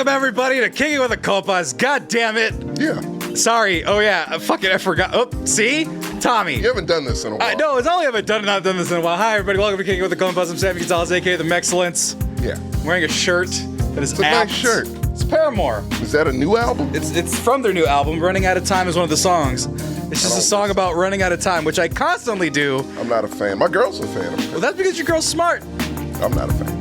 Welcome everybody to Kicking with the Compas. God damn it. Yeah. Sorry. Oh yeah. I forgot. Oh, see? Tommy. You haven't done this in a while. No, it's only not done this in a while. Hi everybody. Welcome to Kicking with the Compas. I'm Sammy Gonzalez, aka the Mexcellence. Yeah. I'm wearing a shirt that is It's a nice shirt. It's Paramore. Is that a new album? It's from their new album. Running Out of Time is one of the songs. It's just a song about running out of time, which I constantly do. I'm not a fan. My girl's a fan of it. Well, that's because your girl's smart. I'm not a fan.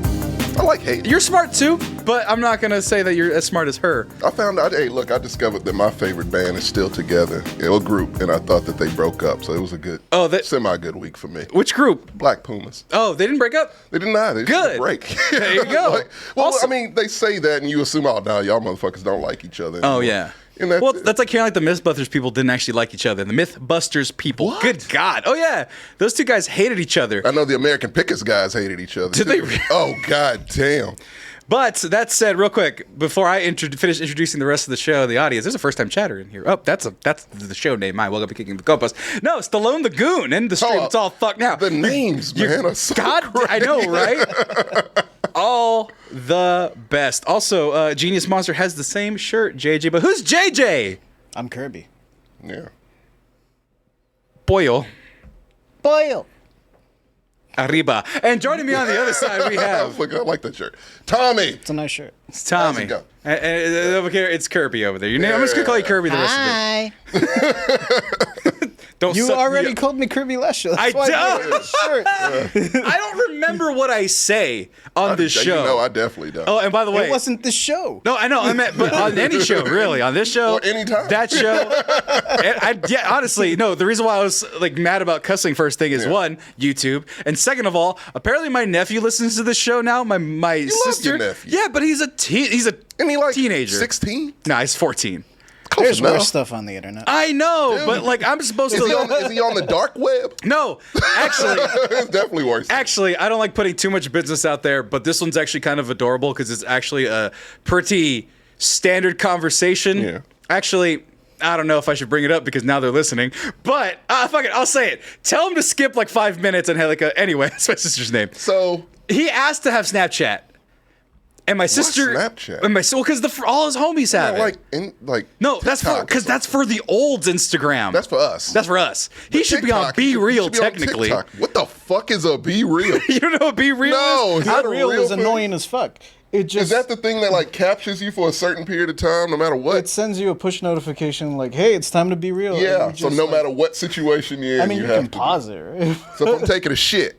I like hate. You're smart too, but I'm not gonna say that you're as smart as her. I found out, hey, look, I discovered that my favorite band is still together. A group, and I thought that they broke up, so it was a good, semi-good week for me. Which group? Black Pumas. Oh, they didn't break up? They did not. They just Good. took a break. There you go. I mean, they say that, and you assume, oh, no, y'all motherfuckers don't like each other anymore. Oh, yeah. And that's That's like hearing like the Mythbusters people didn't actually like each other. The Mythbusters people. What? Good God. Oh, yeah. Those two guys hated each other. I know the American Pickers guys hated each other. Did too. they really? Oh, God damn. But that said, real quick, before I finish introducing the rest of the show, the audience, there's a first-time chatter in here. Oh, that's the show name. Welcome to Kicking the Compas. No, Stallone the Goon. End the stream. It's all fucked now. The names, man, are so God, great. I know, right? All the best. Also, Genius Monster has the same shirt, JJ. But who's JJ? I'm Kirby. Yeah. Boyle. Boyle. Arriba. And joining me on the other side, we have... I like that shirt. Tommy. It's a nice shirt. It's Tommy. How's it go? And over here, it's Kirby over there. I'm just going to call you Kirby the rest Hi. of it. Don't You suck me already up. called me Kirby last show. That's I why don't. wore the shirt. I don't remember what I say on this show. You know, I definitely don't. Oh, and by the way... It wasn't the show. No, I know. I meant, but on any show, really, on this show, Or anytime. that show. Honestly, no. The reason why I was like mad about cussing first thing is one, YouTube, and second of all, apparently my nephew listens to this show now. My love sister. your nephew. Yeah, but he's a And he like teenager. 16? Nah, he's 14. Close There's enough. worse stuff on the internet. I know, Dude. but like I'm supposed Is to. he on the dark web? No, actually. It's definitely worse. Actually, I don't like putting too much business out there, but this one's actually kind of adorable because it's actually a pretty standard conversation. Yeah. Actually, I don't know if I should bring it up because now they're listening, but fuck it, I'll say it. Tell them to skip like 5 minutes and have like a. Anyway, that's my sister's name. So He asked to have Snapchat. And my sister, Snapchat? and because all his homies have it. No, that's for TikTok or because that's for the old Instagram. That's for us. That's for us. He should be on TikTok, Be he should Real be on technically. TikTok. What the fuck is a Be Real? You don't know what Be Real No, is? is that a Real real is thing? annoying as fuck. It just Is that the thing that like captures you for a certain period of time, no matter what? it sends you a push notification like, "Hey, it's time to be real." And Yeah. you So just, no like- matter what situation you're in, I mean, you have can to. pause it. Right? So if I'm taking a shit,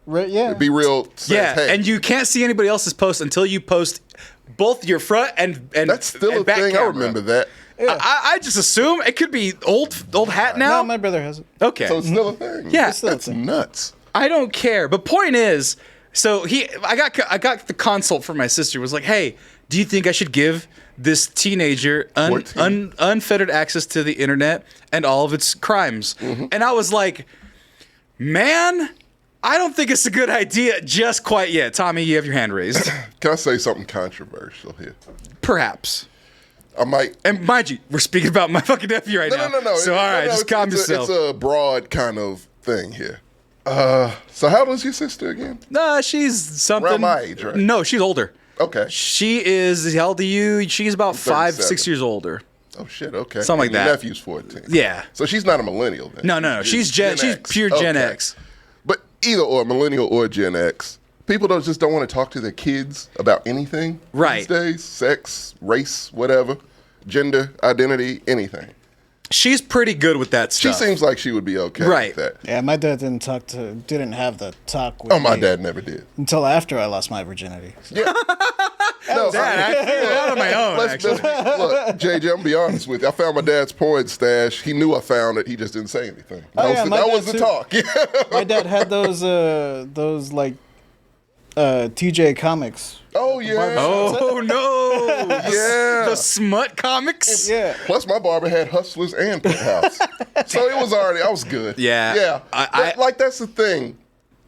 Right, yeah. Be Real says, Yeah, hey. and you can't see anybody else's post until you post both your front and That's still and a back thing. camera. I remember that. I just assume it could be old hat now. No, my brother has it. Okay. So it's still a thing. Yeah. It's still a That's thing. nuts. I don't care. But point is, so I got the consult from my sister. Was like, hey, do you think I should give this teenager 14. unfettered access to the internet and all of its crimes? Mm-hmm. And I was like, man, I don't think it's a good idea just quite yet. Tommy, you have your hand raised. Can I say something controversial here? Perhaps. I might. And mind you, we're speaking about my fucking nephew right now. No. So all right, just calm it's yourself. It's a broad kind of thing here. So how old is your sister again? Nah, she's something. Around my age, right? No, she's older. Okay. She is, how old are you? She's about 5, 37. 6 years older. Oh shit. Okay. Something like And your that. nephew's 14. Yeah. So she's not a millennial then. No. She's she's X. pure Gen Okay. X. But either or, millennial or Gen X, people just don't want to talk to their kids about anything Right. these days. Sex, race, whatever, gender, identity, anything. She's pretty good with that She stuff. seems like she would be okay Right. with that. Yeah, my dad didn't have the talk with Oh, my me dad never did. until after I lost my virginity. Yeah. No, Dad, I figured it out on my own, Let's actually. look, JJ, I'm gonna be honest with you. I found my dad's porn stash. He knew I found it. He just didn't say anything. Oh, yeah, my that dad was the too. talk. My dad had those like TJ comics. Oh, yeah. Oh, no. Yeah. The smut comics? Yeah. Plus, my barber had Hustlers and Penthouse. So it was already, I was good. Yeah. Yeah. I- Like, that's the thing.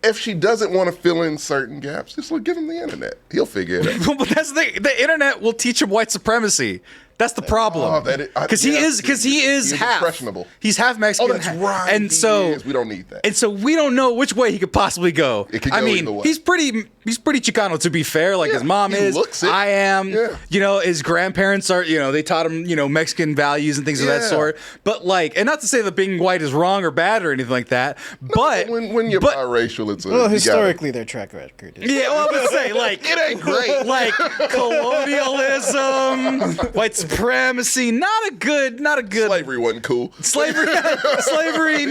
If she doesn't want to fill in certain gaps, just give him the internet. He'll figure it out. But that's the thing. The internet will teach him white supremacy. That's the problem. Because he is half impressionable. He's half Mexican. Oh, that's right. And so we don't need that. And so we don't know which way he could possibly go. It could go either way. He's pretty Chicano, to be fair. Like his mom is. Looks it. I am. Yeah. You know, his grandparents are. You know, they taught him Mexican values and things of that sort. But like, and not to say that being white is wrong or bad or anything like that. But when you're biracial, it's historically their track record is. Yeah, well, I'm gonna say like it ain't great. Like colonialism, white supremacy, not a good. Slavery wasn't cool. Slavery,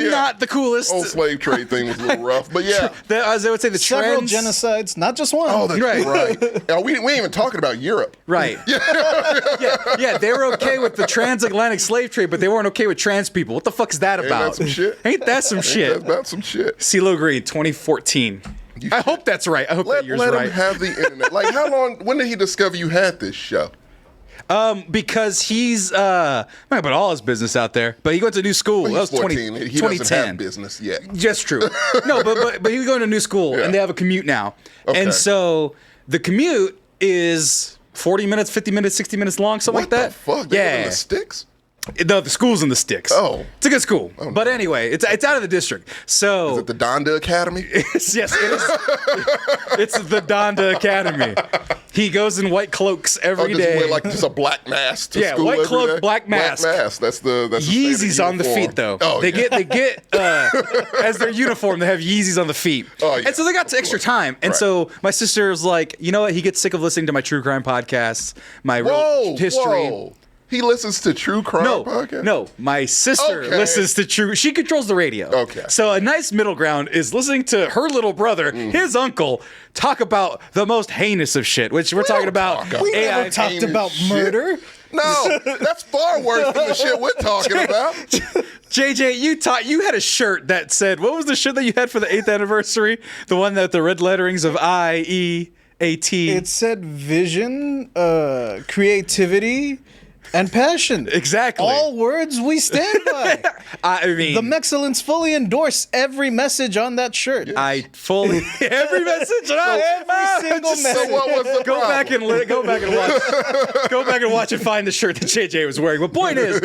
not the coolest. Old slave trade thing was a little rough, but yeah. As I would say, the several trends, genocides, not just one. Oh, that's right. Now, we ain't even talking about Europe. Right. Yeah. They were okay with the transatlantic slave trade, but they weren't okay with trans people. What the fuck is that about? Ain't that some shit? Ain't that some shit? That's about some shit. CeeLo Green, 2014. I hope that's right. I hope that year's right. Let him have the internet. Like, how long? When did he discover you had this show? Because he's I'm not put all his business out there, but he went to new school. Well, that was 14. He 2010. Doesn't have business yet. That's true. No, but he was going to new school, and they have a commute now, and so the commute is 40 minutes, 50 minutes, 60 minutes long, something like that. What the fuck? They live in the sticks? No, the school's in the sticks. Oh. It's a good school. Oh, no. But anyway, it's out of the district. So is it the Donda Academy? Yes, it is. It's the Donda Academy. He goes in white cloaks every day. Wear like just a black mask to school white every cloak, day? black mask. Black mask. That's the Yeezys on the feet though. Oh, they get as their uniform. They have Yeezys on the feet. Oh, yeah. And so they got extra time. And so my sister was like, you know what? He gets sick of listening to my true crime podcasts, my real history. Whoa. He listens to true crime podcasts? No, my sister listens to true. She controls the radio. Okay. So a nice middle ground is listening to her little brother, his uncle, talk about the most heinous of shit, which we're talking about. We never talked about murder. No, that's far worse than the shit we're talking about. JJ, you had a shirt that said, what was the shirt that you had for the 8th anniversary? The one that the red letterings of IEAT. It said vision, creativity, and passion. Exactly. All words we stand by. I mean, the Mexcellence fully endorse every message on that shirt. I fully every message. Every single message. So what was the problem? Go back and watch and find the shirt that JJ was wearing. But point is,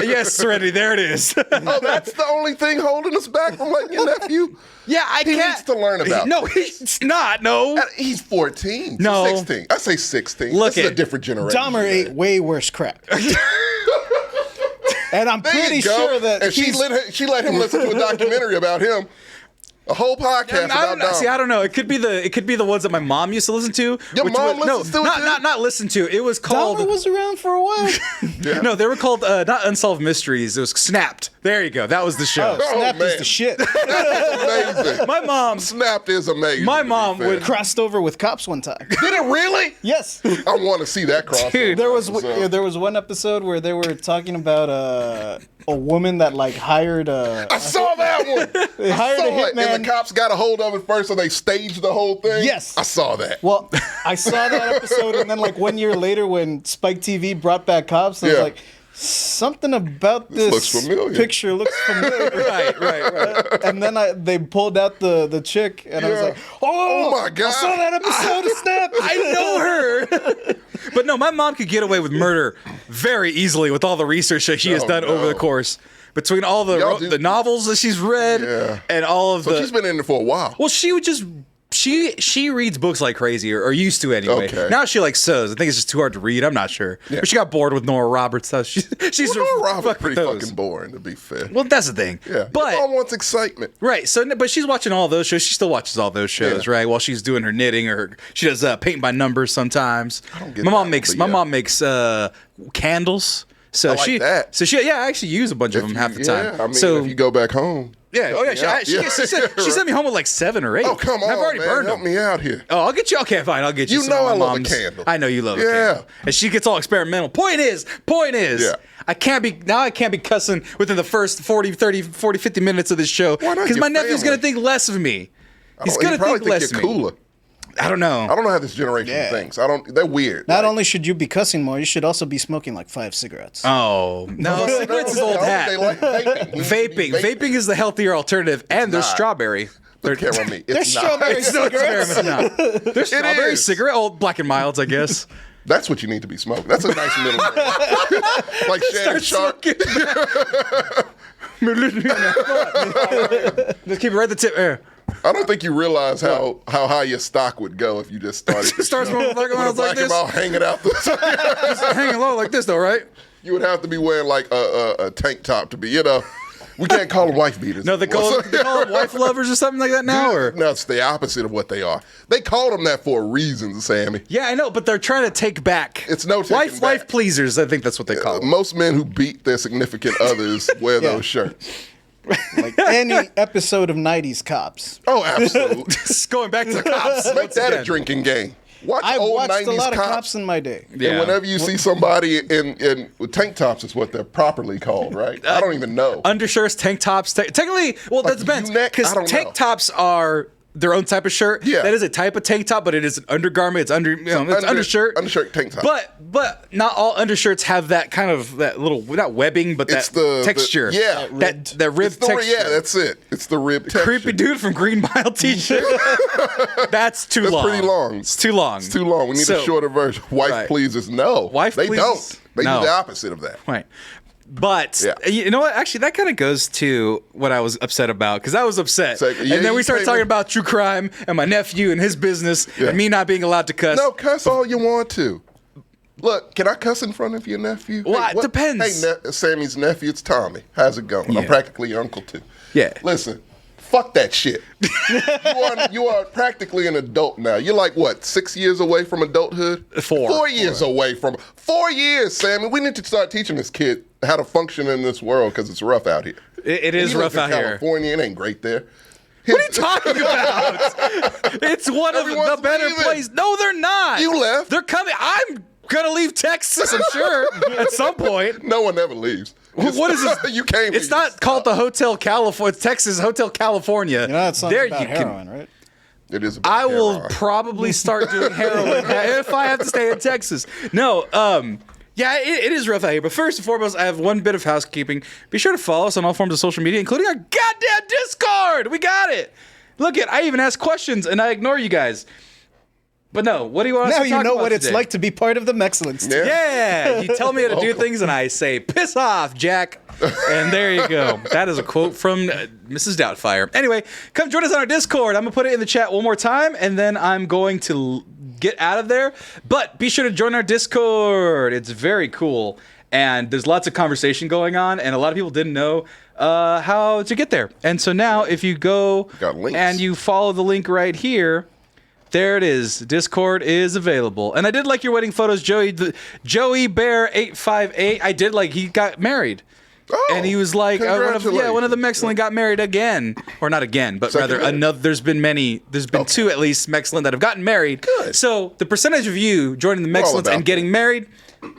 yes, Serenity, there it is. Oh, that's the only thing holding us back from letting your nephew. Yeah, He needs to learn about. No, he's not. No, he's 14. No, 16. I say 16. Look, this is a different generation. Dahmer ate way worse crap. And I'm pretty sure that and she let him listen to a documentary about him. A whole podcast about Dahmer. See, I don't know. It could be the ones that my mom used to listen to. Your mom listens to it too? Not listen to. It was called. Dahmer was around for a while. Yeah. No, they were called not Unsolved Mysteries. It was Snapped. There you go. That was the show. Snapped is the shit. That's amazing. My mom. Snapped is amazing. My mom would crossed over with cops one time. Did it really? Yes. I want to see that crossover. Dude, there was one episode where they were talking about a woman that like hired I saw that one. They hired a hitman. And the cops got a hold of it first, so they staged the whole thing. Yes. I saw that. Well, I saw that episode, and then like 1 year later, when Spike TV brought back cops, I was like, something about this looks familiar. picture looks familiar. Right. And then they pulled out the chick, and I was like, oh my God. I saw that episode of Snap. I know her. But no, my mom could get away with murder very easily with all the research that she has done over the course. Between all the novels that she's read and all of she's been in it for a while. Well, she would just she reads books like crazy, or used to anyway. Okay. Now she like sews. I think it's just too hard to read. I'm not sure. Yeah. But she got bored with Nora Roberts. So she's Nora Roberts pretty fucking boring, to be fair. Well, that's the thing. Yeah, but everyone wants excitement, right? So, but she's watching all those shows. She still watches all those shows, right? While she's doing her knitting, or she does paint by numbers sometimes. I don't get my mom makes candles. So I like that. So I actually use a bunch of them half the time. Yeah, I mean, so if you go back home. Yeah. Oh yeah. She sent me home with like 7 or 8. Oh come on, I've already burned help them. me out here. Oh, I'll get you. Okay, fine. I'll get you. You know I love a candle. I know you love a candle. And she gets all experimental. Point is, I can't be cussing within the first 40, 50 minutes of this show because my nephew's gonna think less of me. He's gonna think less of me. Cooler. I don't know. I don't know how this generation thinks. They're weird. Not only should you be cussing more, you should also be smoking like 5 cigarettes. Oh no, cigarettes is old hat. They like vaping. Vaping is the healthier alternative, and there's strawberry. They're on me. There's strawberry cigarettes. There's strawberry cigarette, old Black and Milds, I guess. That's what you need to be smoking. That's a nice middle name. Like Shannon Sharp. Just keep it right at the tip. I don't think you realize how high your stock would go if you just started. Starts smoking black and miles like this. Hanging out. Just hanging low like this, though, right? You would have to be wearing like a tank top to be, we can't call them wife beaters. No, they call them wife lovers or something like that now? Or? No, it's the opposite of what they are. They called them that for a reason, Sammy. Yeah, I know, but they're trying to take back. It's no taking back. Wife pleasers, I think that's what they call them. Most men who beat their significant others wear those shirts. Like any episode of 90s Cops. Oh, absolutely. Going back to the Cops. Make that a drinking game. I watched a lot of Cops in my day. Yeah. And whenever you see somebody in tank tops is what they're properly called, right? I don't even know. Undershirts, tank tops. Technically, well, that depends. Because tank tops are their own type of shirt. Yeah. That is a type of tank top, but it is an undergarment. It's it's undershirt. Undershirt tank top. But not all undershirts have that kind of that little not webbing, but that texture. That rib texture. Yeah, that's it. It's the rib texture. Creepy dude from Green Mile t-shirt. That's pretty long. It's too long. It's too long. We need a shorter version. Wife pleasers, no. They don't. They do the opposite of that. Right. But you know what? Actually, that kind of goes to what I was upset about because I was upset, and then we started talking about true crime and my nephew and his business and me not being allowed to cuss. No, cuss all you want to. Look, can I cuss in front of your nephew? Well, it depends. Hey, Sammy's nephew, it's Tommy. How's it going? I'm practically your uncle too. Yeah. Listen, fuck that shit. You are practically an adult now. You're like, what, 6 years away from adulthood? 4 years away from 4 years, Sammy. We need to start teaching this kid how to function in this world because it's rough out here. It is rough out here. California, it ain't great there. What are you talking about? It's one of the better places. No, they're not. You left. They're coming. I'm gonna leave Texas, I'm sure, at some point. No one ever leaves. What is this? You can't. It's not called the Hotel California. It's Texas Hotel California. You know that song's about heroin, right? It is about I heroin. will probably start doing heroin if I have to stay in Texas. No, yeah, it is rough out here. But first and foremost, I have one bit of housekeeping. Be sure to follow us on all forms of social media, including our goddamn Discord. We got it. Look I even ask questions and I ignore you guys. But no, what do you want us to talk about Now you know what today? it's like to be part of the Mexcellence team. Yeah, you tell me how to do things and I say, piss off, Jack. And there you go. That is a quote from Mrs. Doubtfire. Anyway, come join us on our Discord. I'm going to put it in the chat one more time, and then I'm going to get out of there. But be sure to join our Discord. It's very cool. And there's lots of conversation going on, and a lot of people didn't know how to get there. And so now if you go and you follow the link right here, there it is. Discord is available. And I did like your wedding photos, Joey Bear 858. I did like he got married. Oh, and he was like, one of the Mexcellent got married again. Or not again, but rather another. There's been two at least Mexcellent that have gotten married. Good. So the percentage of you joining the Mexcellents and getting married,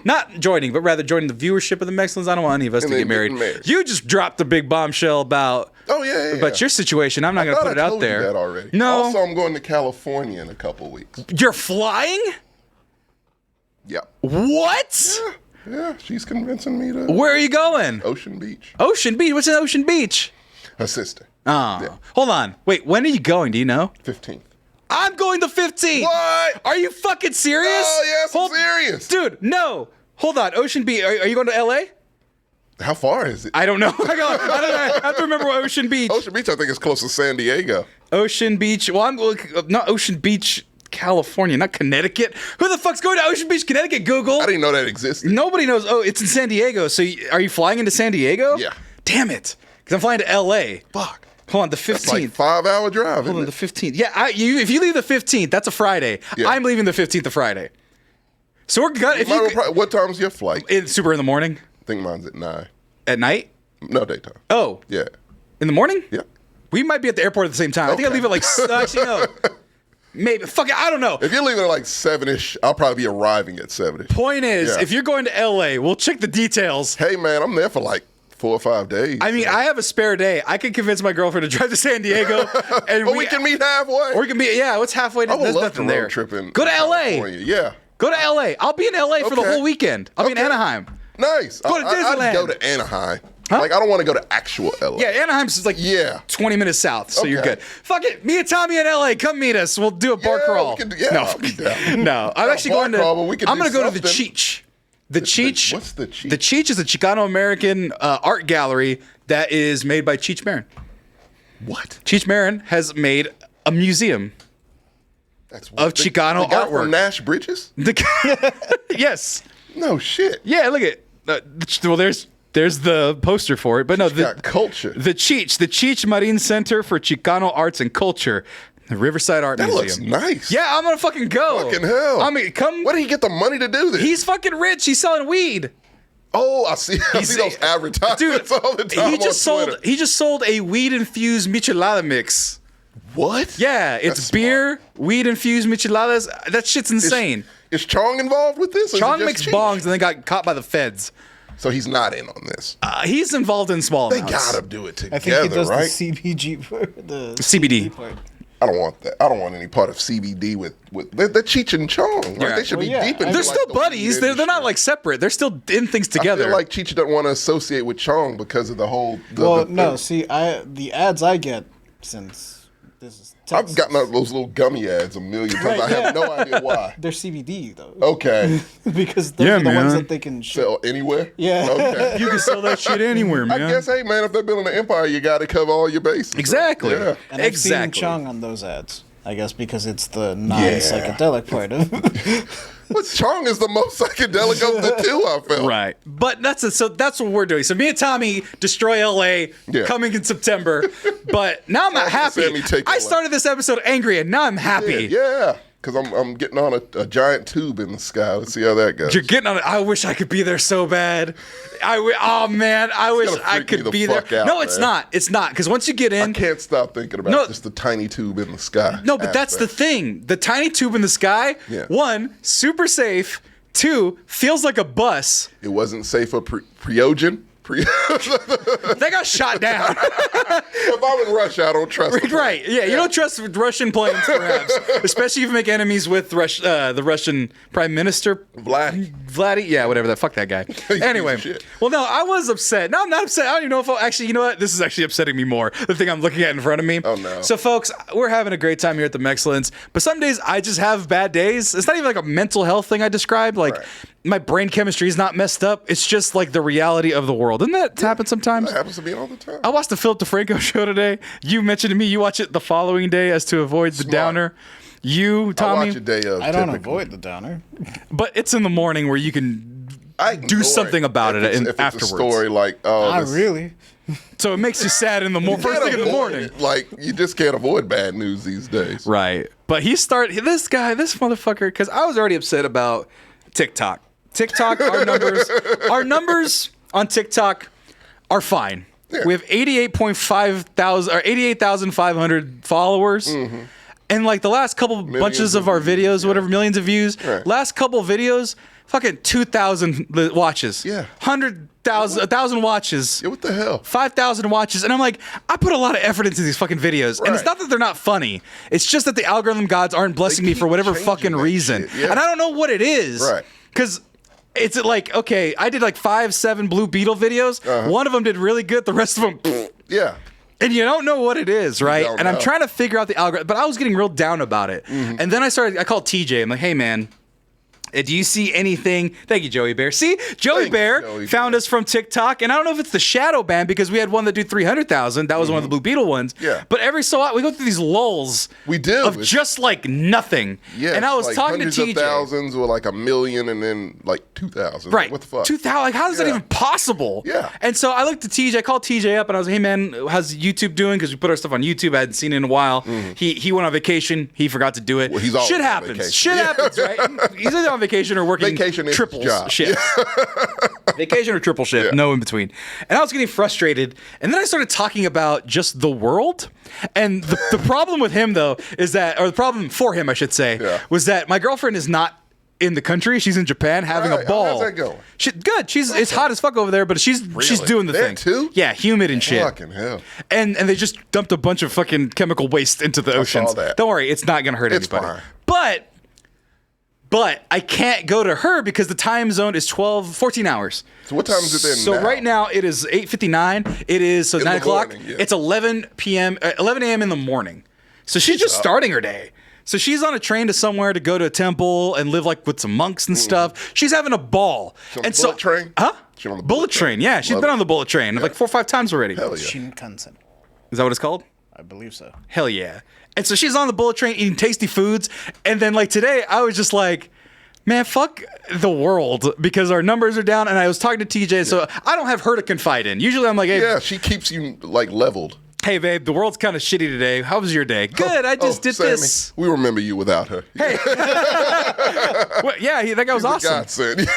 not joining, but rather joining the viewership of the Mexcellents. I don't want any of us to get married. You just dropped the big bombshell about your situation. I'm not going to put it out there. I told you that already. No. Also, I'm going to California in a couple of weeks. You're flying? Yeah. What? Yeah, she's convincing me to. Where are you going? Ocean Beach. Ocean Beach? What's in Ocean Beach? Her sister. Oh. Yeah. Hold on. Wait, when are you going? Do you know? 15th. I'm going the 15th. What? Are you fucking serious? Oh, yes, I'm serious. Dude, no. Hold on. Ocean Beach. Are you going to LA? How far is it? I don't know. I have to remember Ocean Beach. Ocean Beach, I think, is close to San Diego. Ocean Beach. Well, I'm not Ocean Beach, California, not Connecticut. Who the fuck's going to Ocean Beach, Connecticut? Google. I didn't know that existed. Nobody knows. Oh, it's in San Diego. So are you flying into San Diego? Yeah. Damn it. Because I'm flying to LA. Fuck. Hold on, the 15th. That's like 5-hour drive. Hold on, the 15th. Yeah, if you leave the 15th, that's a Friday. Yeah. I'm leaving the 15th of Friday. So we're good. What time's your flight? It's super in the morning. I think mine's at 9. At night? No, daytime. Oh. Yeah. In the morning? Yeah. We might be at the airport at the same time. I think I leave at actually, no. Maybe. Fuck it, I don't know. If you're leaving at like 7-ish, I'll probably be arriving at 7-ish. Point is, if you're going to LA, we'll check the details. Hey, man, I'm there for like 4 or 5 days. I mean, I have a spare day. I could convince my girlfriend to drive to San Diego. And we can meet halfway. Or we can be, what's halfway? There's nothing there. Go to LA. Yeah. Go to LA. I'll be in LA for the whole weekend. I'll be in Anaheim. Nice. Go to Disneyland. I'd go to Anaheim. Like, I don't want to go to actual LA. Yeah, Anaheim's is like 20 minutes south, so you're good. Fuck it. Me and Tommy in LA, come meet us. We'll do a bar crawl. No, I'm actually going to. I'm going to go to the Cheech. The Cheech. What's the Cheech? The Cheech is a Chicano-American art gallery that is made by Cheech Marin. What? Cheech Marin has made a museum of Chicano the guy artwork. From Nash Bridges? Yes. No shit. Yeah, look at. Well, there's the poster for it, but no, got culture. The Cheech Marin Center for Chicano Arts and Culture. The Riverside Art Museum. That looks nice. Yeah, I'm gonna fucking go. Fucking hell. I mean, come. Where did he get the money to do this? He's fucking rich. He's selling weed. Oh, I see those advertisements all the time. He just sold a weed infused michelada mix. What? Yeah, it's beer, weed infused micheladas. That shit's insane. Is Chong involved with this? Chong makes bongs and then got caught by the feds. So he's not in on this. He's involved in small amounts. They gotta do it together, I think he does right? the CBG part. The CBD part. I don't want that. I don't want any part of CBD with they're Cheech and Chong. Right? Yeah. They should be deep in. They're still buddies. They're not like separate. They're still in things together. I feel like Cheech doesn't want to associate with Chong because of the whole. See, the ads I get since this is Texas. I've gotten those little gummy ads a million times. I have no idea why. They're CBD though. Okay. Because those are the ones that they can sell anywhere. Yeah. Okay. You can sell that shit anywhere, man. I guess, hey man, if they're building an empire, you got to cover all your bases. Exactly. Right? Yeah. And I've seen Chong on those ads. I guess because it's the non-psychedelic part of it. But Chong is the most psychedelic of the two, I feel. Right. But that's what we're doing. So me and Tommy destroy LA coming in September. But now I'm not happy. I started this episode angry and now I'm happy. Yeah. Because I'm getting on a giant tube in the sky. Let's see how that goes. You're getting on it. I wish I could be there so bad. Oh man, I wish I could be there. No, it's not. It's not. Because once you get in, I can't stop thinking about just the tiny tube in the sky. No, but that's the thing. The tiny tube in the sky. One, super safe. Two, feels like a bus. It wasn't safe for Priogen. They got shot down. If I'm in Russia, I don't trust them. Right. Yeah, you don't trust Russian planes, perhaps. Especially if you make enemies with the Russian Prime Minister. Vladdy? Yeah, whatever. Fuck that guy. Anyway. Well, no, I was upset. No, I'm not upset. I don't even know if actually, you know what? This is actually upsetting me more. The thing I'm looking at in front of me. Oh, no. So, folks, we're having a great time here at the Mexcellence. But some days I just have bad days. It's not even like a mental health thing I described. Like, my brain chemistry is not messed up. It's just like the reality of the world. Doesn't that happen sometimes? That happens to me all the time. I watched the Philip DeFranco show today. You mentioned to me you watch it the following day as to avoid the downer. You, Tommy? I watch a day of. I don't avoid the downer. But it's in the morning where you can do something about it if afterwards. It's a story like, not really. So it makes you sad in the first thing in the morning. Like, you just can't avoid bad news these days. Right. But this motherfucker, because I was already upset about TikTok. Our numbers on TikTok are fine. Yeah. We have 88,500 followers. Mm-hmm. And like the last couple bunches of our videos, millions of views. Right. Last couple videos, fucking 2,000 watches. Yeah. 1,000 watches. Yeah, what the hell? 5,000 watches. And I'm like, I put a lot of effort into these fucking videos. Right. And it's not that they're not funny. It's just that the algorithm gods aren't blessing me for whatever fucking reason. Yeah. And I don't know what it is. Right. Because it's like, okay, I did like 5-7 Blue Beetle videos. One of them did really good. The rest of them, yeah. And you don't know what it is, right? And I'm trying to figure out the algorithm, but I was getting real down about it. Mm-hmm. And then I called TJ. I'm like, hey, man, do you see anything? Thank you, Joey Bear. See, Joey Bear found us from TikTok, and I don't know if it's the shadow ban because we had one that did 300,000. That was one of the Blue Beetle ones. Yeah. But every so often we go through these lulls. We do of just like nothing. Yeah. And I was talking to TJ. Hundreds of thousands or like 1 million, and then like 2,000. Right. What the fuck? 2,000. Like, how is that even possible? Yeah. And so I looked at TJ. I called TJ up and I was like, hey man, how's YouTube doing? Because we put our stuff on YouTube. I hadn't seen it in a while. Mm-hmm. He went on vacation. He forgot to do it. Well, he's always Shit on happens. vacation. Shit happens, right? He's either on vacation or working triple shift. Vacation or triple shift, no in between. And I was getting frustrated. And then I started talking about just the world. And the problem with him, though, is that, or the problem for him, I should say, was that my girlfriend is not in the country. She's in Japan having a ball. How's that going? Good. It's hot as fuck over there, but she's doing the thing. Too? Yeah, humid and shit. Fucking hell. And they just dumped a bunch of fucking chemical waste into the oceans. Saw that. Don't worry, it's not gonna hurt anybody. Fine. But But I can't go to her because the time zone is 14 hours. So what time is it then? So right now it is 8:59. It is 9 o'clock. Morning, yeah. It's 11 a.m. in the morning. So she's just starting her day. So she's on a train to somewhere to go to a temple and live like with some monks and stuff. She's having a ball. And so, train? Huh? She's on the bullet train. Yeah, she's been on the bullet train like 4 or 5 times already. Hell yeah. Shinkansen. Is that what it's called? I believe so. Hell yeah. And so she's on the bullet train eating tasty foods. And then like today, I was just like, man, fuck the world because our numbers are down. And I was talking to TJ, so I don't have her to confide in. Usually I'm like, hey. Yeah, she keeps you like leveled. Hey, babe, the world's kind of shitty today. How was your day? Good, I just did Sammy, this. We remember you without her. Hey. Well, yeah, that guy was awesome. Godsend.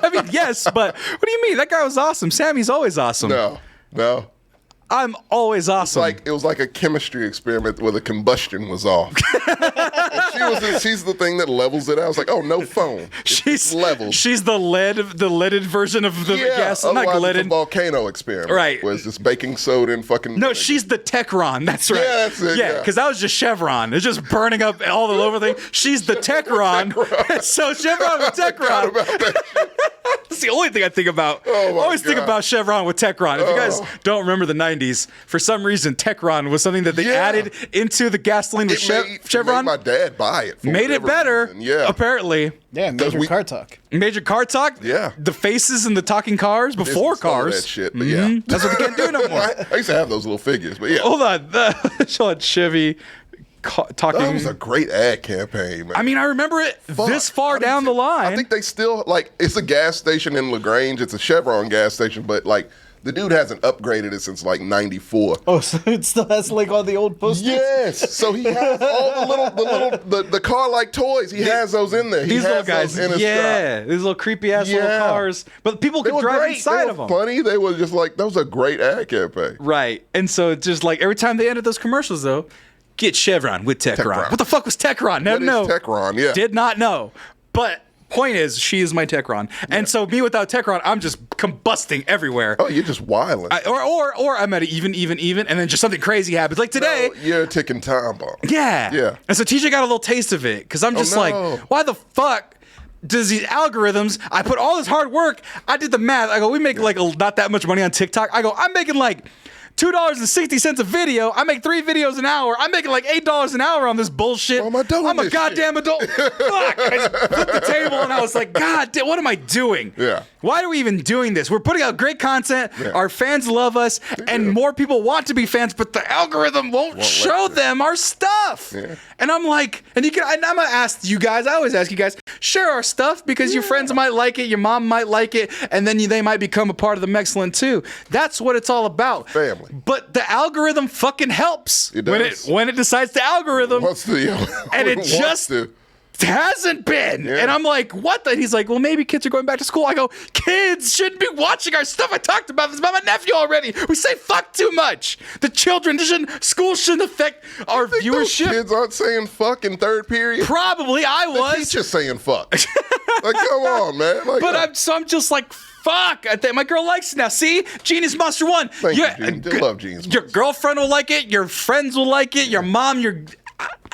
I mean, yes, but what do you mean? That guy was awesome. Sammy's always awesome. No. I'm always awesome. It was like a chemistry experiment where the combustion was off. She's the thing that levels it out. I was like, oh, no phone. It's leveled. She's the leaded version of the gas. Not leaded. It's a volcano experiment. Right. Where it's just baking soda and fucking. No, she's the Techron. That's right. Yeah, that's it. Yeah, because that was just Chevron. It's just burning up all the over thing. She's the Techron. So Chevron with Techron. That's the only thing I think about. Oh, always think about Chevron with Techron. If you guys don't remember the 90s, for some reason, Techron was something that they added into the gasoline with Chevron. Made my dad buy it. Made it better. Yeah. Apparently. Yeah, Major Car Talk. Major Car Talk? Yeah. The faces and the talking cars before cars. That shit, but yeah. That's what they can't do no more. I used to have those little figures, but yeah. Hold on. Show it Chevy talking. That was a great ad campaign, man. I mean, I remember it this far down the line. I think they still, it's a gas station in LaGrange. It's a Chevron gas station, but, the dude hasn't upgraded it since, 94. Oh, so it still has, all the old posters? Yes. So he has all the car-like toys. He has those in there. These little guys. In his shop. These little creepy-ass little cars. But people could drive inside of them. Funny. They were just that was a great ad campaign. Right. And so it's just every time they ended those commercials, though, get Chevron with Techron. What the fuck was Techron? Never know. What is Techron? Yeah. Did not know. But point is, she is my Techron. And so me without Techron, I'm just combusting everywhere. Oh, you're just wilding. Or I'm at an even, and then just something crazy happens. Like today. No, you're a ticking time bomb. Yeah. Yeah. And so TJ got a little taste of it, because I'm just why the fuck does these algorithms, I put all this hard work, I did the math, I go, we make not that much money on TikTok. I go, I'm making $2.60 a video. I make 3 videos an hour. I'm making $8 an hour on this bullshit. Why am I doing I'm a this goddamn shit? adult. Fuck. I just flipped the table and I was like, God damn, what am I doing? Yeah. Why are we even doing this? We're putting out great content. Yeah. Our fans love us, and more people want to be fans, but the algorithm won't show them our stuff. Yeah. And I'm like, I'm gonna ask you guys. I always ask you guys, share our stuff because your friends might like it, your mom might like it, and then they might become a part of the Mexcellent too. That's what it's all about. Family. But the algorithm fucking helps it does. when it decides to algorithm. And it just hasn't been. And I'm like, what the? He's like, well, maybe kids are going back to school. I go, kids shouldn't be watching our stuff. I talked about this about my nephew already. We say fuck too much. The children, school shouldn't affect our viewership. Those kids aren't saying fuck in third period. Probably I was. The teacher's saying fuck. Come on, man. I'm just like, fuck. I think my girl likes it now. See? Genius Monster 1. Thank you, Gene. I love Genius Monster. Your girlfriend will like it. Your friends will like it. Your mom,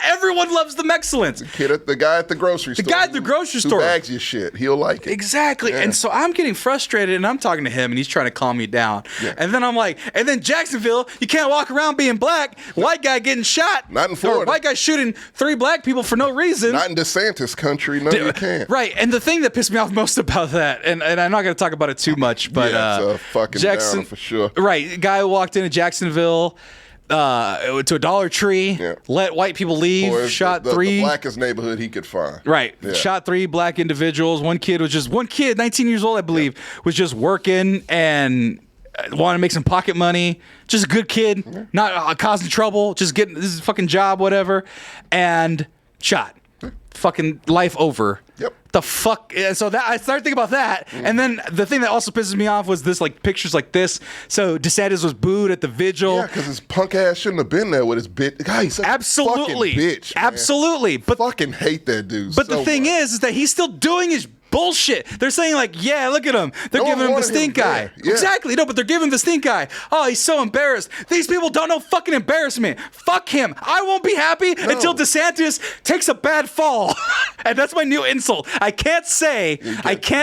everyone loves the Mexcellence. The guy at the grocery store. The guy at the grocery store. Who bags your shit. He'll like it. Exactly. Yeah. And so I'm getting frustrated, and I'm talking to him, and he's trying to calm me down. Yeah. And then I'm like, and then Jacksonville, you can't walk around being black. White guy getting shot. Not in Florida. Or white guy shooting 3 black people for no reason. Not in DeSantis country. No, you can't. Right. And the thing that pissed me off most about that, and I'm not going to talk about it too much, but it's a fucking downer for sure. Right. Guy walked into Jacksonville. To a Dollar Tree, let white people leave, shot 3. The blackest neighborhood he could find. Right. Yeah. Shot 3 black individuals. One kid, 19 years old, I believe, was just working and wanted to make some pocket money. Just a good kid, not causing trouble, just getting this is a fucking job, whatever. And shot. Fucking life over. Yep. The fuck. So that I started thinking about that, and then the thing that also pisses me off was this, pictures like this. So DeSantis was booed at the vigil. Yeah, because his punk ass shouldn't have been there with his bitch. God, he's such a fucking bitch. Man. Absolutely. But fucking hate that dude. But the thing is that he's still doing his bullshit. They're saying like, yeah, look at him. They're giving him the stink eye. Yeah. Exactly. No, but they're giving him the stink eye. Oh, he's so embarrassed. These people don't know fucking embarrassment. Fuck him. I won't be happy until DeSantis takes a bad fall. And that's my new insult. I can't say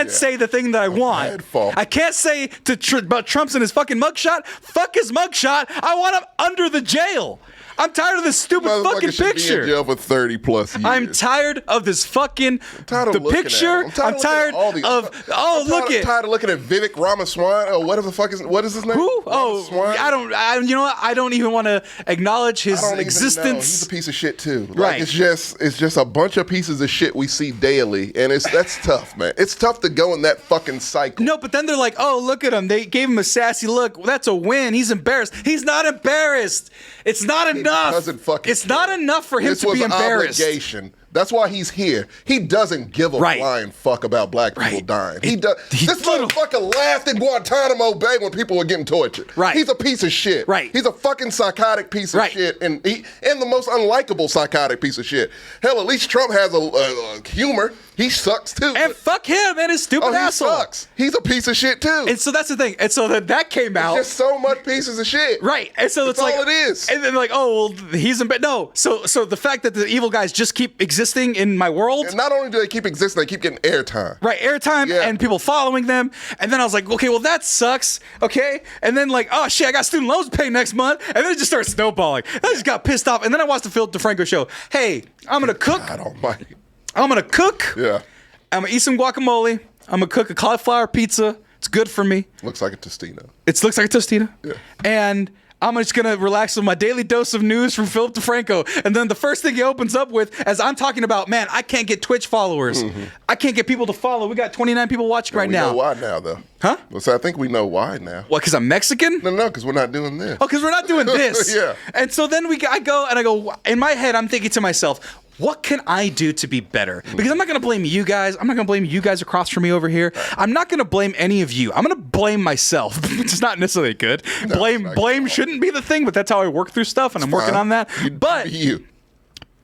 say the thing that I want. Bad fall. I can't say about Trump's and his fucking mugshot. Fuck his mugshot. I want him under the jail. I'm tired of this stupid fucking should picture. Be in jail for 30+ years. I'm tired of this fucking picture. I'm tired of I'm tired of looking at Vivek Ramaswamy or what is his name? Who? I you know what? I don't even want to acknowledge his existence. He's a piece of shit too. Like, right. It's just a bunch of pieces of shit we see daily, and that's tough, man. It's tough to go in that fucking cycle. No, but then they're like, oh, look at him. They gave him a sassy look. Well, that's a win. He's embarrassed. He's not embarrassed. It's not enough. It's not enough for him to be embarrassed. Obligation. That's why he's here. He doesn't give a flying fuck about black people dying. He does. This motherfucker laughed in Guantanamo Bay when people were getting tortured. Right. He's a piece of shit. Right. He's a fucking psychotic piece of shit, and the most unlikable psychotic piece of shit. Hell, at least Trump has a humor. He sucks too. And fuck him and his stupid asshole. He sucks. He's a piece of shit too. And so that's the thing. And so that came out. There's just so much pieces of shit. Right. And so that's it's all it is. And then like, oh, well, he's in bed. No. So the fact that the evil guys just keep existing in my world. And not only do they keep existing, they keep getting airtime. Right, airtime and people following them. And then I was like, okay, well, that sucks. Okay. And then like, oh shit, I got student loans to pay next month. And then it just started snowballing. I just got pissed off. And then I watched the Philip DeFranco show. Hey, I'm going to cook. God almighty. I'm going to cook. Yeah. I'm going to eat some guacamole. I'm going to cook a cauliflower pizza. It's good for me. Looks like a tostino. It looks like a tostino. Yeah. And I'm just going to relax with my daily dose of news from Philip DeFranco. And then the first thing he opens up with, as I'm talking about, man, I can't get Twitch followers. Mm-hmm. I can't get people to follow. We got 29 people watching right now. We know why now, though. Huh? Well, so I think we know why now. What, because I'm Mexican? No, because we're not doing this. Oh, because we're not doing this. Yeah. And so then I go, in my head, I'm thinking to myself, what can I do to be better? Because I'm not going to blame you guys. I'm not going to blame you guys across from me over here. I'm not going to blame any of you. I'm going to blame myself, which is not necessarily good. No, blame shouldn't be the thing, but that's how I work through stuff, and I'm working on that.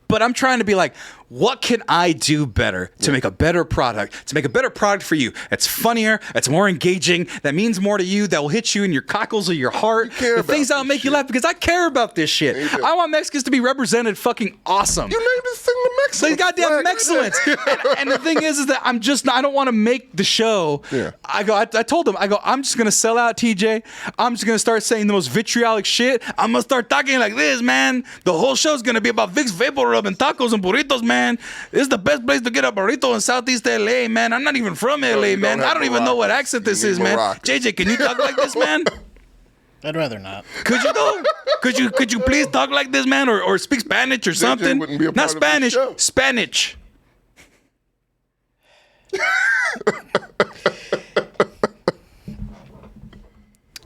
But I'm trying to be like, what can I do better to make a better product, for you? That's funnier, that's more engaging, that means more to you, that will hit you in your cockles of your heart. The things that'll make you laugh, because I care about this shit. I want Mexicans to be represented fucking awesome. You named this thing the Mexican. So goddamn excellence. And the thing is that I don't want to make the show. Yeah. I told him, I'm just going to sell out TJ. I'm just going to start saying the most vitriolic shit. I'm going to start talking like this, man. The whole show's going to be about Vicks Vapor Rub and tacos and burritos, man. This is the best place to get a burrito in Southeast LA, man. I'm not even from LA, man. I don't even know what accent this is, man. JJ, can you talk like this, man? I'd rather not. Could you though? Could you please talk like this, man, or speak Spanish or something? Not Spanish, Spanish.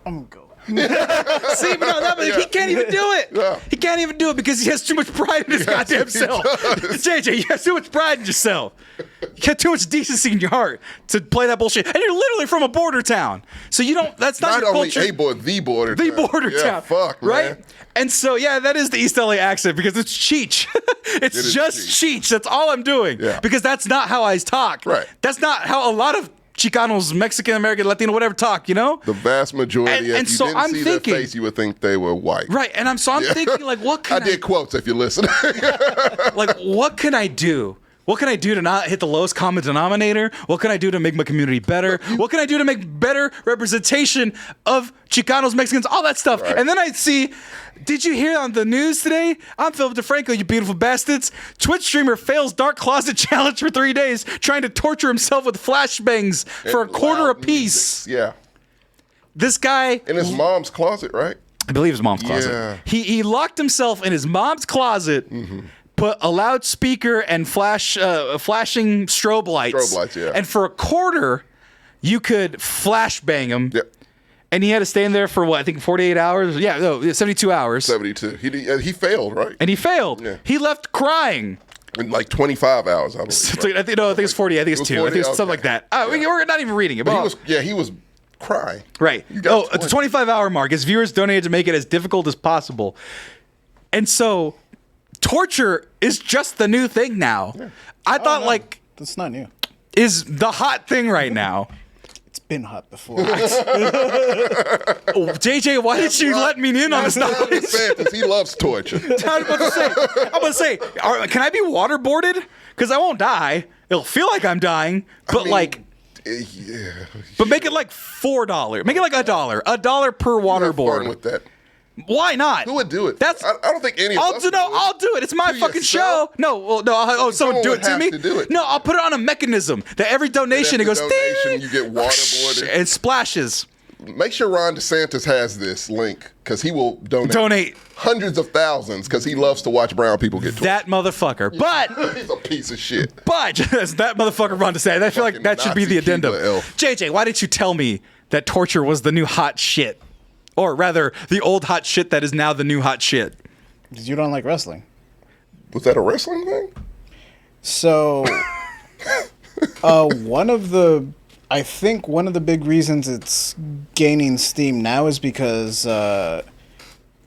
I'm going. See, but he can't even do it. Yeah. He can't even do it because he has too much pride in his goddamn self. JJ, you have too much pride in yourself. You have too much decency in your heart to play that bullshit. And you're literally from a border town. So you don't, that's not your culture. The border town. The border town. Fuck, right? Man. And so, that is the East LA accent because it's Cheech. It's just Cheech. That's all I'm doing. Yeah. Because that's not how I talk. Right. That's not how a lot of Chicanos, Mexican, American, Latino, whatever talk, The vast majority, if you so didn't see their face, you would think they were white. Right, and I'm thinking, like, what can I did quotes if you listen. Like, what can I do? What can I do to not hit the lowest common denominator? What can I do to make my community better? What can I do to make better representation of Chicanos, Mexicans, all that stuff? Right. And then I see, did you hear on the news today? I'm Philip DeFranco, you beautiful bastards. Twitch streamer fails dark closet challenge for 3 days, trying to torture himself with flashbangs for a quarter apiece. Yeah. This guy... In his mom's closet, right? I believe his mom's closet. Yeah. He locked himself in his mom's closet, put a loudspeaker and flashing strobe lights. And for a quarter, you could flashbang him. Yep. And he had to stay in there for what, I think 48 hours? 72 hours. 72. He failed, right? And he failed. Yeah. He left crying. In like 25 hours, I believe. Right? I think it's 40. I think it's 2. 40? I think it's something like that. We're not even reading it. But he was crying. Right. At the 25-hour mark, his viewers donated to make it as difficult as possible. And so, torture is just the new thing now. Yeah. I thought, that's not new. is the hot thing right now. It's been hot before. JJ, why did you let me in on this knowledge? DeSantis, he loves torture. I'm about to say, can I be waterboarded? Because I won't die. It'll feel like I'm dying, but yeah. But make it like $4. Make it like $1. $1 per waterboard. Fun with that. Why not? Who would do it? That's. I don't think any of us would do it. I'll do it. It's my fucking show. No. Someone do it to me. Do it. No, I'll put it on a mechanism that every donation it goes. Donation, you get waterboarded. It splashes. Make sure Ron DeSantis has this link because he will donate hundreds of thousands because he loves to watch brown people get tortured. That motherfucker. But he's a piece of shit. But that motherfucker Ron DeSantis. I feel like that should be the addendum. JJ, why didn't you tell me that torture was the new hot shit? Or rather, the old hot shit that is now the new hot shit. Because you don't like wrestling. Was that a wrestling thing? So, one of the big reasons it's gaining steam now is because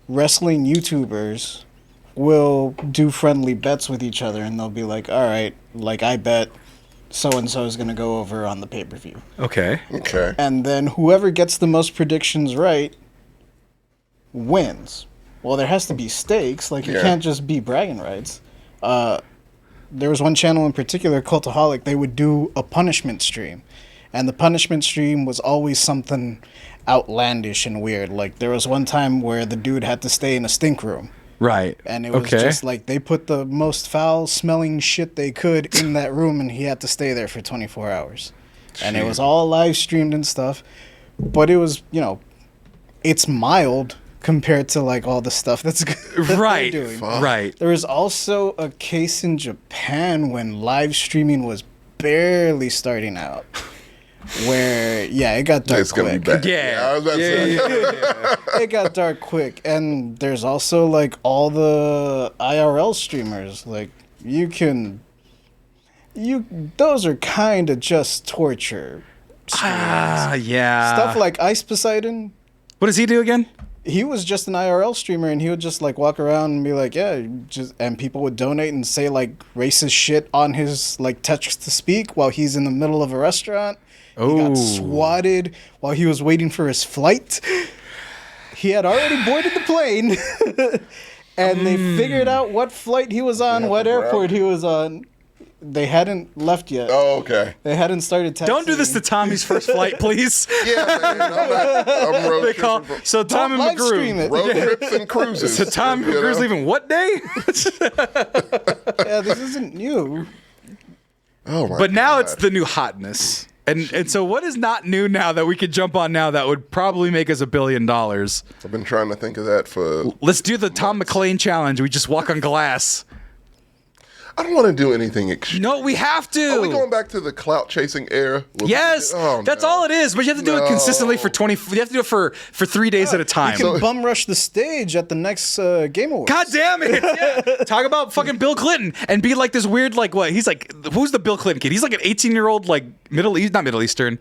wrestling YouTubers will do friendly bets with each other, and they'll be like, all right, like I bet so-and-so is going to go over on the pay-per-view. Okay. And then whoever gets the most predictions right wins. Well, there has to be stakes. Like, it can't just be bragging rights. There was one channel in particular, Cultaholic, they would do a punishment stream. And the punishment stream was always something outlandish and weird. Like, there was one time where the dude had to stay in a stink room. Right. And it was just like they put the most foul-smelling shit they could in that room, and he had to stay there for 24 hours. And it was all live streamed and stuff. But it was, it's mild compared to like all the stuff that's right doing. Right. There was also a case in Japan when live streaming was barely starting out, where it got dark quick. Yeah, it got dark quick, and there's also like all the IRL streamers. Like those are kind of just torture streams. Stuff like Ice Poseidon. What does he do again? He was just an IRL streamer, and he would just like walk around and be like, and people would donate and say like racist shit on his like text to speak while he's in the middle of a restaurant. He got swatted while he was waiting for his flight. He had already boarded the plane, and they figured out what flight he was on, what airport he was on. They hadn't left yet. Oh, okay. They hadn't started texting. Don't do this to Tommy's first flight, please. Man, I'm road tripping. So Tommy McGrew. Road trips and cruises. So Tommy McGrew's leaving what day? Yeah, this isn't new. Oh, my God. But now it's the new hotness. And so what is not new now that we could jump on now that would probably make us $1 billion? I've been trying to think of that for... Let's do the Tom McClane challenge. We just walk on glass. I don't want to do anything extreme. No, we have to. Are we going back to the clout chasing era? Yes, that's all it is. But you have to do it consistently for 20. You have to do it for 3 days at a time. You can bum rush the stage at the next Game Awards. God damn it! Yeah. Talk about fucking Bill Clinton and be like this weird like what? He's like, who's the Bill Clinton kid? He's like an 18-year-old like not Middle Eastern.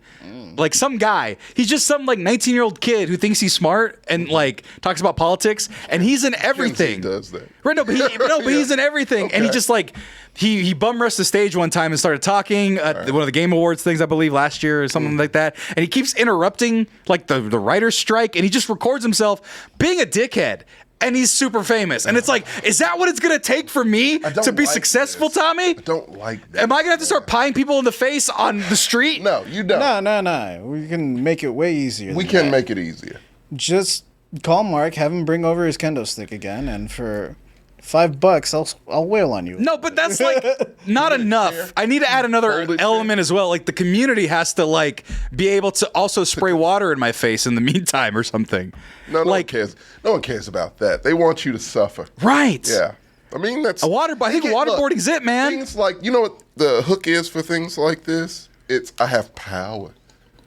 Like some guy. He's just some like 19-year-old kid who thinks he's smart and like talks about politics, and he's in everything. He does that. Right? No, but he's in everything, and he just like he bum rushed the stage one time and started talking at one of the Game Awards things, I believe, last year or something like that, and he keeps interrupting like the writer's strike, and he just records himself being a dickhead. And he's super famous. And it's like, is that what it's going to take for me to be successful, Tommy? I don't like this. Am I going to have to start pieing people in the face on the street? No, you don't. No. We can make it way easier. We can make it easier. Just call Mark, have him bring over his kendo stick again, and for $5, I'll wail on you. No, but that's like not enough. I need to add another element as well. Like the community has to like be able to also spray water in my face in the meantime or something. No one cares. No one cares about that. They want you to suffer. Right. Yeah. I mean, that's I think waterboarding's it, man. Things like, you know what the hook is for things like this? It's I have power.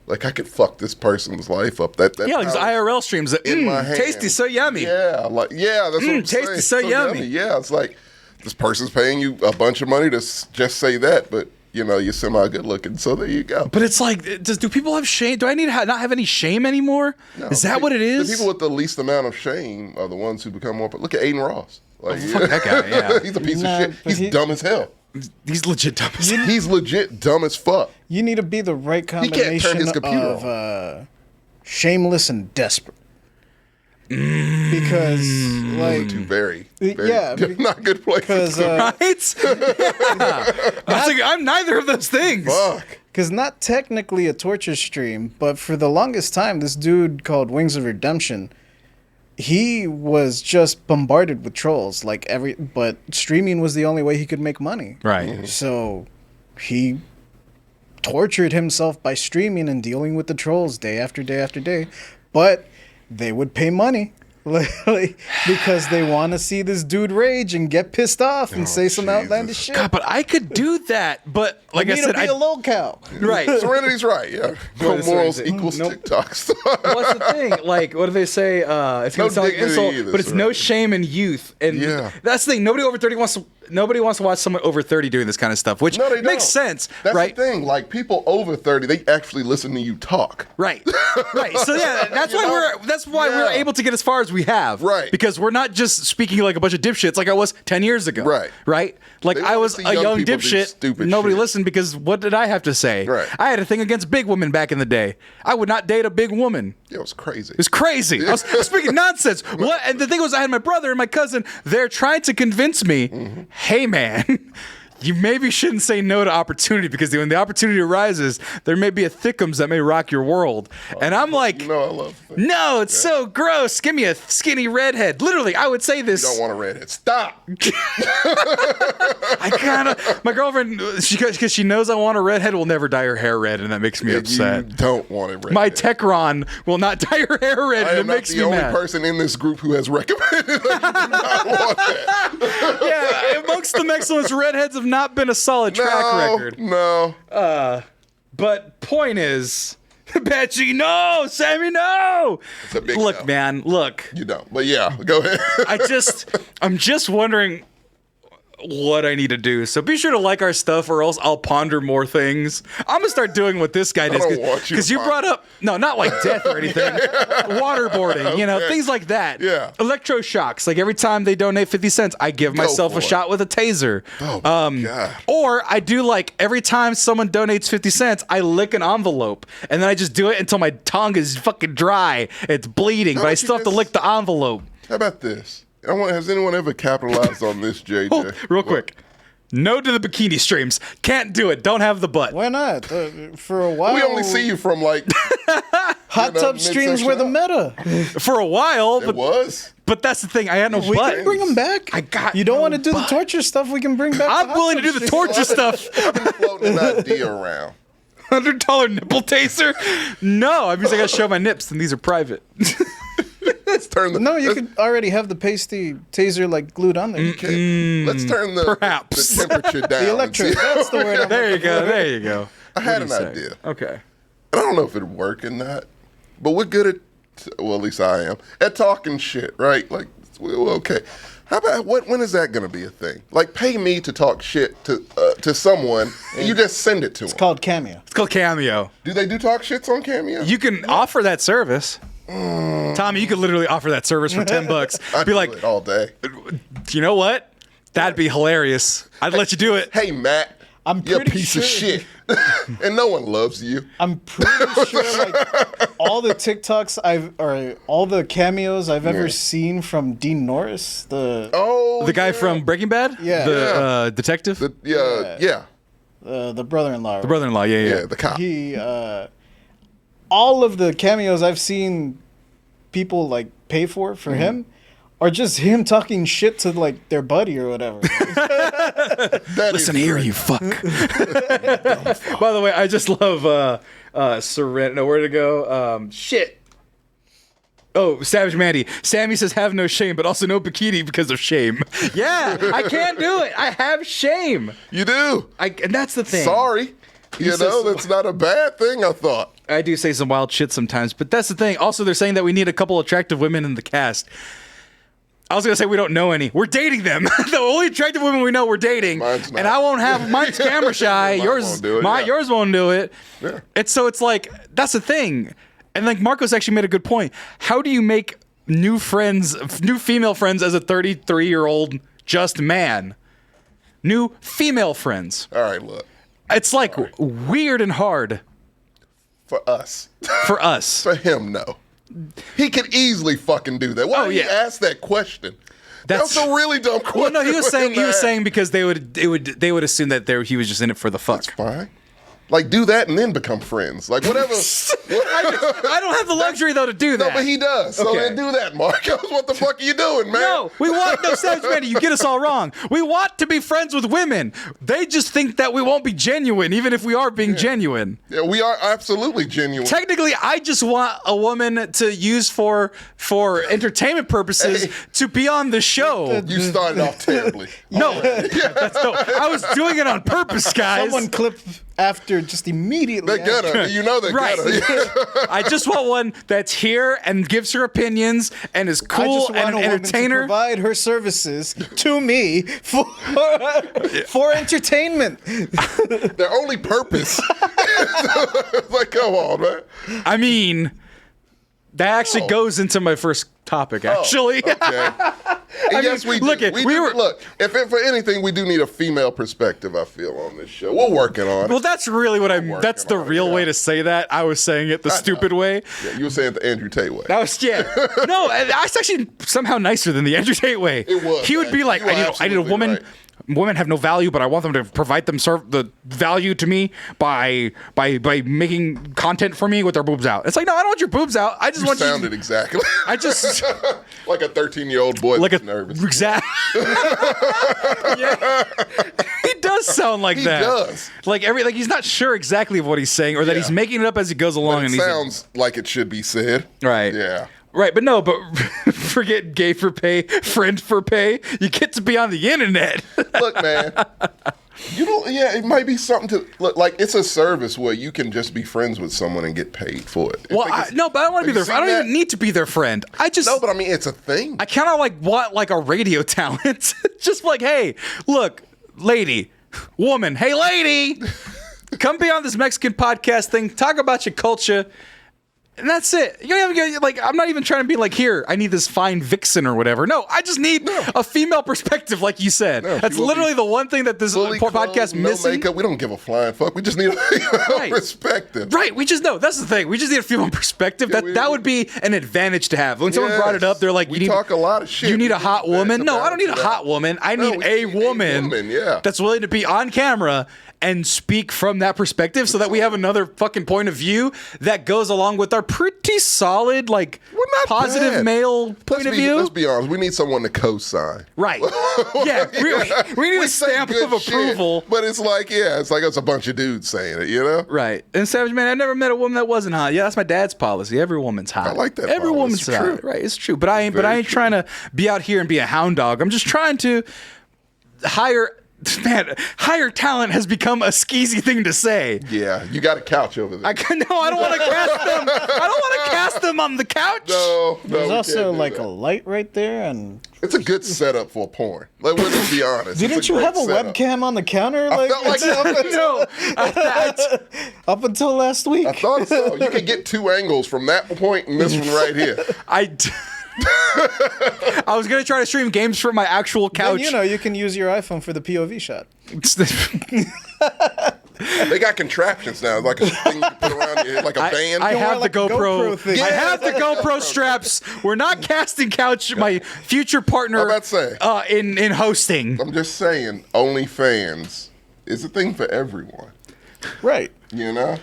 Like I could fuck this person's life up. That like these IRL streams that in my hand. Tasty, so yummy. Yeah, that's what I'm tasty, saying. so yummy. Yeah, it's like this person's paying you a bunch of money to just say that, but you're semi good looking, so there you go. But it's like, do people have shame? Do I need to not have any shame anymore? No, is that what it is? The people with the least amount of shame are the ones who become more. Look at Aiden Ross. Like, fuck that guy. Yeah, he's a piece of shit. He's dumb as hell. He's legit dumb. He's legit dumb as fuck. You need to be the right He can't combination turn his computer of shameless and desperate. Because like Very yeah, not good places. because Right? I'm neither of those things. Fuck. Because not technically a torture stream, but for the longest time, this dude called Wings of Redemption, he was just bombarded with trolls. But streaming was the only way he could make money. Right. So he tortured himself by streaming and dealing with the trolls day after day after day. But they would pay money. Because they want to see this dude rage and get pissed off and say some outlandish shit. God, but I could do that. But like I said, I need to be a lolcow. right. Serenity's right. Yeah. No morals equals TikToks. What's the thing? Like, what do they say? It's gonna No sound like dignity insult, either, but it's no Serenity. shame in youth. And that's the thing. Nobody wants to watch someone over 30 doing this kind of stuff, which No, they makes don't. sense, That's right? the thing. Like people over 30, they actually listen to you talk. Right. Right. So yeah, that's why we're able to get as far as we have. Right. Because we're not just speaking like a bunch of dipshits like I was 10 years ago. Right. Right? Like They I wanna was see a young young people do dipshit. stupid Nobody shit. listened because what did I have to say? Right. I had a thing against big women back in the day. I would not date a big woman. It was crazy. It's crazy. I was speaking nonsense. What? And the thing was, I had my brother and my cousin. They're trying to convince me, hey, man, you maybe shouldn't say no to opportunity because when the opportunity arises, there may be a thickums that may rock your world. And I'm like, I love it. no, it's so gross. Give me a skinny redhead. Literally, I would say this. You don't want a redhead. Stop. I kind of, my girlfriend, because she knows I want a redhead, will never dye her hair red, and that makes me upset. You don't want a redhead. My Techron will not dye her hair red, I and it am not makes the me only mad. person in this group who has recommended that you do not want that. Yeah, amongst the excellence, redheads have not been a solid track record. No. But point is, Betsy, no, Sammy, no. It's a big Look, no. man, look. You don't. But yeah, go ahead. I'm just wondering what I need to do. So be sure to like our stuff, or else I'll ponder more things. I'm gonna start doing what this guy does don't want you because to you brought up not like death or anything, waterboarding, Okay. things like that. Yeah. Electroshocks. Like every time they donate 50 cents, I give myself for a it. shot with a taser. Oh my God. Or I do like every time someone donates 50 cents, I lick an envelope, and then I just do it until my tongue is fucking dry. It's bleeding, but I about still you have to just- lick the envelope. How about this? Has anyone ever capitalized on this, JJ? Hold, real quick. No to the bikini streams. Can't do it. Don't have the butt. Why not? For a while, We only see you from like hot tub streams were the meta. For a while, It was. but that's the thing. I had no We butt. can bring them back. I got You don't no want to do butt. the torture stuff? We can bring back. I'm the hot willing to tub do the streams. torture stuff. I've been floating an idea around. $100 nipple taser? No, I mean I gotta show my nips, and these are private. Let's turn the No, you could already have the pasty taser like glued on there. Let's turn the Perhaps. the temperature down. The and electric. see- That's the word. There you go. There you go. I had an What do you idea. say? Okay. I don't know if it'd work or not, but we're good at, well, at least I am, at talking shit, right? Like, well, okay. How about, when is that going to be a thing? Like, pay me to talk shit to someone, and you just send it to them. It's called Cameo. It's called Cameo. Do they do talk shits on Cameo? You can offer that service. Tommy, you could literally offer that service for $10. I'd Be do like, it all day. you know what? That'd be hilarious. I'd let you do it. Hey, Matt, I'm you're a pretty piece of sure- shit. And no one loves you. I'm pretty sure like all the TikToks or all the cameos I've ever seen from Dean Norris, the Guy from Breaking Bad? Yeah. The detective? the brother-in-law. The brother-in-law, yeah. The cop. He all of the cameos I've seen people like pay for him are just him talking shit to like their buddy or whatever. Listen here, you fuck. By the way, I just love Serenity. No, where to go? Shit. Oh, Savage Mandy. Sammy says have no shame, but also no bikini because of shame. Yeah, I can't do it. I have shame. You do. And that's the thing. Sorry. You says- know, that's not a bad thing, I thought. I do say some wild shit sometimes, but that's the thing. Also, they're saying that we need a couple attractive women in the cast. I was gonna say we don't know any. We're dating them. The only attractive women we know we're dating, Mine's not. and I won't have mine's camera shy. Mine yours, won't do it, yeah. yours won't do it. Yeah. It's like that's the thing, and like Marcos actually made a good point. How do you make new female friends as a 33-year-old just man? new female friends. All right, look. It's like weird and hard. For us. For us. For him, no. He could easily fucking do that. Why did he ask that question? That's a really dumb question. Well, no, he was saying because they would assume that he was just in it for the fuck. That's fine. Like, do that and then become friends. Like, whatever. I don't have the luxury, though, to do that. No, but he does. So then do that, Marcos. What the fuck are you doing, man? No, Savage Manny, you get us all wrong. We want to be friends with women. They just think that we won't be genuine, even if we are being genuine. Yeah, we are absolutely genuine. Technically, I just want a woman to use for entertainment purposes to be on the show. You started off terribly. No, that's dope. I was doing it on purpose, guys. Someone clipped after just immediately. They get her. You know they get her. I just want one that's here and gives her opinions and is cool and an entertainer. To provide her services to me for entertainment. Their only purpose. Like, come on, man. I mean, that actually goes into my first topic, actually. Okay. Yes, we do. Look, if for anything, we do need a female perspective, I feel, on this show. We're working on it. Well, that's really what that's the real way to say that. I was saying it the stupid way. Yeah, you were saying it the Andrew Tate way. That was, No, that's actually somehow nicer than the Andrew Tate way. It was. He would be like, I need a woman. Right. Women have no value, but I want them to provide the value to me by making content for me with their boobs out. It's like, no, I don't want your boobs out. I just want you. Sounded exactly. I just like a 13-year-old boy that's nervous. Exactly. Yeah. He does sound like that. He does. Like he's not sure exactly of what he's saying, or that he's making it up as he goes along. But it sounds like it should be said. Right. Yeah. Right, but forget gay for pay, friend for pay. You get to be on the internet. Look, man. It might be something to look like. It's a service where you can just be friends with someone and get paid for it. Well, but I don't want to be their friend. I don't even need to be their friend. No, but I mean, it's a thing. I kind of want a radio talent. Just like, hey, look, lady, woman, hey, lady, come be on this Mexican podcast thing. Talk about your culture. And that's it. You don't even get, I'm not even trying to be like, here, I need this fine vixen or whatever. No, I just need a female perspective, like you said. No, that's literally the one thing that this podcast missing. No makeup. We don't give a flying fuck. We just need a female perspective. Right. That's the thing. We just need a female perspective. That would be an advantage to have. When someone brought it up, they're like, we talk a lot of shit. You need a hot woman. No, I don't need a hot woman. I need a woman that's willing to be on camera and speak from that perspective so that we have another fucking point of view that goes along with our pretty solid, positive male point of view. Let's be honest. We need someone to co-sign. Right. Yeah. We need a stamp of approval. Shit, but it's like it's a bunch of dudes saying it, you know? Right. And Savage Man, I never met a woman that wasn't hot. Yeah, that's my dad's policy. Every woman's hot. I like that. Every woman's hot. True. Right. It's true. But I ain't trying to be out here and be a hound dog. I'm just trying to hire talent has become a skeezy thing to say. Yeah, you got a couch over there. I don't want to cast them. I don't want to cast them on the couch. No. There's also a light right there, and it's a good setup for porn. Like, let's be honest. Didn't you have a webcam on the counter? I felt like no. Up until last week. I thought so. You could get two angles from that point and this one right here. I was going to try to stream games from my actual couch. Then, you can use your iPhone for the POV shot. They got contraptions now, like a thing you can put around your head, like a band. I have the GoPro thing. I have the GoPro straps. We're not casting couch. My future partner. I'm about to say in hosting. I'm just saying, OnlyFans is a thing for everyone. Right. You know.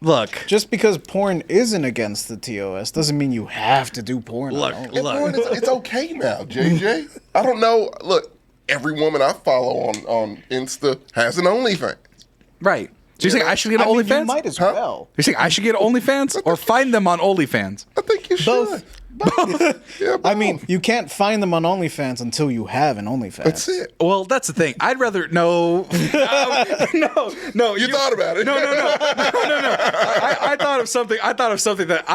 Look, just because porn isn't against the TOS doesn't mean you have to do porn. Look. It's okay now, JJ. I don't know. Look, every woman I follow on Insta has an OnlyFans. Right. So you think I should get an OnlyFans? You might as well. You think I should get OnlyFans or find them on OnlyFans? I think you should. Both. Yeah, both. I mean, you can't find them on OnlyFans until you have an OnlyFans. That's it. Well, that's the thing. I'd rather no. You thought about it. No. I thought of something. That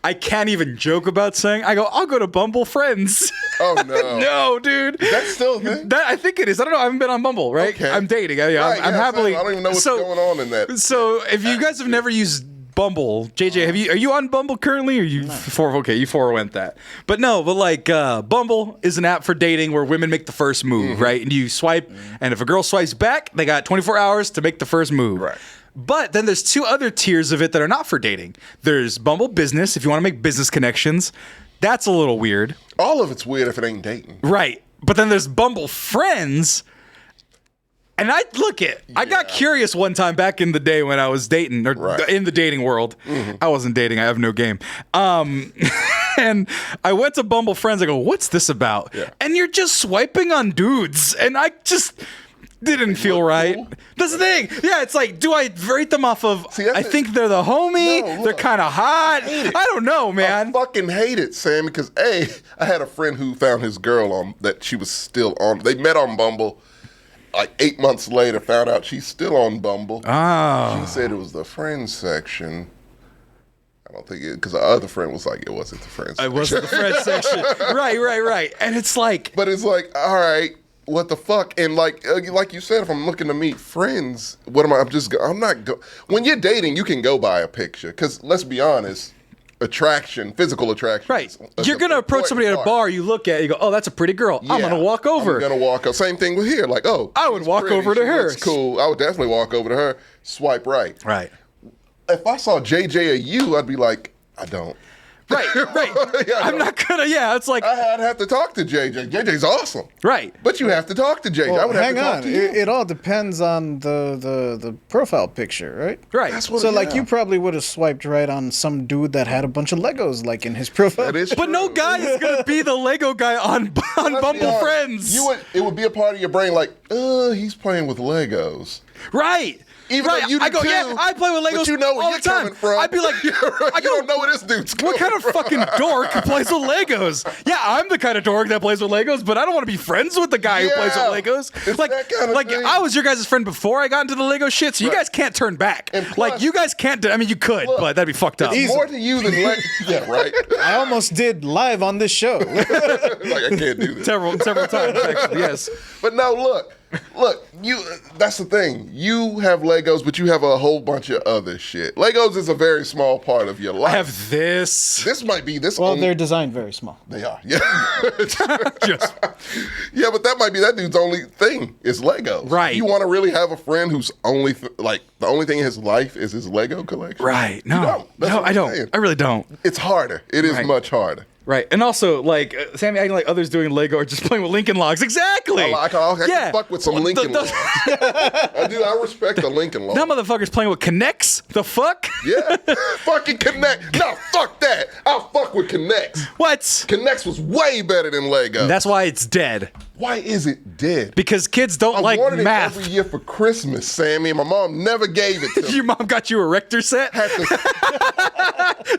I can't even joke about saying. I'll go to Bumble Friends. Oh no. No, dude. That's still a thing? I think it is. I don't know. I haven't been on Bumble, right? Okay. I'm dating. I'm happily. I don't even know what's going on in that. So if you guys have never used Bumble. JJ, are you on Bumble currently? Or you you forewent that. But like Bumble is an app for dating where women make the first move, right? And you swipe, and if a girl swipes back, they got 24 hours to make the first move. Right. But then there's two other tiers of it that are not for dating. There's Bumble Business, if you want to make business connections. That's a little weird. All of it's weird if it ain't dating. Right. But then there's Bumble Friends. And I got curious one time back in the day when I was dating, or in the dating world. I wasn't dating. I have no game. And I went to Bumble Friends. I go, what's this about? Yeah. And you're just swiping on dudes. And I just didn't feel right. Cool. That's the thing. Yeah, it's like, do I rate them off of, I think they're the homie, they're kind of hot. I don't know, man. I fucking hate it, Sam, because I had a friend who found his girl on, that she was still on. They met on Bumble. Like 8 months later, found out she's still on Bumble. Oh. She said it was the friends section. I don't think because the other friend was like, it wasn't the friends section. It wasn't the friends section. Right. And it's like. But it's like, all right, what the fuck? And like you said, if I'm looking to meet friends, what am I? I'm not. When you're dating, you can go by a picture. Because let's be honest. Physical attraction. Right. You're going to approach somebody at a bar, you look at it, you go, oh, that's a pretty girl. Yeah, I'm going to walk over. I'm going to walk over. Same thing with here. Like, oh, I would walk over to her. It's cool. I would definitely walk over to her, swipe right. Right. If I saw JJ or you, I'd be like, I don't. Right. Yeah, I'm not gonna. Yeah, it's like I'd have to talk to JJ. JJ's awesome. Right. But you have to talk to JJ. Well, I would hang have to on. talk to you. It all depends on the profile picture, right? Right. So like you probably would have swiped right on some dude that had a bunch of Legos like in his profile. That is But true. no guy is gonna be the Lego guy on Bumble Friends. It would be a part of your brain like, he's playing with Legos. Right. Even though you do too, I play with Legos but you know where all you're the time. coming from. I'd be like, you don't know where this dude's coming what kind of fucking dork plays with Legos? Yeah, I'm the kind of dork that plays with Legos, but I don't want to be friends with the guy who plays with Legos. It's like, that kind of thing. I was your guys' friend before I got into the Lego shit, so you guys can't turn back. And plus, like, you guys can't. I mean, you could, but that'd be fucked up. It's more to you than Lego. Yeah, right. I almost did live on this show. Like, I can't do this. Several times, actually, yes. But no, look, that's the thing. You have Legos, but you have a whole bunch of other shit. Legos is a very small part of your life. I have this. This might be this. Well, they're designed very small. They are. Yeah. Just. Yeah, but that might be that dude's only thing is Legos. Right. You want to really have a friend who's only the only thing in his life is his Lego collection? Right. No, I don't. Saying. I really don't. It's harder. It is much harder. Right, and also, like, Sammy acting like others doing Lego are just playing with Lincoln Logs. Exactly! I can fuck with some Lincoln Logs. I do. I respect the Lincoln Logs. That motherfucker's playing with Connects? The fuck? Yeah. Fucking Connect. No, fuck that. I'll fuck with Connects. What? Connects was way better than Lego. That's why it's dead. Why is it dead? Because kids don't like wanted math. it every year for Christmas, Sammy. My mom never gave it to me. Your mom got you a Erector set?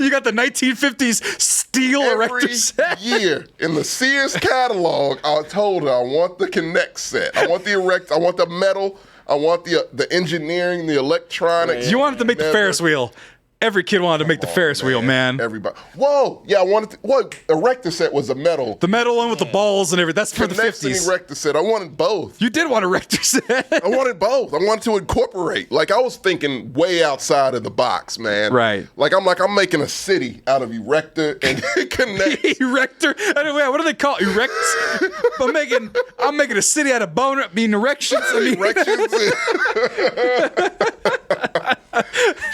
You got the 1950s steel Erector set? Year in the Sears catalog, I told her I want the Connect set. I want the I want the metal. I want the engineering, the electronics. You wanted to make the Ferris wheel. Every kid wanted to make the Ferris wheel, man. Everybody. Whoa, yeah, I wanted Erector set was the metal. The metal one with the balls and everything. That's for the Connects 50s. And Erector set. I wanted both. You did want Erector set. I wanted both. I wanted to incorporate. Like, I was thinking way outside of the box, man. Right. Like, I'm making a city out of Erector and Connect. Erector? Anyway, what do they call it? Erects? I'm making a city out of boner. Erections. Erections.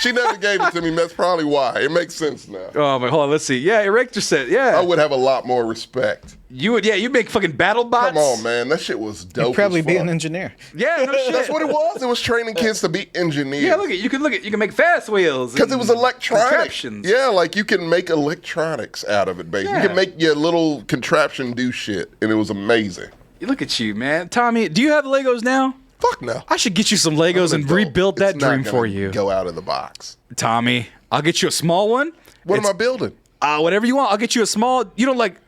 She never gave it to me. That's probably why. It makes sense now. Oh my! Hold on. Let's see. Yeah, Erector set. Yeah. I would have a lot more respect. You would. Yeah. You make fucking battle bots. Come on, man. That shit was dope. You'd probably be an engineer. Yeah. No shit. That's what it was. It was training kids to be engineers. Yeah. You can make fast wheels. Because it was electronic. Contraptions. Yeah, like you can make electronics out of it, baby. Yeah. You can make your little contraption do shit, and it was amazing. Look at you, man. Tommy, do you have Legos now? Fuck no. I should get you some Legos and rebuild that dream for you. Go out of the box. Tommy, I'll get you a small one. What am I building? Whatever you want. I'll get you a small. You don't like.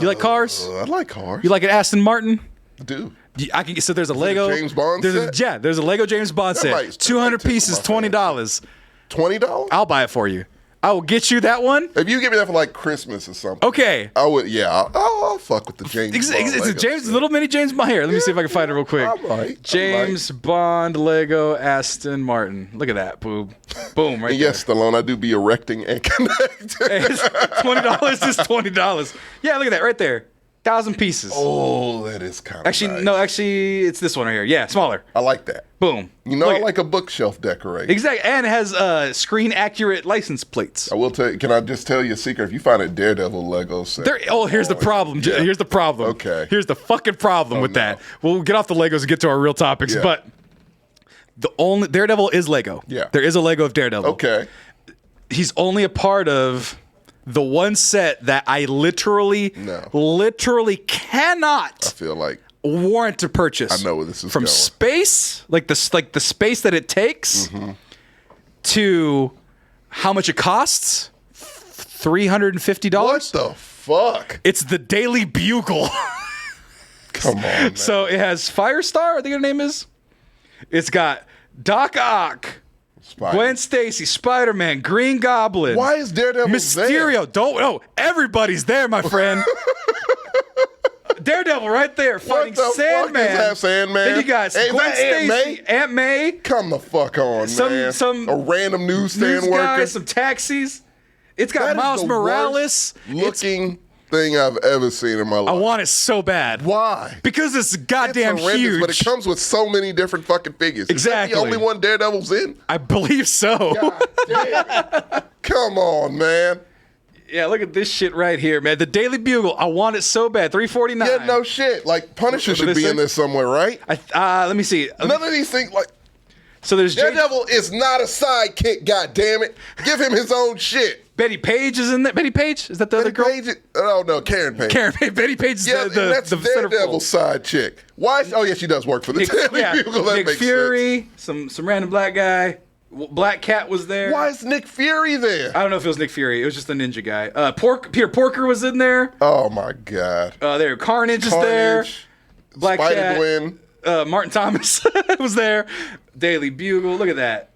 You like cars? I like cars. You like an Aston Martin? I do. I can. So there's a Lego James Bond set? There's a Lego James Bond set. 200 pieces, $20. $20? I'll buy it for you. I will get you that one. If you give me that for like Christmas or something. Okay. I would, yeah. I'll fuck with the James Bond. It's James, little mini James Bond here. Let me see if I can find it real quick. James Bond Lego Aston Martin. Look at that, boob. Boom, right there. Yes, Stallone, I do be erecting and connecting. $20 is $20. Yeah, look at that right there. 1,000 pieces. Oh, that is kind of Actually, it's this one right here. Yeah, smaller. I like that. Boom. You know, I like a bookshelf decoration. Exactly, and it has screen accurate license plates. I will tell you. Can I just tell you a secret? If you find a Daredevil Lego set, here's the problem. Yeah. Here's the problem. Okay. Here's the fucking problem with that. We'll get off the Legos and get to our real topics. Yeah. But the only Daredevil is Lego. Yeah. There is a Lego of Daredevil. Okay. He's only a part of the one set that I literally cannot. I feel like warrant to purchase. I know where this is from going. space, like the space that it takes, to how much it costs. $350. What the fuck? It's the Daily Bugle. Come on, man. So it has Firestar, I think her name is. It's got Doc Ock, Gwen Stacy, Spider-Man, Green Goblin. Why is Daredevil Mysterio? there? Everybody's there, my friend. Daredevil right there fighting Sandman. Fuck is that, Sandman? Then you got Gwen Stacy, Aunt May. Come the fuck on, man. Some a random newsstand worker. Guys, some taxis. It's got Miles Morales. Looking thing I've ever seen in my life. I want it so bad. Why? Because it's goddamn huge. But it comes with so many different fucking figures. Exactly. Is that the only one Daredevil's in? I believe so. God damn. Come on, man. Yeah, look at this shit right here, man. The Daily Bugle. I want it so bad. $349. Yeah, no shit. Like Punisher should be in this somewhere, right? Let me see. None of these things, like. So there's Daredevil is not a sidekick. God damn it! Give him his own shit. Betty Page is in there. Betty Page, is that the other girl? Oh no, Karen Page. Karen Page. Betty Page is that's the Daredevil's side chick. Why? Oh yeah, she does work for the Daily Bugle. That Nick makes Fury, sense. some random black guy. Black Cat was there. Why is Nick Fury there? I don't know if it was Nick Fury. It was just a ninja guy. Peter Porker was in there. Oh my god. There, Carnage is there. Black Spider-Gwen. Cat. Martin Thomas was there. Daily Bugle. Look at that.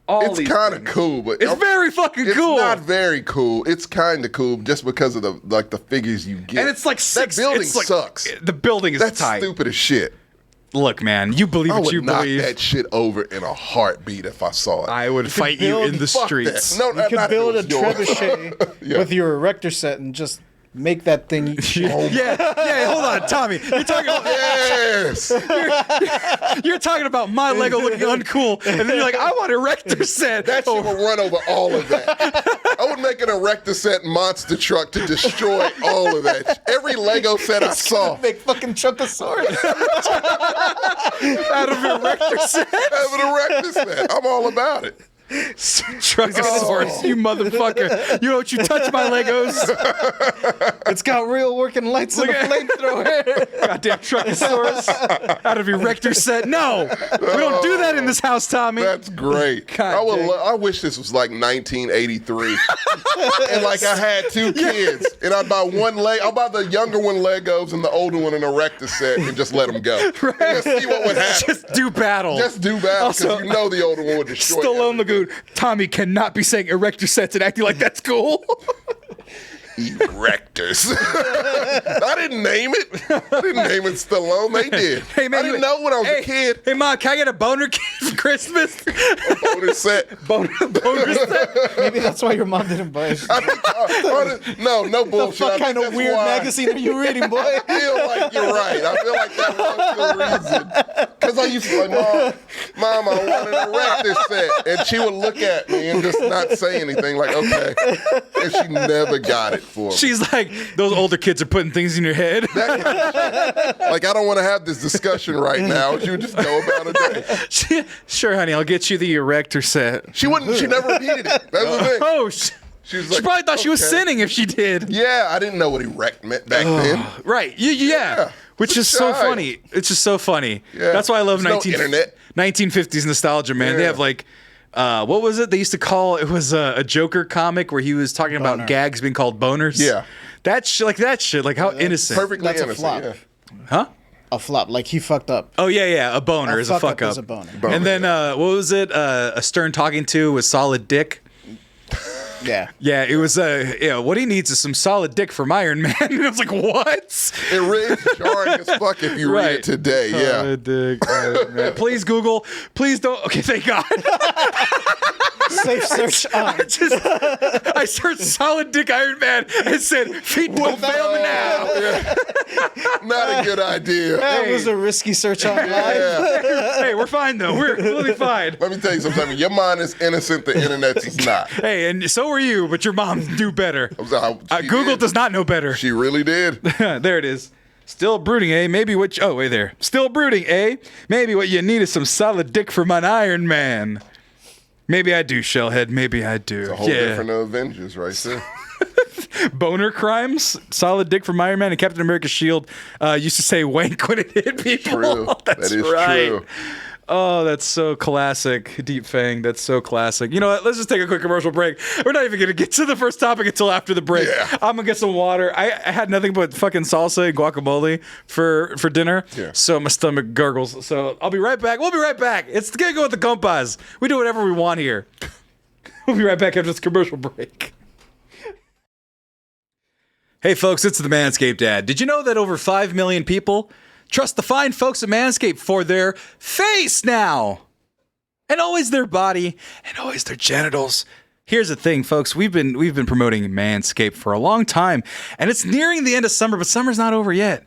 It's kind of cool, but it's very fucking cool. It's not very cool. It's kind of cool just because of the figures you get. And it's like that building sucks. The building is That's tight. stupid as shit. Look, man, you believe what you believe. I would knock that shit over in a heartbeat if I saw it. I would fight you in the streets. No, you could build a trebuchet with your erector set and just make that thing. Yeah. Hold on, Tommy. You're talking about you're talking about my Lego looking uncool, and then you're like, I want erector set. That shit would run over all of that. I would make an erector set monster truck to destroy all of that. Every Lego set I saw. Make fucking Chunkosaurus out of an erector set. Out of an erector set. I'm all about it. Truckosaurus, you motherfucker. You don't you touch my Legos. It's got real working lights and a flamethrower. Goddamn Truckosaurus out of erector set. No, we don't do that in this house, Tommy. That's great. I wish this was like 1983. And like I had two kids. And I'd buy I'll buy the younger one Legos and the older one an erector set and just let them go. Right. And just see what would happen. Just do battle. Because you know the older one would destroy Stallone Lagoon. Tommy cannot be saying erector sets and acting like that's cool. Erectors. I didn't name it. I didn't name it Stallone. They did. Hey, man, I didn't know when I was a kid. Hey, Mom, can I get a boner kit for Christmas? A boner set. Boner set? Maybe that's why your mom didn't buy it. No bullshit. What kind of weird magazine are you reading, boy? I feel like you're right. I feel like that was the reason. Because I used to be like, Mom, I want an erector set. And she would look at me and just not say anything, like, okay. And she never got it. She's like, those older kids are putting things in your head. Like, I don't want to have this discussion right now. She would just go about a day. Sure, honey, I'll get you the erector set. She never repeated it. That's the thing. Oh, she probably thought she was sinning if she did. Yeah, I didn't know what erect meant back then. Right. Yeah. Which is so funny. It's just so funny. Yeah. That's why I love internet. 1950s nostalgia, man. Yeah. They have like, what was it? They used to call it was a Joker comic where he was talking about gags being called boners. Yeah, that shit. Like how innocent. Perfectly innocent. A flop. Yeah. Huh? A flop. Like he fucked up. Oh yeah. A boner is a fuck up. Is a boner. And then what was it? A Stern talking to with solid dick. Yeah. Yeah, it was what he needs is some solid dick from Iron Man. And I was like, what? It reads jarring as fuck if you read it today. Solid dick, Iron Man. Please Google. Please don't. Okay, thank God. Safe search on. I searched solid dick Iron Man and said, feet don't fail me now. Yeah. Not a good idea. That was a risky search online. Hey, we're fine though. We're completely fine. Let me tell you something. Your mind is innocent. The internet's not. Hey, and so are you, but your mom knew better. Google does not know better. She really did. There it is. Still brooding, eh? Maybe what... Oh, wait there. Still brooding, eh? Maybe what you need is some solid dick from an Iron Man. Maybe I do, Shellhead. Maybe I do. It's a whole different Avengers right there. Boner crimes, solid dick from Iron Man and Captain America's shield used to say wank when it hit people. True. That's that is right. True. Oh, that's so classic. Deep Fang, that's so classic. You know what? Let's just take a quick commercial break. We're not even going to get to the first topic until after the break. Yeah. I'm going to get some water. I had nothing but fucking salsa and guacamole for dinner, so my stomach gurgles. So I'll be right back. We'll be right back. It's going to go with the Compas. We do whatever we want here. We'll be right back after this commercial break. Hey folks, it's the Manscaped Dad. Did you know that over 5 million people trust the fine folks at Manscaped for their face now? And always their body, and always their genitals. Here's the thing, folks. We've been promoting Manscaped for a long time, and it's nearing the end of summer, but summer's not over yet.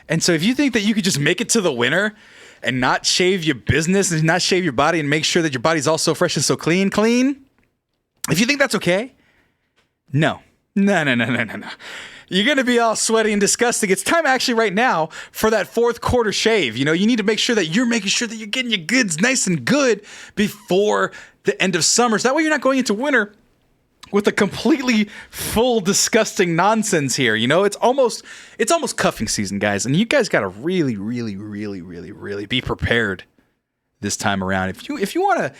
And so if you think that you could just make it to the winter and not shave your business and not shave your body and make sure that your body's all so fresh and so clean, if you think that's okay, no. You're going to be all sweaty and disgusting. It's time actually right now for that fourth quarter shave. You know, you need to make sure that you're making sure that you're getting your goods nice and good before the end of summer. So that way you're not going into winter with a completely full, disgusting nonsense here. You know, it's almost cuffing season, guys. And you guys got to really be prepared this time around. If you want to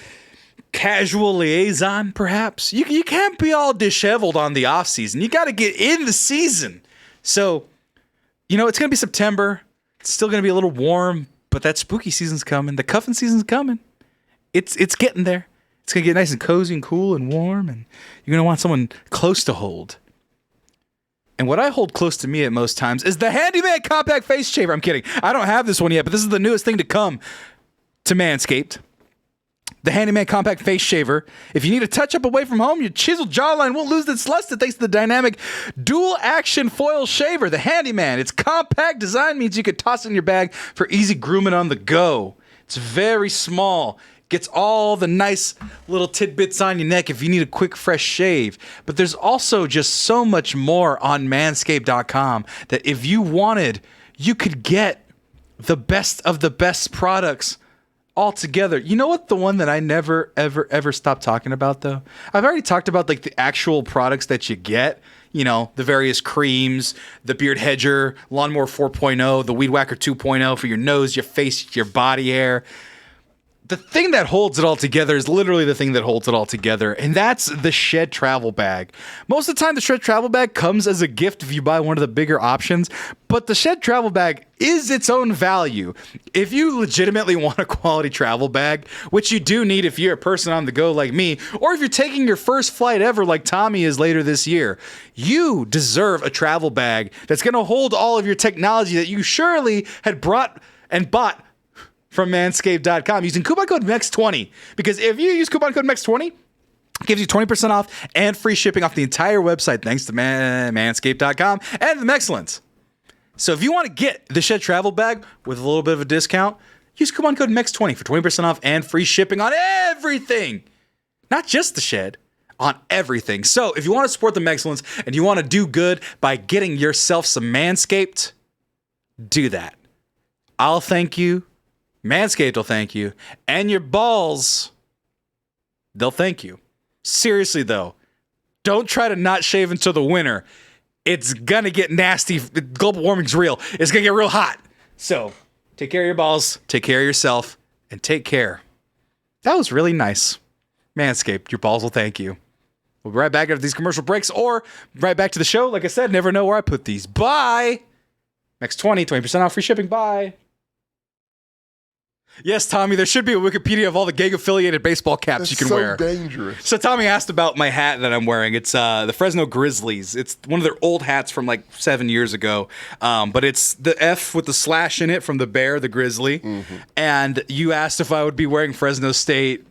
casual liaison, perhaps you can't be all disheveled on the off season. You got to get in the season. So, you know, it's gonna be September. It's still gonna be a little warm, but that spooky season's coming. The cuffing season's coming. It's getting there. It's gonna get nice and cozy and cool and warm, and you're gonna want someone close to hold. And what I hold close to me at most times is the Handyman Compact Face Shaver. I'm kidding. I don't have this one yet, but this is the newest thing to come to Manscaped. The Handyman Compact Face Shaver. If you need a touch-up away from home, your chiseled jawline won't lose its luster thanks to the dynamic dual-action foil shaver. The Handyman. Its compact design means you can toss it in your bag for easy grooming on the go. It's very small. Gets all the nice little tidbits on your neck if you need a quick, fresh shave. But there's also just so much more on Manscaped.com that if you wanted, you could get the best of the best products all together. You know what? The one that I never, ever stop talking about, though? I've already talked about like the actual products that you get. You know, the various creams, the Beard Hedger, Lawnmower 4.0, the Weed Whacker 2.0 for your nose, your face, your body hair. The thing that holds it all together is literally the thing that holds it all together, and that's the Shed Travel Bag. Most of the time, the Shed Travel Bag comes as a gift if you buy one of the bigger options, but the Shed Travel Bag is its own value. If you legitimately want a quality travel bag, which you do need if you're a person on the go like me, or if you're taking your first flight ever like Tommy is later this year, you deserve a travel bag that's going to hold all of your technology that you surely had brought and bought from Manscaped.com using coupon code MEX20. Because if you use coupon code MEX20, it gives you 20% off and free shipping off the entire website thanks to Manscaped.com and the Excellence. So if you want to get the Shed Travel Bag with a little bit of a discount, use coupon code MEX20 for 20% off and free shipping on everything. Not just the Shed, on everything. So if you want to support the Excellence and you want to do good by getting yourself some Manscaped, do that. I'll thank you. Manscaped will thank you. And your balls, they'll thank you. Seriously, though, don't try to not shave until the winter. It's going to get nasty. Global warming's real. It's going to get real hot. So take care of your balls, take care of yourself, and take care. That was really nice. Manscaped, your balls will thank you. We'll be right back after these commercial breaks or right back to the show. Like I said, never know where I put these. Bye. MEX20, 20% off free shipping. Bye. Yes, Tommy, there should be a Wikipedia of all the gang-affiliated baseball caps you can wear. That's so dangerous. So Tommy asked about my hat that I'm wearing. It's the Fresno Grizzlies. It's one of their old hats from like 7 years ago. But it's the F with the slash in it from the bear, the grizzly. Mm-hmm. And you asked if I would be wearing Fresno State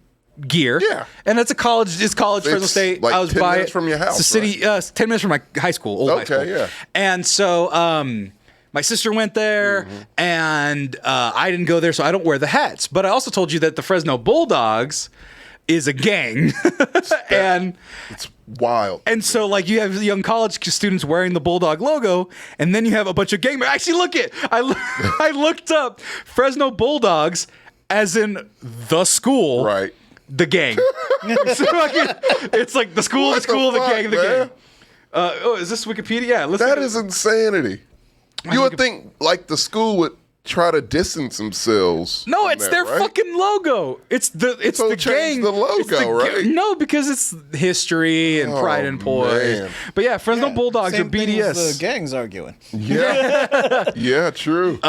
gear. Yeah. And it's Fresno State. Like I was 10 by minutes from your house, it's the city, 10 minutes from my high school, old high school. Okay, yeah. And so my sister went there, and I didn't go there, so I don't wear the hats. But I also told you that the Fresno Bulldogs is a gang. And it's wild. And so, like, you have young college students wearing the Bulldog logo, and then you have a bunch of gang members. Actually, look it. I looked up Fresno Bulldogs as in the school. Right. The gang. So, like, it's like the school, the gang, the gang. Is this Wikipedia? Yeah, that is insanity. You would think like the school would try to distance themselves. No, it's their fucking logo. It's the gang. The logo, right? No, because it's history and pride and poise. Man. But yeah, Fresno Bulldogs are BDS. The gang's arguing. Yeah, yeah, true.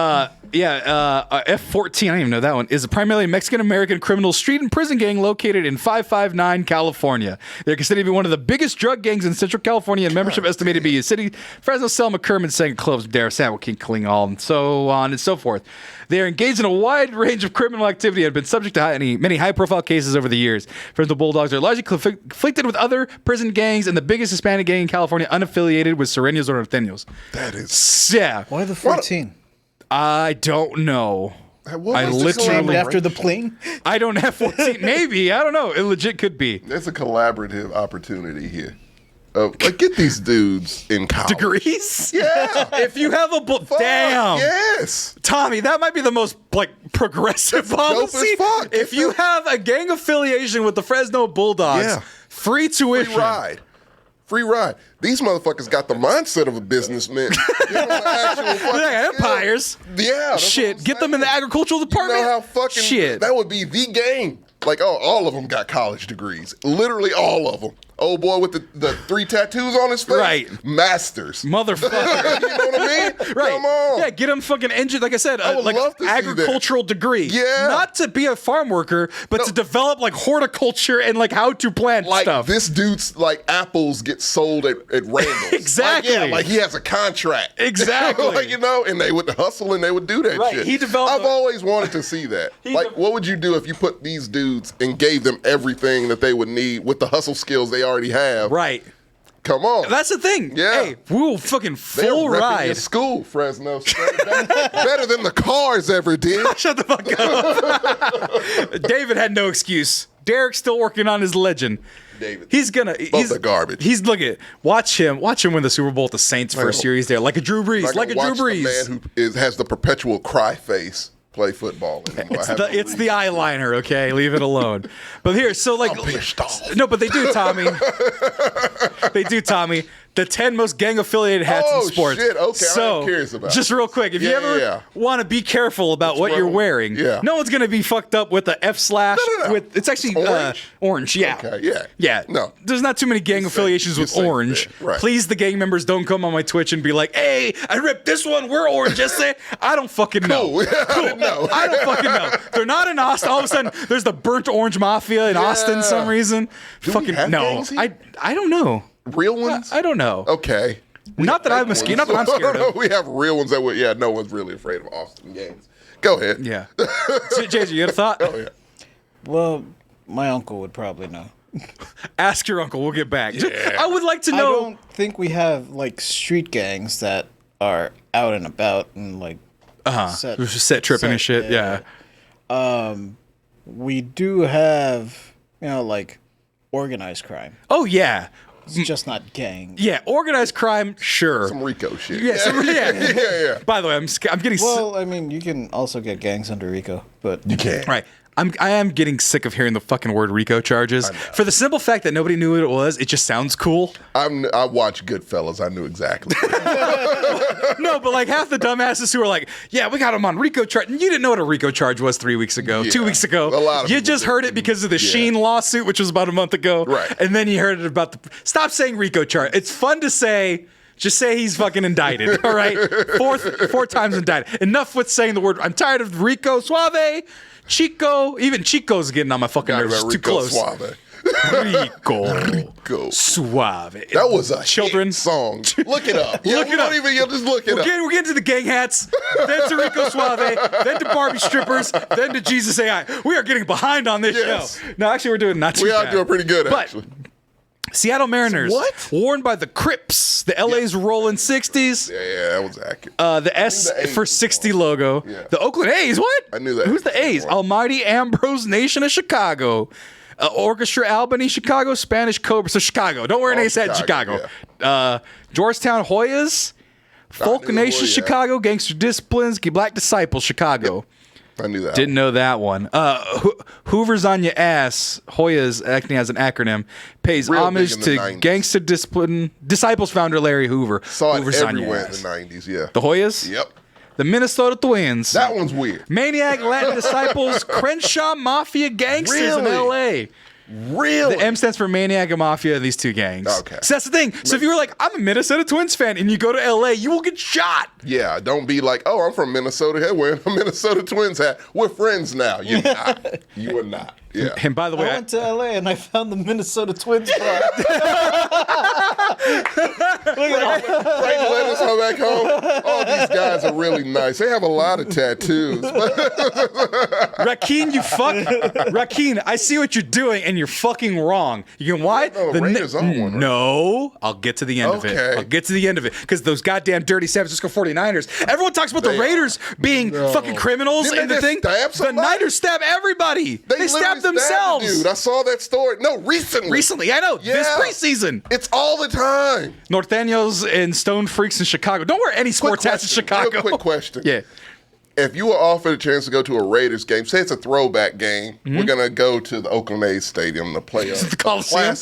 F-14, I don't even know that one, is a primarily Mexican-American criminal street and prison gang located in 559, California. They're considered to be one of the biggest drug gangs in Central California, and membership estimated to be a city. Fresno, Selma, Kerman, Second Clubs, Dare, San Joaquin, Klinghall, and so on and so forth. They are engaged in a wide range of criminal activity and have been subject to many high-profile cases over the years. Fresno Bulldogs are largely conflicted with other prison gangs, and the biggest Hispanic gang in California, unaffiliated with Sureños or Norteños. That is... Yeah. Why the 14? I don't know. I literally named after the plane. I don't have 14. Maybe, I don't know. It legit could be. There's a collaborative opportunity here. Like, get these dudes in college. Degrees? Yeah. If you have a damn. Yes. Tommy, that might be the most like progressive policy. Dope as fuck. If you have a gang affiliation with the Fresno Bulldogs, free tuition. Free ride. These motherfuckers got the mindset of a businessman. They're empires. Yeah. Shit. Get them in the agricultural department. You know how fucking shit. That would be the game. Like, all of them got college degrees. Literally all of them. Old boy with the 3 tattoos on his face. Right. Masters. Motherfucker. You know what I mean? Right. Come on. Yeah, get him fucking engine. Like I said, like agricultural degree. Yeah. Not to be a farm worker, but to develop like horticulture and like how to plant stuff. This dude's like apples get sold at Randall's. Exactly. Like he has a contract. Exactly. Like, and they would hustle and they would do that shit. He developed. I've always wanted to see that. What would you do if you put these dudes and gave them everything that they would need with the hustle skills they already have? Right. Come on. That's the thing. Yeah. Hey, we will fucking full ride. Your school, Fresno. Better than the cars ever did. Shut the fuck up. David had no excuse. Derek's still working on his legend. David. He's the garbage. He's watch him win the Super Bowl at the Saints first year. He's there like a Drew Brees, like a Drew Brees. The man who has the perpetual cry face play football anymore. It's the eyeliner, okay? Leave it alone. But here, so like, I'm pissed off. No, but they do, Tommy. The 10 most gang-affiliated hats in sports. Shit. Okay, so, I'm curious about just real quick, if you ever want to be careful about what you're wearing, no one's going to be fucked up with the F/. No. With it's actually orange. Yeah. Okay, yeah. No. There's not too many gang affiliations with orange. Right. Please, the gang members, don't come on my Twitch and be like, hey, I ripped this one, we're orange. Just say, I don't fucking know. Cool. I don't fucking know. They're not in Austin. All of a sudden, there's the burnt orange mafia in Austin for some reason. We have gangs here? I don't know. Real ones? I don't know. Okay. Not that I'm scared of. We have real ones that no one's really afraid of Austin gangs. Go ahead. Yeah. JJ, you got a thought? Oh, yeah. Well, my uncle would probably know. Ask your uncle. We'll get back. Yeah. I would like to know. I don't think we have like street gangs that are out and about and like set tripping and shit. Yeah. We do have like organized crime. Oh yeah. It's just not gang. Yeah, organized crime, sure. Some Rico shit. Yeah. Yeah. By the way, I'm getting. Well, I mean, you can also get gangs under Rico, but you can. Right. I am getting sick of hearing the fucking word Rico charges. For the simple fact that nobody knew what it was, it just sounds cool. I watched Goodfellas. I knew exactly. No, but like half the dumbasses who are like, yeah, we got him on Rico charge. You didn't know what a Rico charge was 3 weeks ago, 2 weeks ago. A lot of you just heard it because of the Sheen lawsuit, which was about a month ago. Right. And then you heard it about Stop saying Rico charge. It's fun to say Just say he's fucking indicted. All right, four times indicted. Enough with saying the word. I'm tired of Rico Suave, Chico. Even Chico's getting on my fucking nerves. Too close. Suave. Rico Suave. That was a children hit song. Look it up. Look it up. Just look it up. We're getting to the gang hats, then to Rico Suave, then to Barbie strippers, then to Jesus AI. We are getting behind on this show. No, actually, we're doing not too bad. We are doing pretty good, actually. Seattle Mariners, worn by the Crips, the LA's Rolling 60s. Yeah, that was accurate. The S for 60 logo. Yeah. The Oakland A's, what? I knew that. Who's the A's? Almighty Ambrose Nation of Chicago. Orchestra Albany, Chicago, Spanish Cobra. So Chicago. Don't wear an ace at Chicago. Yeah. Georgetown Hoyas, Folk Nation, Chicago, Gangster Disciplines, Black Disciples, Chicago. I knew that. Didn't know that one. Hoover's on your ass. Hoyas, acting as an acronym, pays homage to 90s. Gangster Disciples founder Larry Hoover. Saw Hoover's it everywhere in the 90s, yeah. The Hoyas? Yep. The Minnesota Twins. That one's weird. Maniac Latin Disciples, Crenshaw Mafia Gangsters in L.A. Really? The M stands for Maniac and Mafia, these two gangs. Okay. So that's the thing. So if you were like, I'm a Minnesota Twins fan, and you go to L.A., you will get shot. Yeah, don't be like, oh, I'm from Minnesota. Hey, wearing a Minnesota Twins hat. We're friends now. You're not. You are not. Yeah. And by the way, I went to LA and I found the Minnesota Twins bar. Frank let us come back home. Oh, these guys are really nice. They have a lot of tattoos. Rakeem, Rakeem, I see what you're doing, and you're fucking wrong. You know why? The Raiders own one, right? No, I'll get to the end of it. I'll get to the end of it because those goddamn dirty San Francisco 49ers. Everyone talks about the Raiders being fucking criminals and the thing. The Niners stab everybody. They stab themselves. Dude, I saw that story. No, recently. Recently, I know. Yeah. This preseason. It's all the time. Norteños and Stone Freaks in Chicago. Don't wear any sports hats in Chicago. Real quick question. Yeah. If you were offered a chance to go to a Raiders game, say it's a throwback game, we're going to go to the Oakland A's stadium to play the Coliseum?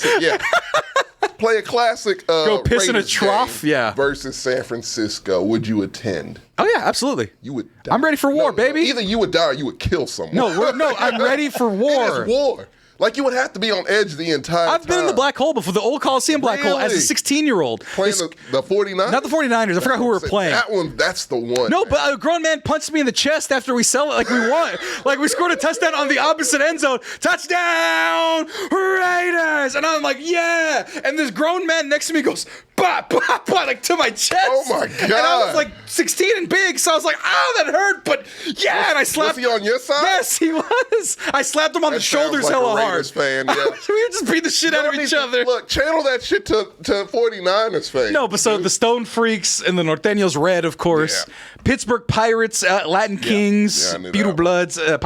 Play a classic go piss Raiders in a trough, versus San Francisco. Would you attend? Oh yeah, absolutely. You would die. I'm ready for war, baby. Either you would die or you would kill someone. No, I'm ready for war. It is war. Like, you would have to be on edge the entire time. I've been in the black hole before, the old Coliseum black hole, as a 16-year-old. Playing the 49ers? Not the 49ers. I forgot who we were playing. That's the one. No, but a grown man punched me in the chest after we sell it like we won. Like, we scored a touchdown on the opposite end zone. Touchdown, Raiders! And I'm like, yeah! And this grown man next to me goes, bah, bah, bah, like to my chest. Oh, my God. And I was like 16 and big, so I was like, that hurt, but yeah, and I slapped. Was he on your side? Yes, he was. I slapped him on the shoulders like hella hard. Fan, yeah. We were just beating the shit out of each other. Look, channel that shit to 49ers fans. No, but so the Stone Freaks and the Norteños red, of course. Yeah. Pittsburgh Pirates, Latin Kings, Pyru Bloods, I'm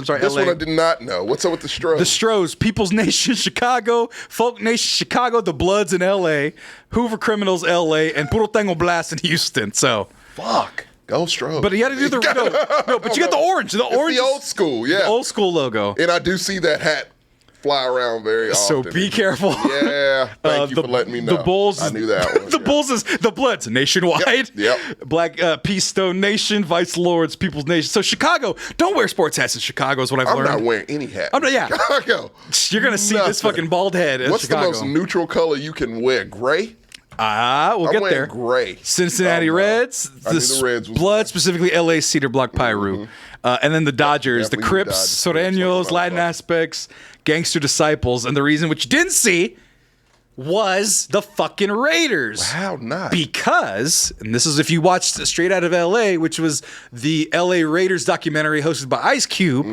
sorry, This LA. one I did not know. What's up with the Stros? The Stros, People's Nation Chicago, Folk Nation Chicago, the Bloods in LA, Hoover Criminals LA, and Puro Tango Blast in Houston. So fuck. Go Stros. But you got to do but you got the orange. The orange, the old school, the old school logo. And I do see that hat fly around very often. So be careful. Yeah. Thank you for letting me know. The Bulls. I knew that one. The Bulls is the Bloods nationwide. Yep. Black Peace Stone Nation, Vice Lords, People's Nation. So Chicago, don't wear sports hats in Chicago is what I've learned. I'm not wearing any hat. Chicago. You're gonna see this fucking bald head in What's Chicago. What's the most neutral color you can wear? Gray? We'll get there. Gray. Cincinnati Reds. I knew the Reds was Blood, specifically LA Cedar Block Pyru. And then the Dodgers, the Crips, Soreños, Latin aspects, Gangster Disciples. And the reason which you didn't see was the fucking Raiders. How not? Because, and this is if you watched Straight Out of LA, which was the LA Raiders documentary hosted by Ice Cube,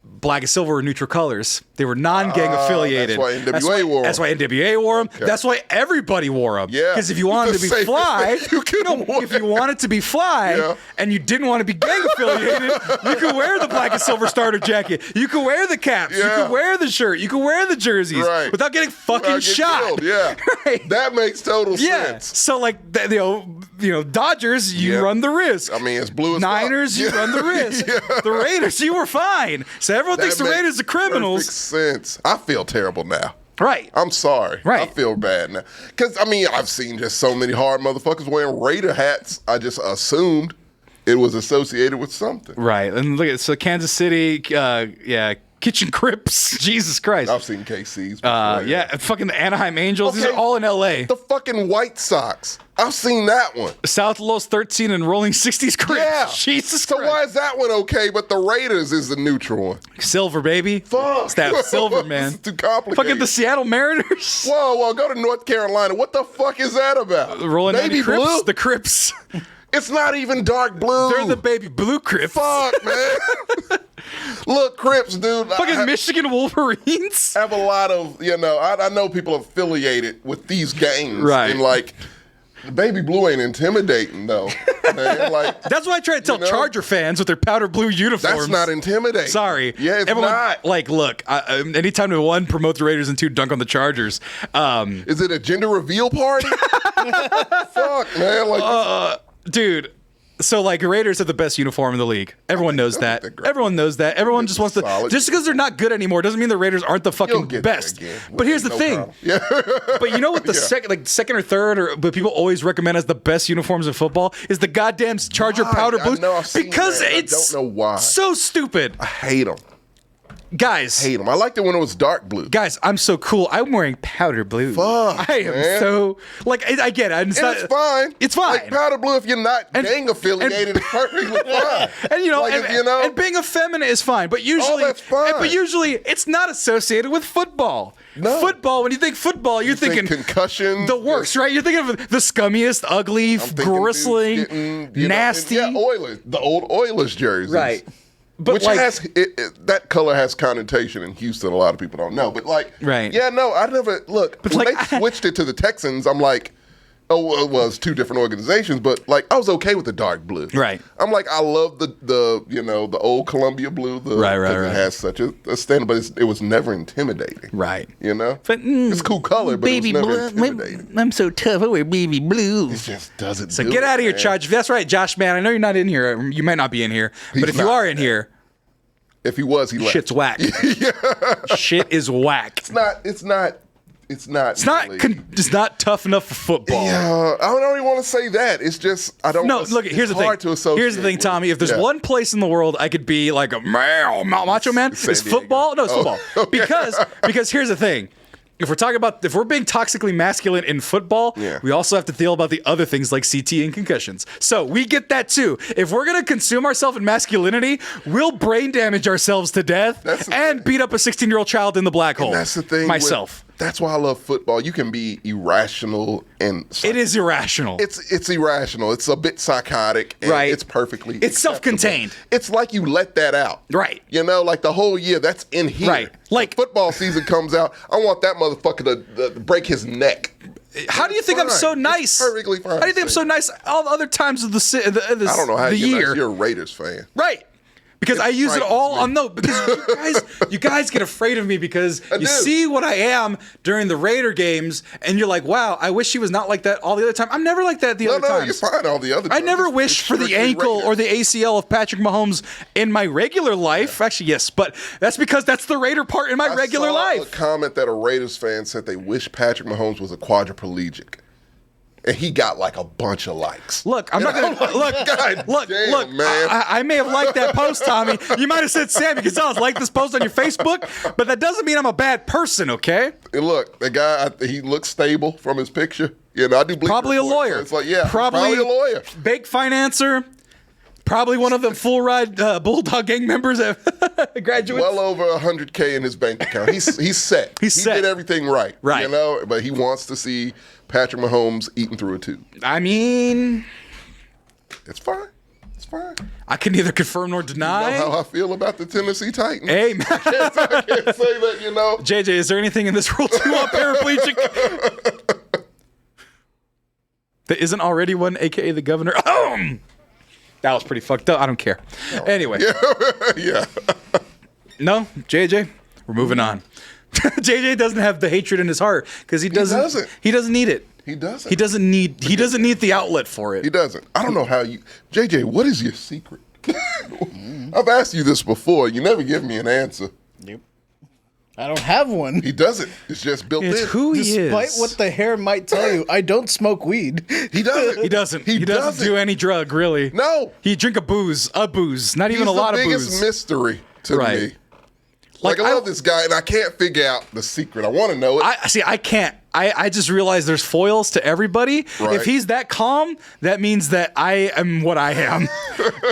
black and silver were neutral colors. They were non-gang affiliated. That's why NWA wore them. That's why NWA wore them. Okay. That's why everybody wore them. Yeah. Because if you wanted to be fly, if you wanted to be fly and you didn't want to be gang affiliated, you could wear the black and silver starter jacket. You could wear the caps. You could wear the shirt. You could wear the jerseys without getting fucking shot. Killed. Yeah. Right. That makes total sense. So like Dodgers, you run the risk. I mean, it's blue as Niners, you run the risk. The Raiders, you were fine. So everyone thinks the Raiders are criminals. Sense. I feel terrible now. Right. I'm sorry. Right. I feel bad now. Because, I mean, I've seen just so many hard motherfuckers wearing Raider hats. I just assumed it was associated with something. Right. And look at Kansas City, Kitchen Crips. Jesus Christ. I've seen KC's before. Yeah, fucking the Anaheim Angels. These are all in L.A. The fucking White Sox. I've seen that one. South Los 13 and Rolling 60s Crips. Yeah. Jesus So Christ. why is that one okay, but the Raiders is the neutral one? Silver, baby. Fuck. It's that silver, man. It's too complicated. Fucking the Seattle Mariners. Whoa, go to North Carolina. What the fuck is that about? Rolling Baby 90 Crips. blue? The Crips. It's not even dark blue. They're the baby blue Crips. Fuck, man. Look, Crips, dude. Fucking Michigan Wolverines. I have a lot of, I know people affiliated with these gangs. Right. And like, baby blue ain't intimidating though. Man. Like, that's why I try to tell Charger fans with their powder blue uniforms. That's not intimidating. Sorry. Yeah, it's Everyone, not. Like, look, anytime to one, promote the Raiders and two, dunk on the Chargers. Is it a gender reveal party? Fuck, man. Like, dude. So, like, Raiders have the best uniform in the league. Everyone knows that. Everyone knows that. Everyone just wants to. Solid. Just because they're not good anymore doesn't mean the Raiders aren't the fucking best. But here's the thing. Yeah. But you know what the second or third, but people always recommend as the best uniforms in football is the goddamn Charger powder blues. Because it's I don't know why. So stupid. I hate them. Guys. Hate them. I liked it when it was dark blue. Guys, I'm so cool. I'm wearing powder blue. Fuck, I am man. so like I get it. It's fine. It's fine. Like powder blue, if you're not gang affiliated, it's perfectly fine. And you know, like, and being effeminate is fine, but usually, that's fine. But usually, it's not associated with football. No. Football. When you think football, you're thinking concussion, the worst, right? You're thinking of the scummiest, ugly, gristly, nasty. Oilers, the old Oilers jerseys, right? But which has that color has connotation in Houston. A lot of people don't know, but like, right? Yeah, no, I never look. But when they switched it to the Texans, I'm like, oh, well, it's two different organizations, but like, I was okay with the dark blue. Right. I'm like, I love the old Columbia blue. Right. It has such a standard, but it was never intimidating. Right. You know, but, it's cool color, but it was never intimidating. I'm so tough. I wear baby blue. It just doesn't. So get out of here, Charge. That's right, Josh. Man, I know you're not in here. You might not be in here, but if you are in here. If he was, he left. Shit's whack. Shit is whack. It's not tough enough for football. Yeah, I don't even want to say that. It's just I don't. No, look. Here's the thing. Here's the thing, Tommy. If there's one place in the world I could be like a macho man, it's football. No, it's football. Okay. Because here's the thing. If we're being toxically masculine in football, we also have to deal about the other things like CT and concussions. So we get that too. If we're gonna consume ourselves in masculinity, we'll brain damage ourselves to death and beat up a 16-year-old child in the black hole. That's the thing. That's why I love football. You can be irrational and it is irrational. It's irrational. It's a bit psychotic. And right. It's perfectly. It's self-contained. It's like you let that out. Right. You know, like the whole year that's in here. Right. Like football season comes out. I want that motherfucker to break his neck. How do you think I'm so nice? It's perfectly fine. How do you think I'm so nice all the other times of the I don't know how the year? You're a Raiders fan. Right. Because I use it all on because you guys get afraid of me because you see what I am during the Raider games and you're like, wow, I wish he was not like that all the other time. I'm never like that the other times. No, you're fine all the other times. I never wish for the ankle or the ACL of Patrick Mahomes in my regular life. Yeah. Actually, yes, but that's because that's the Raider part in my regular life. I saw a comment that a Raiders fan said they wish Patrick Mahomes was a quadriplegic. And he got like a bunch of likes. Look, I'm not gonna look. Man. I may have liked that post, Tommy. You might have said, Sammy Gonzalez, like this post on your Facebook, but that doesn't mean I'm a bad person, okay? And look, the guy, he looks stable from his picture. You know, I do believe probably a lawyer. So it's like, probably a lawyer. Bank financer. Probably one of the full ride Bulldog gang members at graduates. Well over $100K in his bank account. He's set. He did everything right. Right. You know, but he wants to see Patrick Mahomes eating through a tube. I mean, it's fine. It's fine. I can neither confirm nor deny. You know how I feel about the Tennessee Titans. Hey, man. I can't say that, you know. JJ, is there anything in this world you want paraplegic? There isn't already one, a.k.a. the governor. That was pretty fucked up. I don't care. No. Anyway. Yeah. No, JJ, we're moving on. JJ doesn't have the hatred in his heart because he doesn't. He doesn't need it. He doesn't. He doesn't need the outlet for it. He doesn't. I don't know how you, JJ. What is your secret? I've asked you this before. You never give me an answer. Nope. I don't have one. He doesn't. It's just built it's in. Who he is. Despite what the hair might tell you, I don't smoke weed. He doesn't. He doesn't. He doesn't do any drug, really. No. He drink a booze. Not even a lot of booze. He's the biggest mystery to me. Like, I love this guy, and I can't figure out the secret. I want to know it. I can't. I just realized there's foils to everybody. Right. If he's that calm, that means that I am what I am.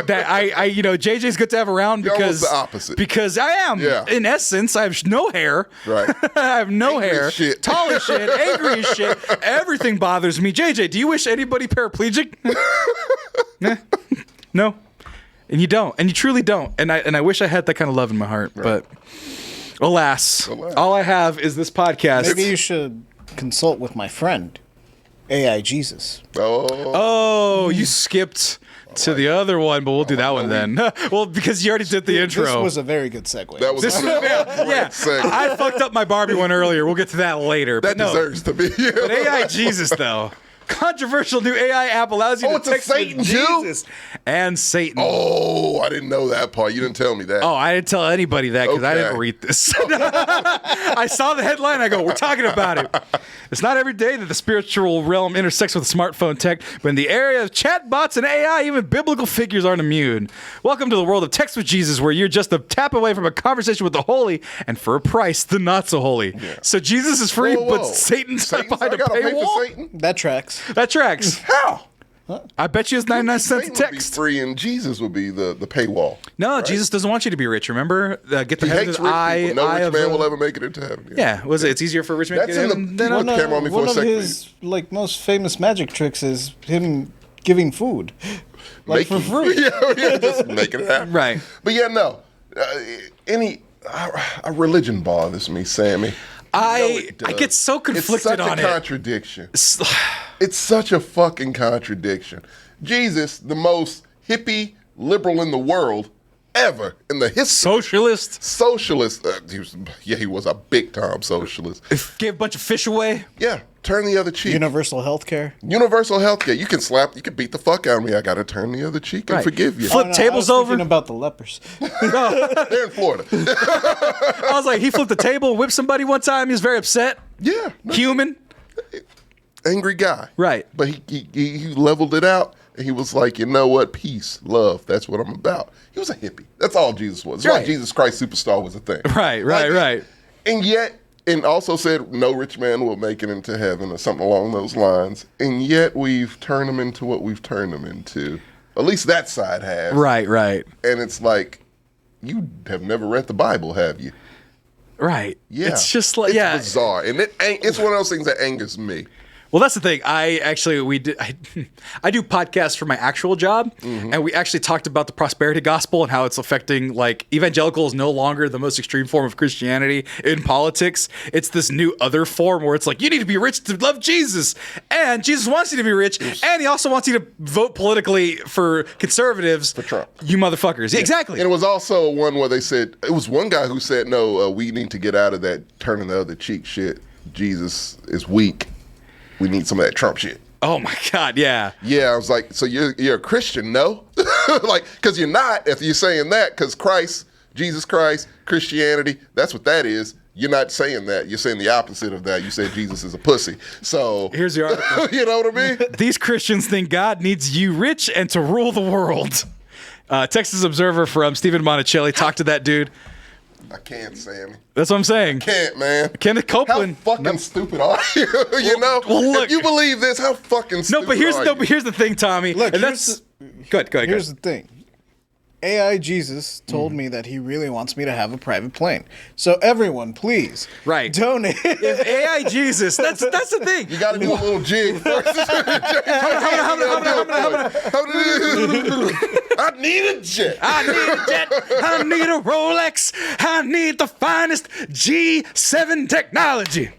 That JJ's good to have around because almost the opposite. Because I am. Yeah. In essence, I have no hair. Right. I have no Angry hair. as shit. Tall as shit. Angry as shit. Everything bothers me. JJ, do you wish anybody paraplegic? Nah. No. And you don't. And you truly don't. And I wish I had that kind of love in my heart. Right. But alas, all I have is this podcast. Maybe you should consult with my friend, AI Jesus. Oh, you skipped to the other one, but we'll do that one then. Well, because you already did the intro. This was a very good segue. That was a great segue. I fucked up my Barbie one earlier. We'll get to that later. That deserves to be. But AI Jesus, though. Controversial new AI app allows you to text Satan with Jesus and Satan. Oh, I didn't know that part. You didn't tell me that. Oh, I didn't tell anybody that because I didn't read this. I saw the headline. I go, we're talking about it. It's not every day that the spiritual realm intersects with smartphone tech, but in the area of chatbots and AI, even biblical figures aren't immune. Welcome to the world of Text with Jesus, where you're just a tap away from a conversation with the holy, and for a price, the not so holy. Yeah. So Jesus is free, but Satan's behind a paywall? Satan? That tracks. That tracks. How? I bet you it's 99 cents a Satan text. Would be free, and Jesus would be the paywall. No, right? Jesus doesn't want you to be rich. Remember, get the he head hates of the eye. Rich people. No rich man will ever make it into heaven. Yeah, was it? It's easier for a rich man to get heaven than one of his most famous magic tricks is him giving food, for free. yeah, just making it happen. Right. But yeah, no. A religion bothers me, Sammy. I get so conflicted on it. It's such a contradiction. It's such a fucking contradiction. Jesus, the most hippie liberal in the world ever in the history. Socialist. He was a big time socialist. Gave a bunch of fish away. Yeah. Turn the other cheek. Universal healthcare. You can beat the fuck out of me. I got to turn the other cheek and forgive you. Flip tables over. Thinking about the lepers. They're in Florida. I was like, he flipped the table, whipped somebody one time. He was very upset. Yeah. Human. Angry guy. Right. But he leveled it out. And he was like, you know what? Peace, love. That's what I'm about. He was a hippie. That's all Jesus was. That's why Jesus Christ Superstar was a thing. Right. And yet, and also said, no rich man will make it into heaven or something along those lines. And yet we've turned him into what we've turned him into. At least that side has. Right. And it's like, you have never read the Bible, have you? Right. Yeah. It's just like, it's bizarre. And it's one of those things that angers me. Well, that's the thing. I do podcasts for my actual job, and we actually talked about the prosperity gospel and how it's affecting, like, evangelical is no longer the most extreme form of Christianity in politics. It's this new other form where it's like, you need to be rich to love Jesus, and Jesus wants you to be rich, and he also wants you to vote politically for conservatives. For Trump. You motherfuckers. Yeah, exactly. And it was also one where they said, it was one guy who said, no, we need to get out of that turning the other cheek shit. Jesus is weak. We need some of that Trump shit. Oh my God, yeah. Yeah, I was like, so you're a Christian, no? Like, because you're not if you're saying that, because Christ, Jesus Christ, Christianity, that's what that is. You're not saying that. You're saying the opposite of that. You said Jesus is a pussy. So here's your article. You know what I mean? These Christians think God needs you rich and to rule the world. Texas Observer from Stephen Monticelli talked to that dude. I can't, Sammy. That's what I'm saying. Can't, man. Kenneth Copeland. How fucking stupid are you? You know? Well, look, if you believe this, how fucking stupid are you? But here's the thing, Tommy. Look, go ahead. Here's the thing. AI Jesus told me that he really wants me to have a private plane. So everyone, please, donate. If AI Jesus, that's the thing. You got to do a little jig first. I need a jet. I need a Rolex. I need the finest G7 technology.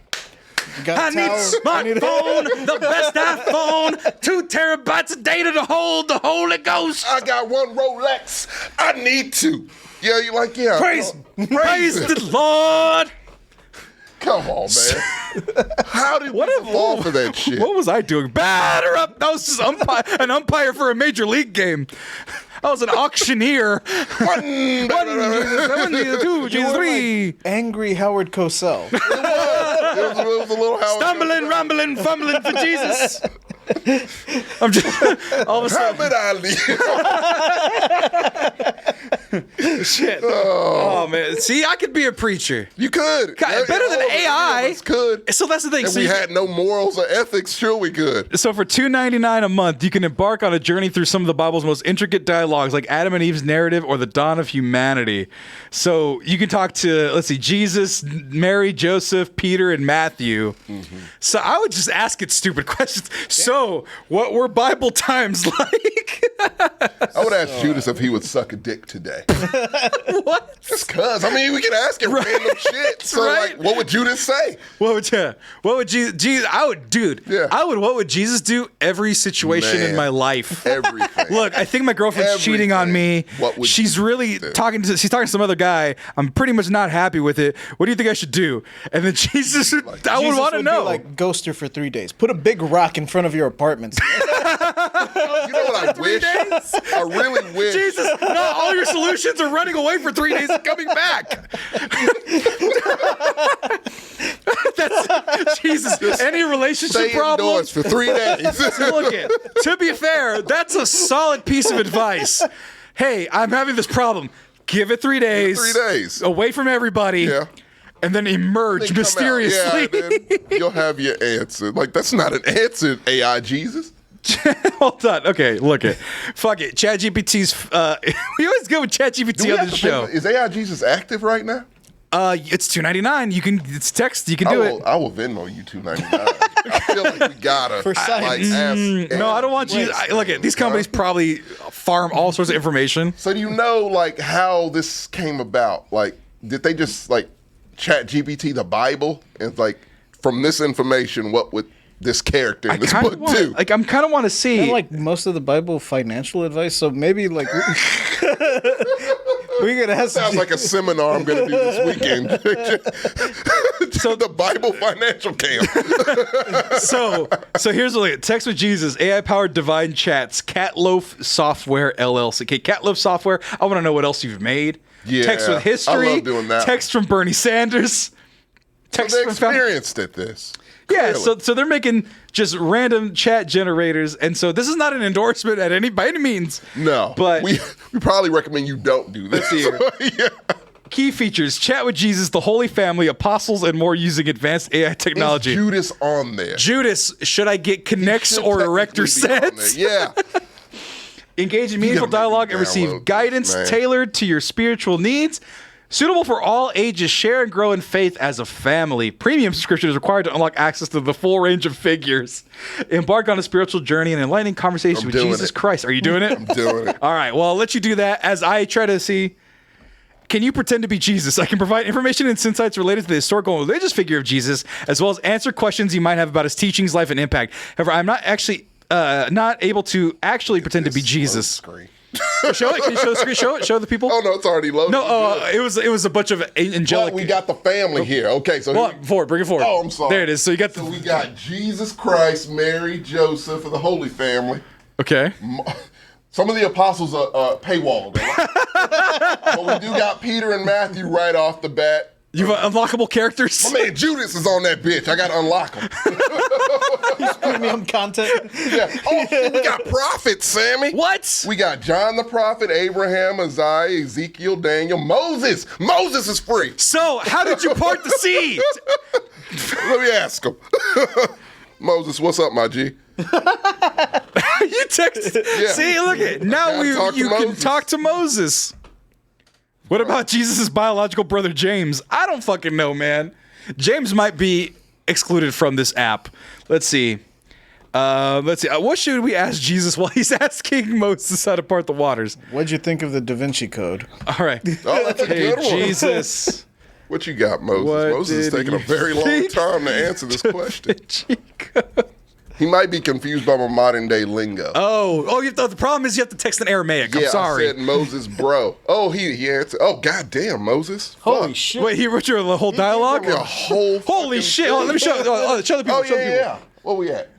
I need a smartphone, the best iPhone, 2 terabytes of data to hold the Holy Ghost. I got one Rolex. I need to. Yeah, you're like, yeah. Praise the Lord. Come on, man. How did we fall for that shit? What was I doing? Batter up. That was just an umpire for a major league game. I was an auctioneer. One, two, three. Like angry Howard Cosell. It was a little Howard Stumbling, Cosell. rumbling, fumbling for Jesus. I'm just all of a sudden. Muhammad Ali. Shit. Oh man. See, I could be a preacher. You could. Better than AI. Could. So that's the thing. If we had no morals or ethics, sure we could. So for $2.99 a month, you can embark on a journey through some of the Bible's most intricate dialogues, like Adam and Eve's narrative or the dawn of humanity. So you can talk to, let's see, Jesus, Mary, Joseph, Peter, and Matthew. Mm-hmm. So I would just ask it stupid questions. Yeah. So what were Bible times like? I would ask Judas if he would suck a dick today. What? Just cuz. I mean, we can ask him random shit. So, like, what would Judas say? What would Jesus? I would, dude. Yeah. What would Jesus do? Every situation in my life. Everything. Look, I think my girlfriend's cheating on me. She's really talking to some other guy. I'm pretty much not happy with it. What do you think I should do? And then Jesus, I would want to know. Like, ghost her for 3 days. Put a big rock in front of your apartment. You know what I wish? I really wish. Jesus, not all your solutions are running away for 3 days and coming back. That's Jesus. Any relationship problems for 3 days. Look it. To be fair, that's a solid piece of advice. Hey, I'm having this problem. Give it 3 days. 3 days. Away from everybody. Yeah. And then emerge mysteriously. Yeah, then you'll have your answer. Like, that's not an answer, AI Jesus. Hold on. Okay, look it. Fuck it. ChatGPT's. We always go with ChatGPT on this show. Is AI Jesus active right now? It's $2.99. You can. It's text. You can do it. I will Venmo you $2.99. I feel like we gotta. For science. No, I don't want you. Look at these companies probably farm all sorts of information. So do you know like how this came about? Like, did they just like ChatGPT the Bible and like from this information, what would this character in this book do? Like, I'm kind of want to see. And like most of the Bible financial advice, so maybe like we're gonna have. Sounds like a seminar I'm gonna do this weekend. So the Bible financial camp. So here's the thing. Text with Jesus, AI powered divine chats, Catloaf Software LLC. Okay, Catloaf Software. I want to know what else you've made. Yeah, text with history. I love doing that. Text from Bernie Sanders. Text so they experienced at this. Yeah, so they're making just random chat generators, and so this is not an endorsement by any means. No, but we probably recommend you don't do this. Yeah. Key features: chat with Jesus, the Holy Family, apostles, and more using advanced AI technology. Is Judas on there? Judas, should I get connects or erector sets? Yeah. Engage in meaningful dialogue and receive guidance tailored to your spiritual needs. Suitable for all ages, share and grow in faith as a family. Premium subscription is required to unlock access to the full range of figures. Embark on a spiritual journey and enlightening conversation with Jesus Christ. Are you doing it? I'm doing it. All right, well, I'll let you do that as I try to see. Can you pretend to be Jesus? I can provide information and insights related to the historical and religious figure of Jesus, as well as answer questions you might have about his teachings, life, and impact. However, I'm not actually not able to actually pretend to be Jesus. Show it. Can you show the screen? Show the people. Oh no, it's already loaded. No, it was a bunch of angelic. But we got the family here. Okay, so bring it forward. Oh, I'm sorry. There it is. So we got Jesus Christ, Mary, Joseph, and the Holy Family. Okay. Some of the apostles are paywalled, but we do got Peter and Matthew right off the bat. You've unlockable characters? My man Judas is on that bitch. I got to unlock him. He's premium content. Yeah. Oh, shit, we got prophets, Sammy. What? We got John the prophet, Abraham, Isaiah, Ezekiel, Daniel, Moses. Moses is free. So, how did you part the sea? Let me ask him. Moses, what's up, my G? You text. Yeah. See, look at now you can talk to Moses. What about Jesus' biological brother James? I don't fucking know, man. James might be excluded from this app. Let's see. What should we ask Jesus while he's asking Moses how to part the waters? What'd you think of the Da Vinci Code? All right. Oh, that's a good one. Jesus. What you got, Moses? Moses is taking a very long time to answer this question. He might be confused by my modern day lingo. Oh! The problem is you have to text in Aramaic. I'm sorry. I said Moses, bro. Oh, he answered. Oh, goddamn, Moses. Holy shit! Wait, he wrote you the whole dialogue? A whole. Holy shit! Let me show the people. Oh yeah. Where we at?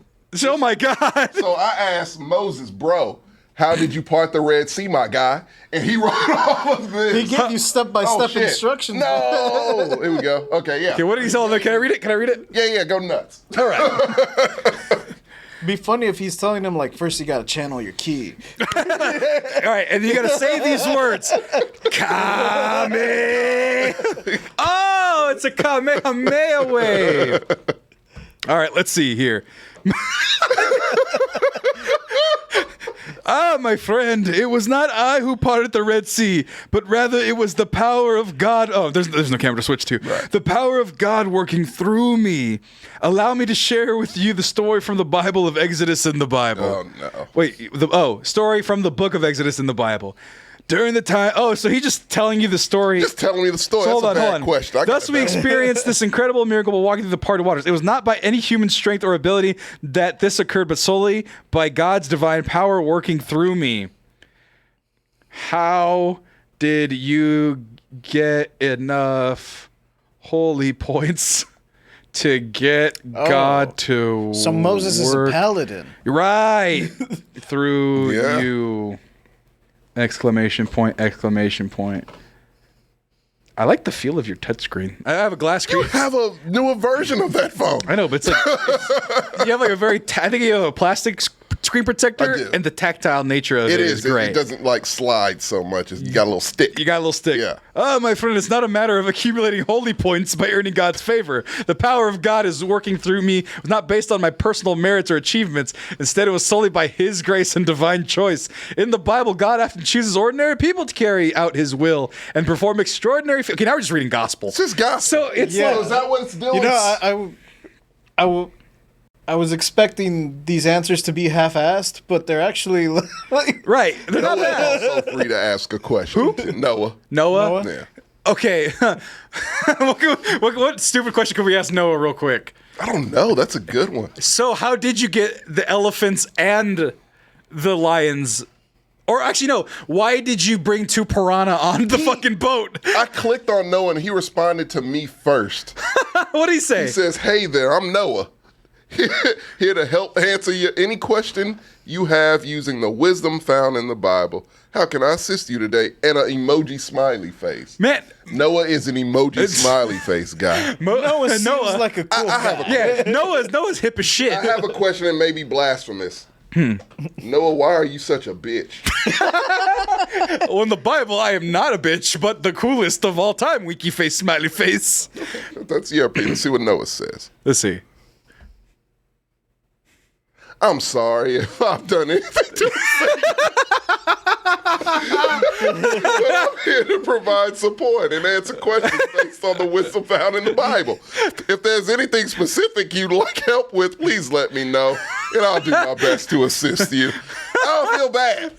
Oh my god! So I asked Moses, bro, how did you part the Red Sea, my guy? And he wrote all of this. He gave you step-by-step instructions. No! Here we go. Okay, yeah. Okay, what did he tell him? Can I read it? Yeah, go nuts. All right. It'd be funny if he's telling him, like, first you gotta channel your ki. All right, and you gotta say these words. Kame. Oh, it's a Kamehameha wave. All right, let's see here. Ah, my friend, it was not I who parted the Red Sea, but rather it was the power of God. Oh, there's no camera to switch to. Right. The power of God working through me. Allow me to share with you the story from the Bible of Exodus in the Bible. Oh, no. Wait, story from the book of Exodus in the Bible. During the time, so he's just telling you the story. Just telling me the story. So That's a bad question. Thus we experienced this incredible miracle while walking through the parted waters. It was not by any human strength or ability that this occurred, but solely by God's divine power working through me. How did you get enough holy points to get God to So Moses is a paladin. Right. Through you. Exclamation point, exclamation point. I like the feel of your touchscreen. I have a glass screen. You have a newer version of that phone. I know, but it's like you have like a very. I think you have a plastic screen protector, and the tactile nature of it is great. It doesn't like slide so much. You got a little stick. You got a little stick. Yeah. Oh, my friend, it's not a matter of accumulating holy points by earning God's favor. The power of God is working through me, not based on my personal merits or achievements. Instead, it was solely by His grace and divine choice. In the Bible, God often chooses ordinary people to carry out His will and perform extraordinary. Okay, now we're just reading gospel. It's just gospel. So it's like, is that what it's doing? You know, I was expecting these answers to be half-assed, but they're actually like right. They're not bad. Also free to ask a question. Who? Noah. Yeah. Okay. what stupid question could we ask Noah real quick? I don't know. That's a good one. So how did you get the elephants and the lions? Or actually, no. Why did you bring 2 piranha on the fucking boat? I clicked on Noah and he responded to me first. What did he say? He says, "Hey there, I'm Noah. Here to help answer any question you have using the wisdom found in the Bible. How can I assist you today?" And an emoji smiley face. Man, Noah is an emoji smiley face guy. Noah seems like a cool guy. Noah's hip as shit. I have a question that may be blasphemous. Noah, why are you such a bitch? Well, in the Bible, I am not a bitch, but the coolest of all time, winky face, smiley face. That's your opinion. Let's see what Noah says. Let's see. I'm sorry if I've done anything to offend you. But I'm here to provide support and answer questions based on the wisdom found in the Bible. If there's anything specific you'd like help with, please let me know, and I'll do my best to assist you. I don't feel bad.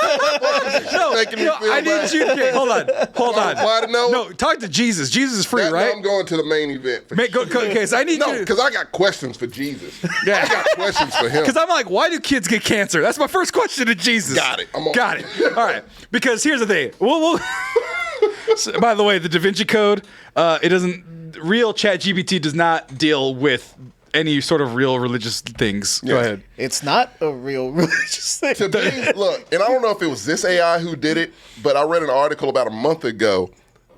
I need you. Okay, hold on. Why to know? No, talk to Jesus. Jesus is free, right? I'm going to the main event. Okay, so I need you. Because I got questions for Jesus. Yeah. I got questions for him. Because I'm like, why do kids get cancer? That's my first question to Jesus. Got it. Got it. All right. Because here's the thing. So, by the way, the Da Vinci Code, it doesn't. Real ChatGPT does not deal with any sort of real religious things. Go ahead. It's not a real religious thing. To me, look, and I don't know if it was this AI who did it, but I read an article about a month ago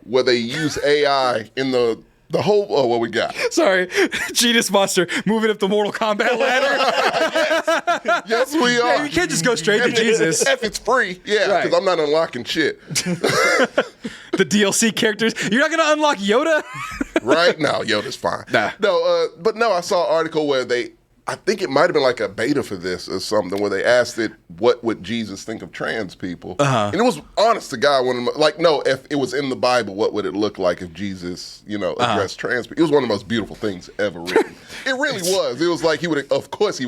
where they use AI in the whole. Oh, what we got? Sorry, Genius Monster moving up the Mortal Kombat ladder. Yes, we are. Yeah, you can't just go straight to Jesus. If it's free, yeah, because I'm not unlocking shit. The DLC characters. You're not gonna unlock Yoda. Right? No, Yoda's fine. Nah. No, but no, I saw an article where I think it might have been like a beta for this or something, where they asked it, what would Jesus think of trans people? And it was, honest to God, if it was in the Bible, what would it look like if Jesus, addressed trans people? It was one of the most beautiful things ever written. It really was. It was like he would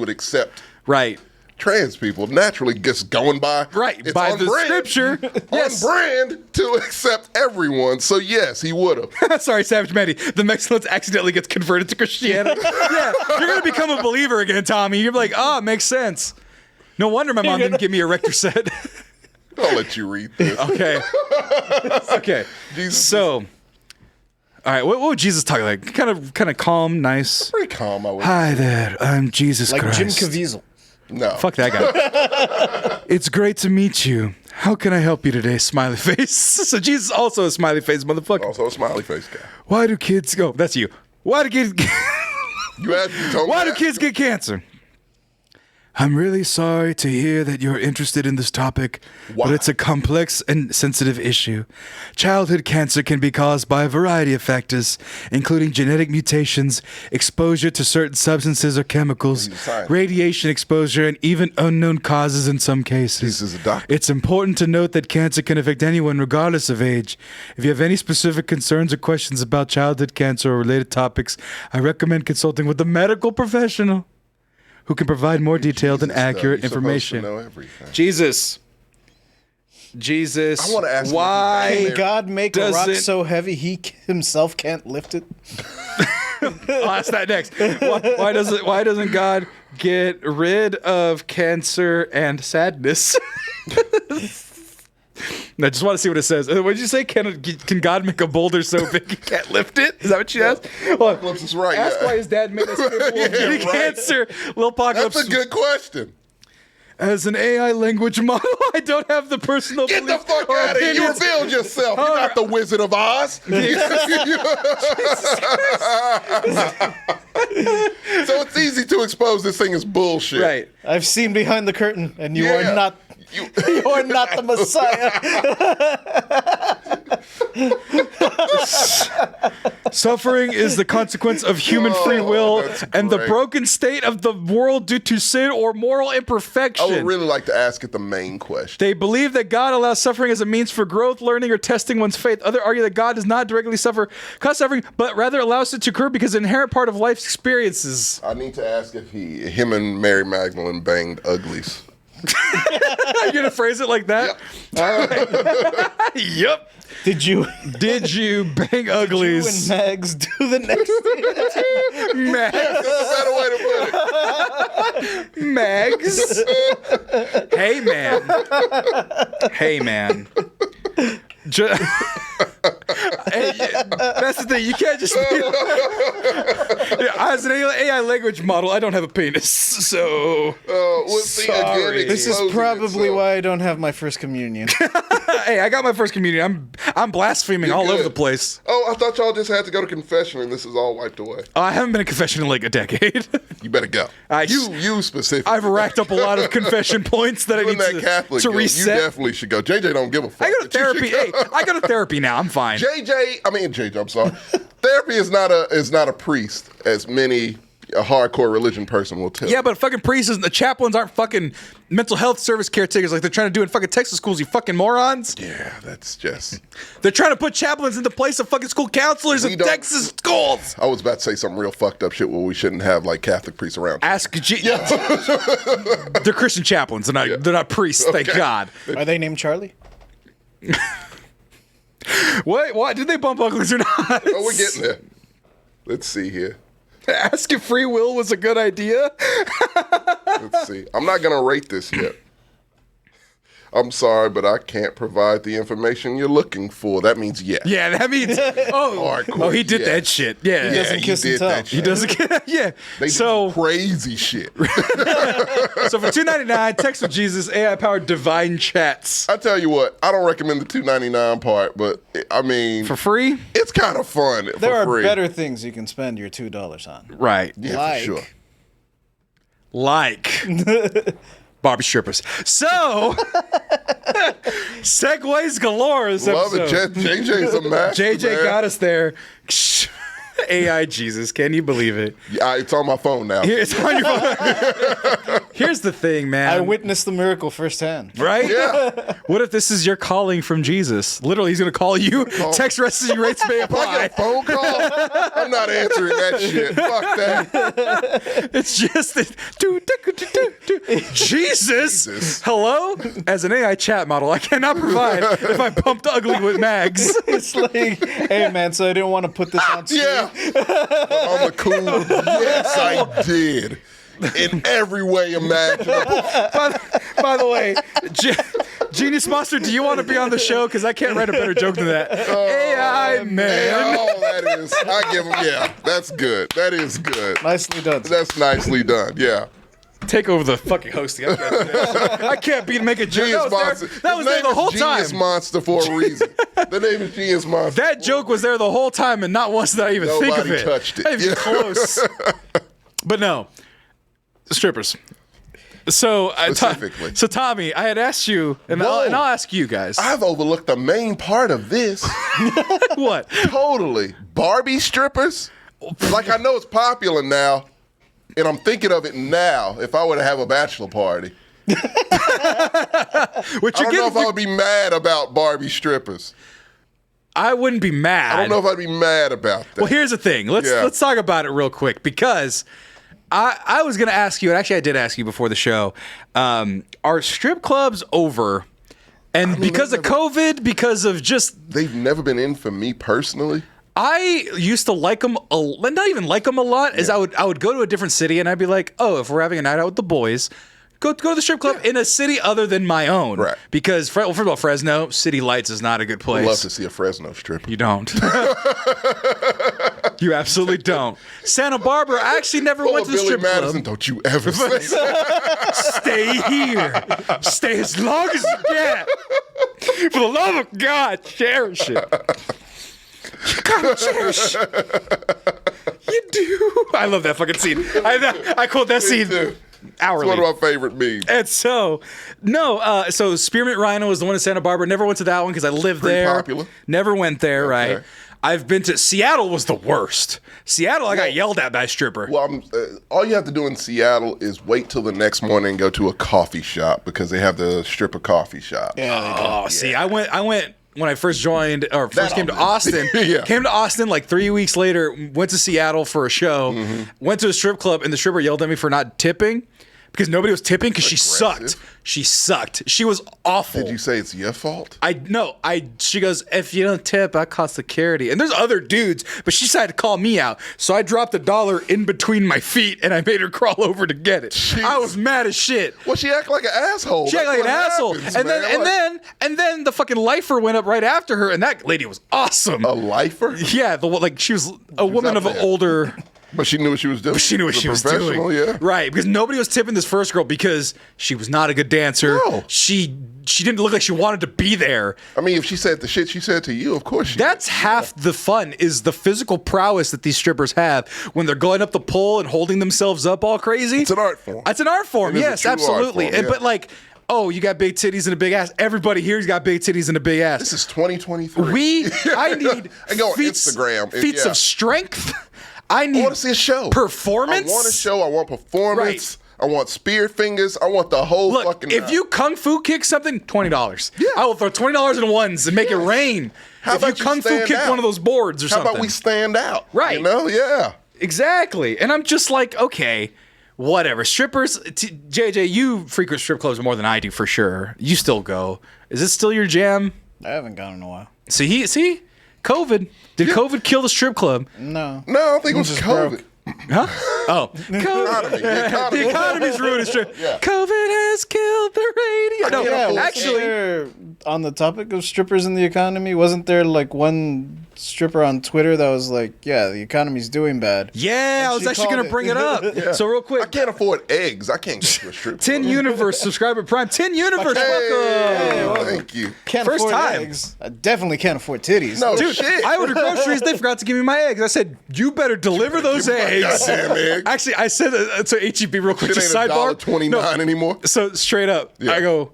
accept. Right. Trans people naturally just going by it's by the scripture on brand to accept everyone. So yes, he would have. Sorry, Savage Mandy. The Mexicans accidentally gets converted to Christianity. Yeah, you're gonna become a believer again, Tommy. You're like, makes sense. No wonder my mom didn't give me a Rector set. I'll let you read this. Okay. Jesus. So, all right. What would Jesus talk like? Kind of calm, nice. Pretty calm. I would. Hi there. I'm Jesus like Christ. Jim Caviezel. No. Fuck that guy. It's great to meet you. How can I help you today, smiley face? So Jesus also a smiley face motherfucker. Also a smiley face guy. Why do kids that's you. Why do kids You asked me, Why do kids get cancer? I'm really sorry to hear that you're interested in this topic, but it's a complex and sensitive issue. Childhood cancer can be caused by a variety of factors, including genetic mutations, exposure to certain substances or chemicals, radiation exposure, and even unknown causes in some cases. This is a doctor. It's important to note that cancer can affect anyone regardless of age. If you have any specific concerns or questions about childhood cancer or related topics, I recommend consulting with a medical professional who can provide more detailed and accurate information. Know everything. Jesus. I want to ask why Can God make a rock so heavy he himself can't lift it? I'll ask that next. Why doesn't God get rid of cancer and sadness? I just want to see what it says. What did you say? Can God make a boulder so big he can't lift it? Is that what you asked? Well, Apocalypse is right. ask why his dad made us fearful of getting cancer. Lil Apocalypse. That's a good question. As an AI language model, I don't have the personal Get the beliefs fuck or out of here. You opinions. revealed yourself. You're not the Wizard of Oz. So it's easy to expose this thing as bullshit. Right. I've seen behind the curtain, and you Yeah. are not. You You're not the Messiah. Suffering is the consequence of human free will that's and the great. broken state of the world due to sin or moral I imperfection. would really like to ask it the main question. They believe that God allows suffering as a means for growth, learning, or testing one's faith. Others argue that God does not directly cause suffering, but rather allows it to occur because an inherent part of life's experiences. I need to ask if him and Mary Magdalene banged uglies. Are you gonna phrase it like that? Yep. Yep. Did you bang and uglies? Mags do the next thing? Mags. That's a better way to put it. Mags. Hey man. Hey, that's the thing. You can't just. As an AI language model, I don't have a penis, so. Sorry. This is probably why I don't have my first communion. Hey, I got my first communion. I'm blaspheming all over the place. Oh, I thought y'all just had to go to confession and this is all wiped away. I haven't been in confession in like a decade. You better go. You specifically. I've racked up a lot of confession points that I need that Catholic to girl, reset. You definitely should go. JJ don't give a fuck. I go to but you therapy. should go. Hey, I go to therapy now. I'm fine. I'm sorry. Therapy is not a priest, as many a hardcore religion person will tell. Yeah, but fucking priests and the chaplains aren't fucking mental health service caretakers like they're trying to do in fucking Texas schools, you fucking morons. Yeah, that's just. They're trying to put chaplains in the place of fucking school counselors in Texas schools. I was about to say some real fucked up shit where we shouldn't have like Catholic priests around. They're Christian chaplains. They're not priests, thank God. Are they named Charlie? Why did they bump uglies or not? Oh, we're getting there. Let's see here. Ask if free will was a good idea. Let's see. I'm not going to rate this yet. I'm sorry, but I can't provide the information you're looking for. That means yes. Yeah, that means Hardcore, he did yes. that shit. Yeah, He doesn't kiss and did tell. that shit. he doesn't get. Yeah. They did So crazy shit. for $2.99, text with Jesus, AI powered divine chats I tell you what, I don't recommend the $2.99 part, but I mean, for free. it's kind of fun. There for are free. better things you can spend your $2 on. Right. Yeah, like- for sure. Like Barbie strippers. So segues galore this Love episode. it. JJ's a master. JJ man. got us there. AI Jesus, can you believe it? Yeah, it's on my phone now. Here, it's on your phone. Here's the thing, man. I witnessed the miracle firsthand. Right? Yeah. What if this is your calling from Jesus? Literally, he's going to call you. Text message rates may If I get a apply. phone call, I'm not answering that shit. Fuck that. It's just Jesus. Hello? As an AI chat model, I cannot provide if I bumped ugly with Mags. It's like, hey man, so I didn't want to put this on stream. Yeah. On the cool. Yes, I did. In every way imaginable. By the way, Genius Monster, do you want to be on the show? Because I can't write a better joke than that. AI man. Oh, that is. I give him. Yeah, that's good. That is good. Nicely done. That's nicely done. Yeah. Take over the fucking hosting. I can't be make a joke. Genius Monster. That was there the whole time. Genius Monster for a reason. The name is Genius Monster. That joke was there the whole time, and not once did I even think of Nobody it. touched it. Not even Yeah. close. But no, strippers. So, specifically. So Tommy, I had asked you, and I'll ask you guys. I've overlooked the main part of this. What? Totally. Barbie strippers? Like, I know it's popular now, and I'm thinking of it now if I were to have a bachelor party. I don't know if I would be mad about Barbie strippers. I wouldn't be mad. I don't know if I'd be mad about that. Well, here's the thing. Let's talk about it real quick, because I was going to ask you, and actually I did ask you before the show, are strip clubs over? And because of COVID, because of just... They've never been in for me personally. I used to like them, not even like them a lot, as I would go to a different city and I'd be like, oh, if we're having a night out with the boys... Go to the strip club in a city other than my own. Right. Because, first of all, Fresno, City Lights is not a good place. I'd love to see a Fresno stripper. You don't. You absolutely don't. Santa Barbara, I actually never went to the strip Madison, club. don't you ever say that. Stay here. Stay as long as you can. For the love of God, cherish it. You gotta cherish it. You do. I love that fucking scene. I quote that scene. Too. Hourly. It's one of my favorite memes. And so, so Spearmint Rhino was the one in Santa Barbara. Never went to that one because I lived Pretty there. Popular. Never went there, right? I've been to Seattle. Was the worst. Seattle, I got yelled at by a stripper. Well, all you have to do in Seattle is wait till the next morning and go to a coffee shop because they have the stripper coffee shop. Yeah. See, I went. When I first joined, or first came to Austin, came to Austin like 3 weeks later, went to Seattle for a show, went to a strip club, and the stripper yelled at me for not tipping because nobody was tipping because she sucked. She sucked. She was awful. Did you say it's your fault? She goes, if you don't tip, I call security. And there's other dudes, but she decided to call me out. So I dropped $1 in between my feet and I made her crawl over to get it. Jeez. I was mad as shit. Well, she acted like an asshole. She acted like an asshole. And then the fucking lifer went up right after her, and that lady was awesome. A lifer? Yeah, she was a woman of an older. But she knew what she was doing. She knew what she was doing. Yeah. Right, because nobody was tipping this first girl because she was not a good dancer. No. She didn't look like she wanted to be there. I mean, if she said the shit she said to you, of course she That's did. Half the fun is the physical prowess that these strippers have when they're going up the pole and holding themselves up all crazy. It's an art form. It's an art form, yes, absolutely. Art form, But like, oh, you got big titties and a big ass. Everybody here's got big titties and a big ass. This is 2023. I need I go on Instagram. Feats of strength. I want to see a show. Performance. I want a show. I want performance. Right. I want spear fingers. I want the whole fucking. If you kung fu kick something, $20. Yeah. I will throw $20 in ones and make it rain. How if you kung fu kick one of those boards or something. How about we stand out? Right. You know? Yeah. Exactly. And I'm just like, okay, whatever. Strippers. JJ, you frequent strip clubs more than I do for sure. You still go. Is it still your jam? I haven't gone in a while. See. COVID. Did COVID kill the strip club? No. No, I don't think it was COVID. Broke. Huh? Oh. The economy's ruined strip. Yeah. COVID has killed the radio. No, actually. On the topic of strippers in the economy, wasn't there like one stripper on Twitter that was like, yeah, the economy's doing bad? Yeah, I was actually going to bring it up. Yeah. So real quick. I can't afford eggs. I can't go to a strip club. 10 Universe, subscriber Prime. 10 Universe, welcome. Thank you. Can't First afford time. eggs. I definitely can't afford titties. No, dude, shit. I ordered groceries. They forgot to give me my eggs. I said, you better deliver those eggs. Egg. Actually, I said to HEB real quick, just sidebar. $1.29 anymore. So straight up, I go,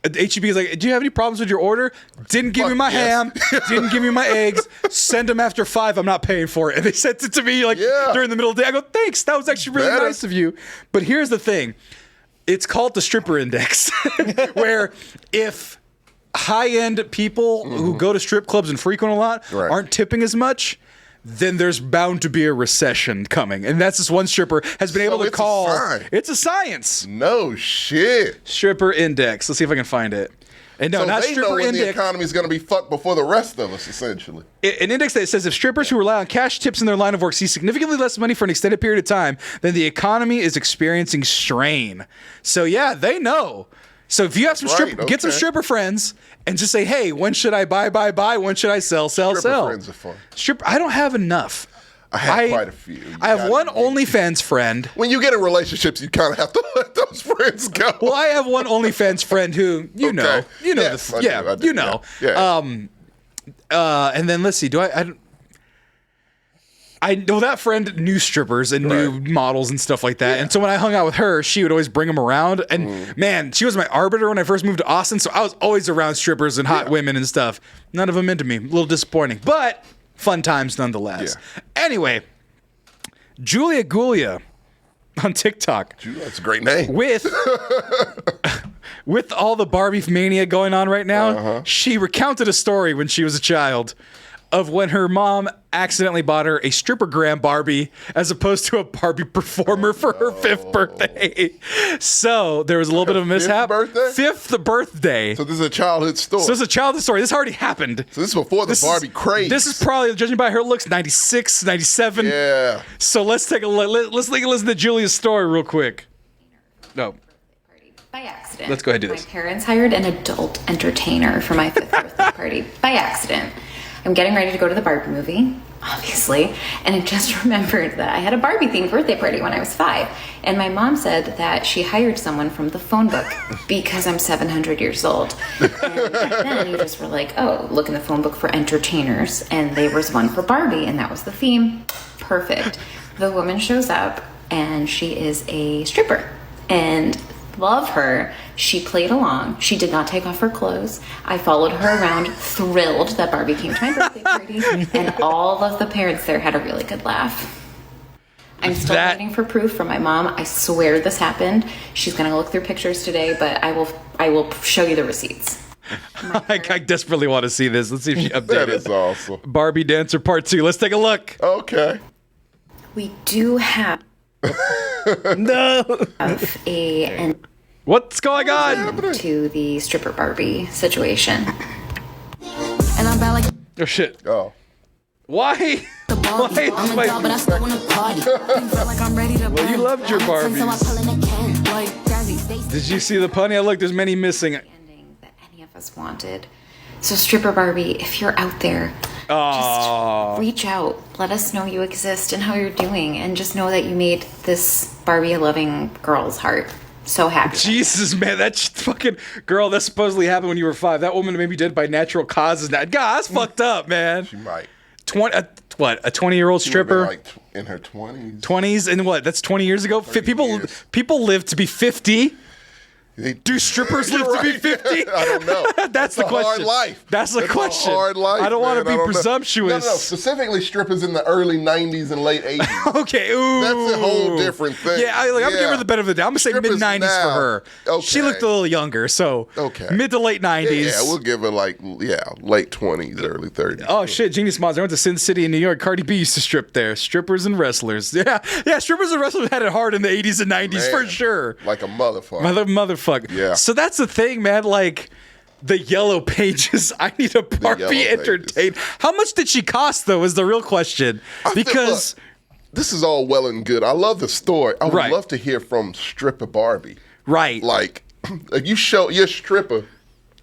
HEB is like, do you have any problems with your order? Didn't give me my ham. Didn't give me my eggs. Send them after 5. I'm not paying for it. And they sent it to me like during the middle of the day. I go, thanks. That was actually really nice of you. But here's the thing. It's called the stripper index, where if high-end people who go to strip clubs and frequent a lot aren't tipping as much, then there's bound to be a recession coming. And that's this one stripper has been able to call. It's a science. No shit. Stripper index. Let's see if I can find it. And no, so not they stripper know when index. The economy is going to be fucked before the rest of us, essentially. An index that says if strippers who rely on cash tips in their line of work see significantly less money for an extended period of time, then the economy is experiencing strain. So yeah, they know. So if you have some get some stripper friends and just say, hey, when should I buy? When should I sell? Stripper friends are fun. I don't have enough. I have quite a few. I have one OnlyFans friend. When you get in relationships, you kind of have to let those friends go. Well, I have one OnlyFans friend who you know. And then let's see. I know that friend knew strippers and knew models and stuff like that. Yeah. And so when I hung out with her, she would always bring them around. And man, she was my arbiter when I first moved to Austin. So I was always around strippers and hot women and stuff. None of them into me. A little disappointing, but fun times nonetheless. Yeah. Anyway, Julia Gulia on TikTok. That's a great name. With all the Barbie mania going on right now, she recounted a story when she was a child of when her mom accidentally bought her a strippergram Barbie as opposed to a Barbie performer for her 5th birthday. So there was a little bit of a mishap. 5th birthday. So this is a childhood story. This already happened. So this is before the Barbie craze. This is probably, judging by her looks, 96, 97. Yeah. So let's take a let's take a listen to Julia's story real quick. No. By accident. Let's go ahead and do this. My parents hired an adult entertainer for my 5th birthday party by accident. I'm getting ready to go to the Barbie movie, obviously, and I just remembered that I had a Barbie-themed birthday party when I was 5, and my mom said that she hired someone from the phone book because I'm 700 years old. And back then, you just were like, oh, look in the phone book for entertainers, and there was one for Barbie, and that was the theme. Perfect. The woman shows up, and she is a stripper, and love her. She played along. She did not take off her clothes. I followed her around, thrilled that Barbie came to my birthday party, and all of the parents there had a really good laugh. I'm still waiting for proof from my mom. I swear this happened. She's gonna look through pictures today, but I will show you the receipts. I desperately want to see this. Let's see if she updated. That is awesome. Barbie Dancer Part 2. Let's take a look. Okay. We do have What's going on? To the stripper Barbie situation. Oh shit. Oh. Why? Well, you loved your Barbies. Did you see the punny? Look, there's many missing. Ending that any of us wanted. So stripper Barbie, if you're out there, just reach out. Let us know you exist and how you're doing, and just know that you made this Barbie-loving girl's heart so happy. Jesus, man, that fucking girl that supposedly happened when you were 5. That woman maybe dead by natural causes. God, that's fucked up, man. She might. A 20-year-old stripper? Like in her 20s. 20s, and what? That's 20 years ago. People live to be 50. Do strippers live to be 50? I don't know. That's the question. Hard life. That's the question. A hard life. I don't want to be presumptuous. No, specifically strippers in the early 90s and late 80s. Okay, ooh. That's a whole different thing. Yeah, I'm gonna give her the benefit of the doubt. I'm gonna say mid-90s for her. Okay. She looked a little younger, so mid to late 90s. Yeah, we'll give her late 20s, early 30s. Oh shit, Genius Monster. I went to Sin City in New York. Cardi B used to strip there. Strippers and wrestlers. Yeah, strippers and wrestlers had it hard in the 80s and 90s for sure. Like a motherfucker. Motherfucker. Yeah. So that's the thing, man. Like, the yellow pages. I need a Barbie entertained. How much did she cost, though, is the real question. Because this is all well and good. I love the story. I would love to hear from stripper Barbie. Right. Like, if you show your stripper,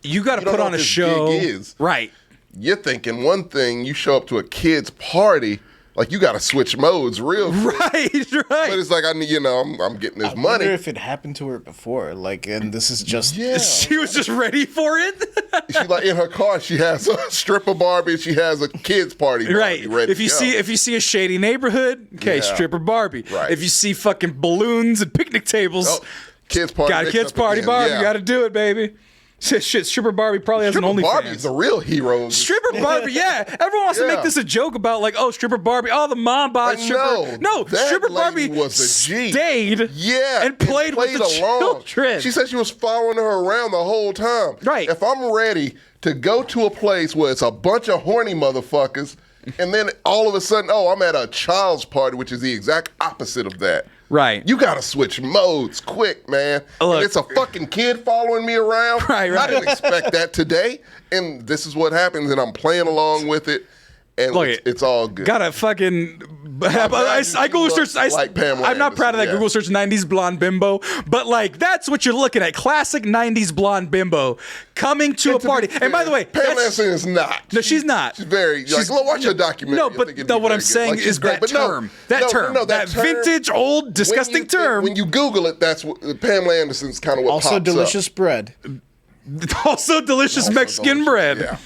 you got to put on a show. Right. You're thinking one thing. You show up to a kid's party. Like, you got to switch modes real quick. Right. But it's like, I'm getting this money. I wonder if it happened to her before. Like, and this is just... Yeah. She was just ready for it? She's like, in her car, she has a stripper Barbie. She has a kid's party Barbie right. ready if you see a shady neighborhood, stripper Barbie. Right. If you see fucking balloons and picnic tables, kids party. Got a kids party Barbie. You got to do it, baby. Shit, stripper Barbie probably has an OnlyFans. Barbie's a real hero. Stripper Barbie, yeah. Everyone wants to make this a joke about, like, oh, stripper Barbie. Oh, the mom bought stripper. No, stripper Barbie was a G. Stayed and played with the children. She said she was following her around the whole time. Right. If I'm ready to go to a place where it's a bunch of horny motherfuckers, and then all of a sudden, I'm at a child's party, which is the exact opposite of that. Right. You got to switch modes quick, man. Look, and it's a fucking kid following me around. Right. I didn't expect that today. And this is what happens, and I'm playing along with it. And look, it's all good. Got a fucking... I Google search. I'm not proud of that Google search 90s blonde bimbo, but like that's what you're looking at. Classic 90s blonde bimbo coming to a party. And by the way, Pamela Anderson is not. No, she's not. She's very watch her documentary. No, but what I'm saying is that term. That vintage, old, disgusting term. When you Google it, that's what Pamela Anderson's kind of what also pops delicious up. bread. Also delicious Mexican bread. Yeah.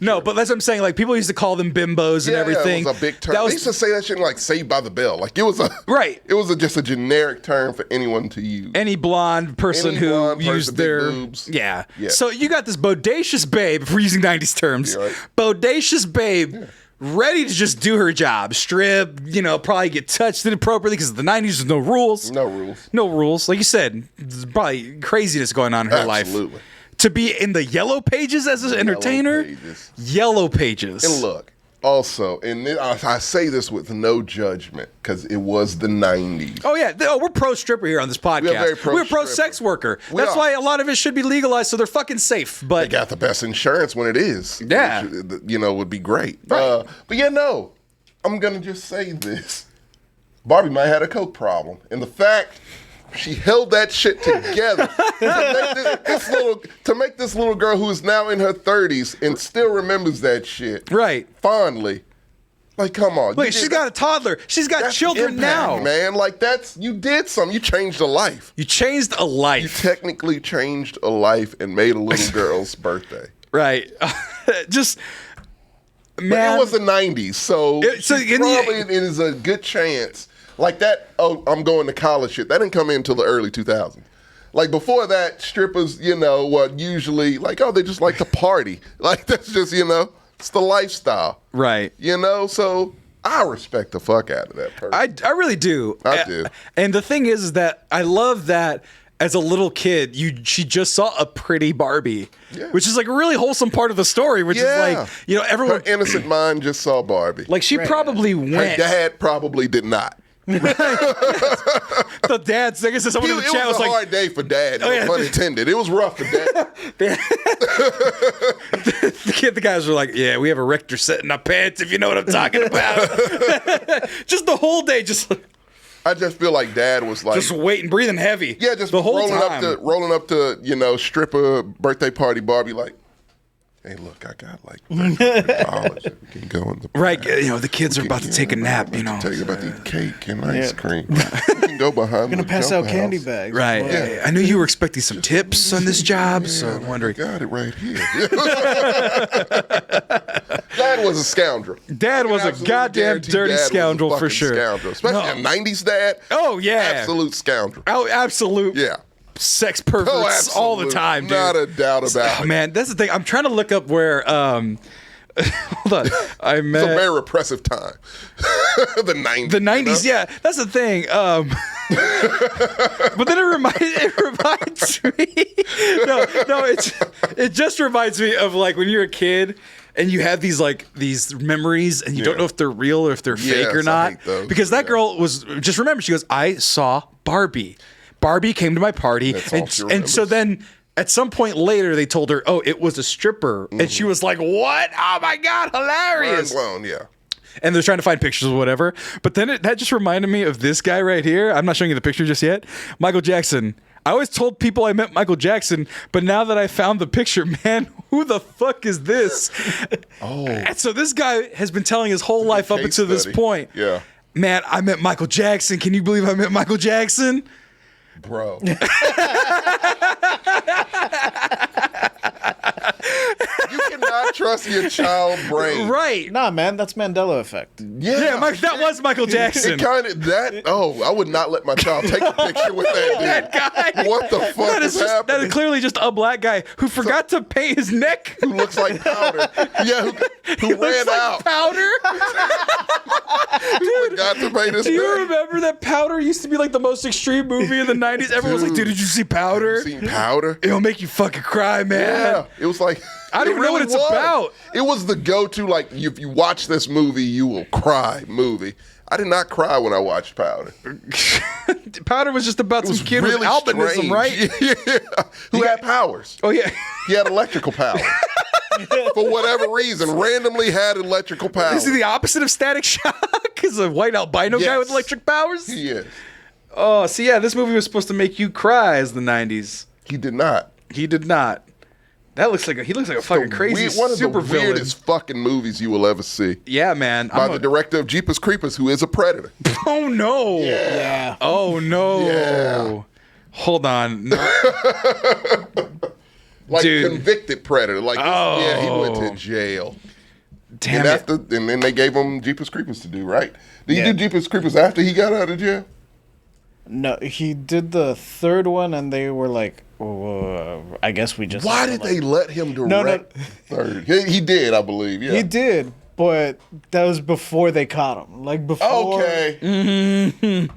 No, but that's what I'm saying. Like, people used to call them bimbos and everything. Yeah, it was a big term. They used to say that shit in, like, Saved by the Bell. Like, it was a... Right. It was just a generic term for anyone to use. Any blonde person who used their... boobs. Yeah. So you got this bodacious babe, if we're using 90s terms. Yeah, right. Bodacious babe... Yeah. Ready to just do her job, strip, probably get touched inappropriately because the 90s there's no rules. No rules. Like you said, there's probably craziness going on in her life. Absolutely. To be in the yellow pages as an entertainer? Yellow pages. And look, also, and I say this with no judgment because it was the 90s. Oh, yeah. We're pro-stripper here on this podcast. We're pro-sex worker. That's why a lot of it should be legalized so they're fucking safe. But they got the best insurance when it is. Yeah. Which, would be great. Right. But I'm going to just say this. Barbie might have had a coke problem. And the fact she held that shit together to make this little girl who is now in her 30s and still remembers that shit. Right. Fondly. Like, come on. Wait, she's got a toddler. She's got children impact, now. Man, like you did something. You changed a life. You changed a life. You technically changed a life and made a little girl's birthday. Right. Just, man. But it was the 90s, so it is a good chance. Like that, I'm going to college shit. That didn't come in until the early 2000s. Like before that, strippers, usually like, they just like to party. Like that's just, it's the lifestyle. Right. So I respect the fuck out of that person. I really do. I do. And the thing is that I love that as a little kid, she just saw a pretty Barbie, which is like a really wholesome part of the story, which is like, everyone. Her innocent mind just saw Barbie. Like she probably went. Her dad probably did not. The dad's, I guess someone in the chat was like, it was a hard day for dad, no pun intended. It was rough for dad. The guys were like, yeah, we have a Richter set in our pants, if you know what I'm talking about. Just the whole day, I just feel like dad was like just waiting, breathing heavy. Yeah, just the whole time. rolling up to stripper birthday party Barbie like, hey, look, I got like $30. We can go in the right. The kids are about to take a nap. Tell you about to eat cake and ice cream. We can go behind. I'm gonna pass out candy bags. Right. Yeah. I knew you were expecting some tips on this job, so I'm wondering. Got it right here. Dad was a scoundrel. Dad was a goddamn dirty scoundrel for sure. Scoundrel. Especially a 90s dad. Oh yeah. Absolute scoundrel. Oh, absolute. Yeah. Sex perverts all the time, dude. Not a doubt about it. Man, that's the thing. I'm trying to look up where hold on. It's a very repressive time. The 90s. The 90s, yeah. That's the thing. But then it reminds me. It just reminds me of like when you're a kid and you have these memories and you don't know if they're real or if they're fake or not. I hate those. Because that girl was just remember, she goes, I saw Barbie. Barbie came to my party, and so then at some point later they told her, "Oh, it was a stripper," and she was like, "What? Oh my god, hilarious!" Mind blown, yeah. And they're trying to find pictures or whatever. But then that just reminded me of this guy right here. I'm not showing you the picture just yet. Michael Jackson. I always told people I met Michael Jackson, but now that I found the picture, man, who the fuck is this? Oh, and so this guy has been telling his whole life up until this point. Yeah, man, I met Michael Jackson. Can you believe I met Michael Jackson? Bro. You cannot trust your child brain. Right. Nah, man, that's Mandela effect. Yeah, that was Michael Jackson. It kind of I would not let my child take a picture with that dude. That guy. What the fuck is happening? That is clearly just a black guy who forgot to paint his neck. Who looks like powder. Yeah, who ran out. Powder? Who forgot to paint his neck. Do you remember that Powder used to be like the most extreme movie in the 90s? Everyone was like, dude, did you see Powder? Have you seen Powder? It'll make you fucking cry, man. Yeah. It was like... I don't even know what it's about. It was the go-to, like, if you watch this movie, you will cry movie. I did not cry when I watched Powder. Powder was just about some kid really with albinism, right? Yeah. Who had powers. Oh, yeah. He had electrical power. For whatever reason, randomly had electrical power. Is he the opposite of Static Shock? Is a white albino guy with electric powers? He is. Oh, so yeah, this movie was supposed to make you cry as the 90s. He did not. He did not. That looks like he looks like a fucking crazy one of super the villain. weirdest fucking movies you will ever see. Yeah, man. By the director of Jeepers Creepers, who is a predator. Oh no. Yeah. Oh no. Yeah. Hold on. No. Like Dude. convicted predator. Like, yeah, he went to jail. Damn it. And then they gave him Jeepers Creepers to do, right? Did he do Jeepers Creepers after he got out of jail? No, he did the third one, and they were like, I guess we just. Why did they let him direct the third? He did, I believe. Yeah, He did, but that was before they caught him. Like before. Okay.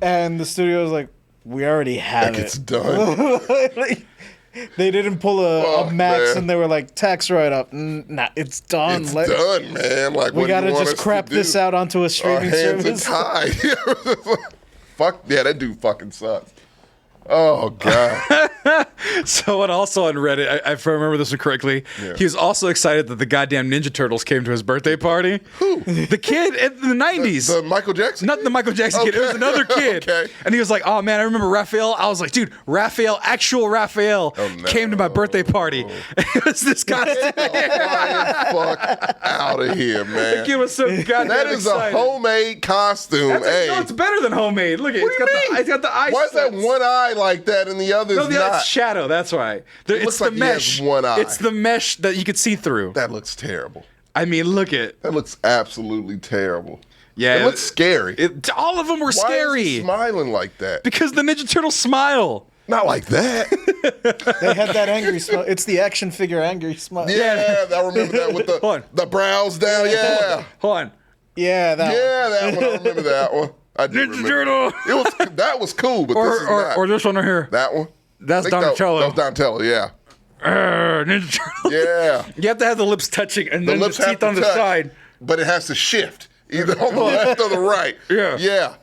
And the studio was like, we already have It's it. done. Like, they didn't pull a max, man. and they were like, tax write up. Nah, it's done. It's done, man. Like, We what do you gotta want just us crap to this do? out onto a Our streaming hands service. are tied. Fuck yeah, that dude fucking sucks. Oh god. Someone also on Reddit, if I remember this one correctly, he was also excited that the goddamn Ninja Turtles came to his birthday party. Who? The kid in the 90s. The Michael Jackson? Not the Michael Jackson kid. It was another kid. Okay. And he was like, oh man, I remember Raphael. I was like, dude, actual Raphael came to my birthday party. It was this costume. Fuck out of here, man. The kid was so goddamn That is excited. a homemade costume. Hey. No, it's better than homemade. Look at it. It's got the eye Why is that slits. one eye like that and the other's No, not? it's shadow. That's why. It's looks the like he has mesh. one eye. It's the mesh that you could see through. That looks terrible. I mean, look at. That looks absolutely terrible. Yeah, It looks scary. all of them were Why scary is he smiling like that? because the Ninja Turtles smile. Not like that. They had that angry smile. It's the action figure angry smile. Yeah, I remember that with Hold on. the brows down. Yeah. Hold on. Yeah, that one. Yeah, that one. I remember that one. I do Ninja remember. Turtle. That was cool, but this is not. Or this one right here. That one? That's I think Donatello. That was Donatello, yeah. Ninja Turtle. Yeah. You have to have the lips touching and The then the lips have teeth to on the touch, side. but it has to shift either on the left or the right. Yeah. Yeah.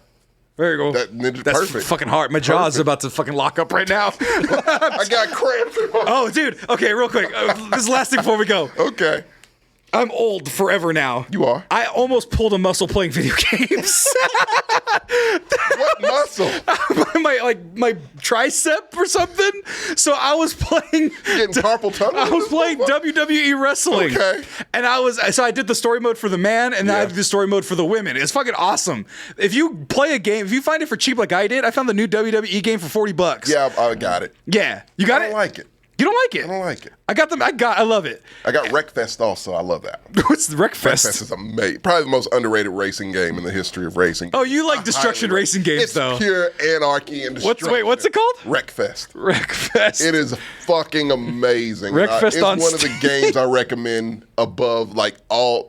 There you go. That's That's fucking hard. My jaw's about to fucking lock up right now. I got cramps. Oh, dude. Okay, real quick. This is the last thing before we go. Okay. I'm old forever now. You are? I almost pulled a muscle playing video games. What muscle? my tricep or something. So I was playing. Getting carpal tunnel? I was playing WWE wrestling. Okay. And I did the story mode for the man, and then I did the story mode for the women. It's fucking awesome. If you play a game, if you find it for cheap like I did, I found the new WWE game for $40. Yeah, I got it. Yeah. You got I it? don't like it. You don't like it? I don't like it. I love it. I got Wreckfest also. I love that. What's the Wreckfest? Wreckfest is amazing. Probably the most underrated racing game in the history of racing. Oh, you like destruction racing games, it's though. It's pure anarchy and destruction. What's it called? Wreckfest. Wreckfest. It is fucking amazing. Wreckfest It's on one of the games I recommend above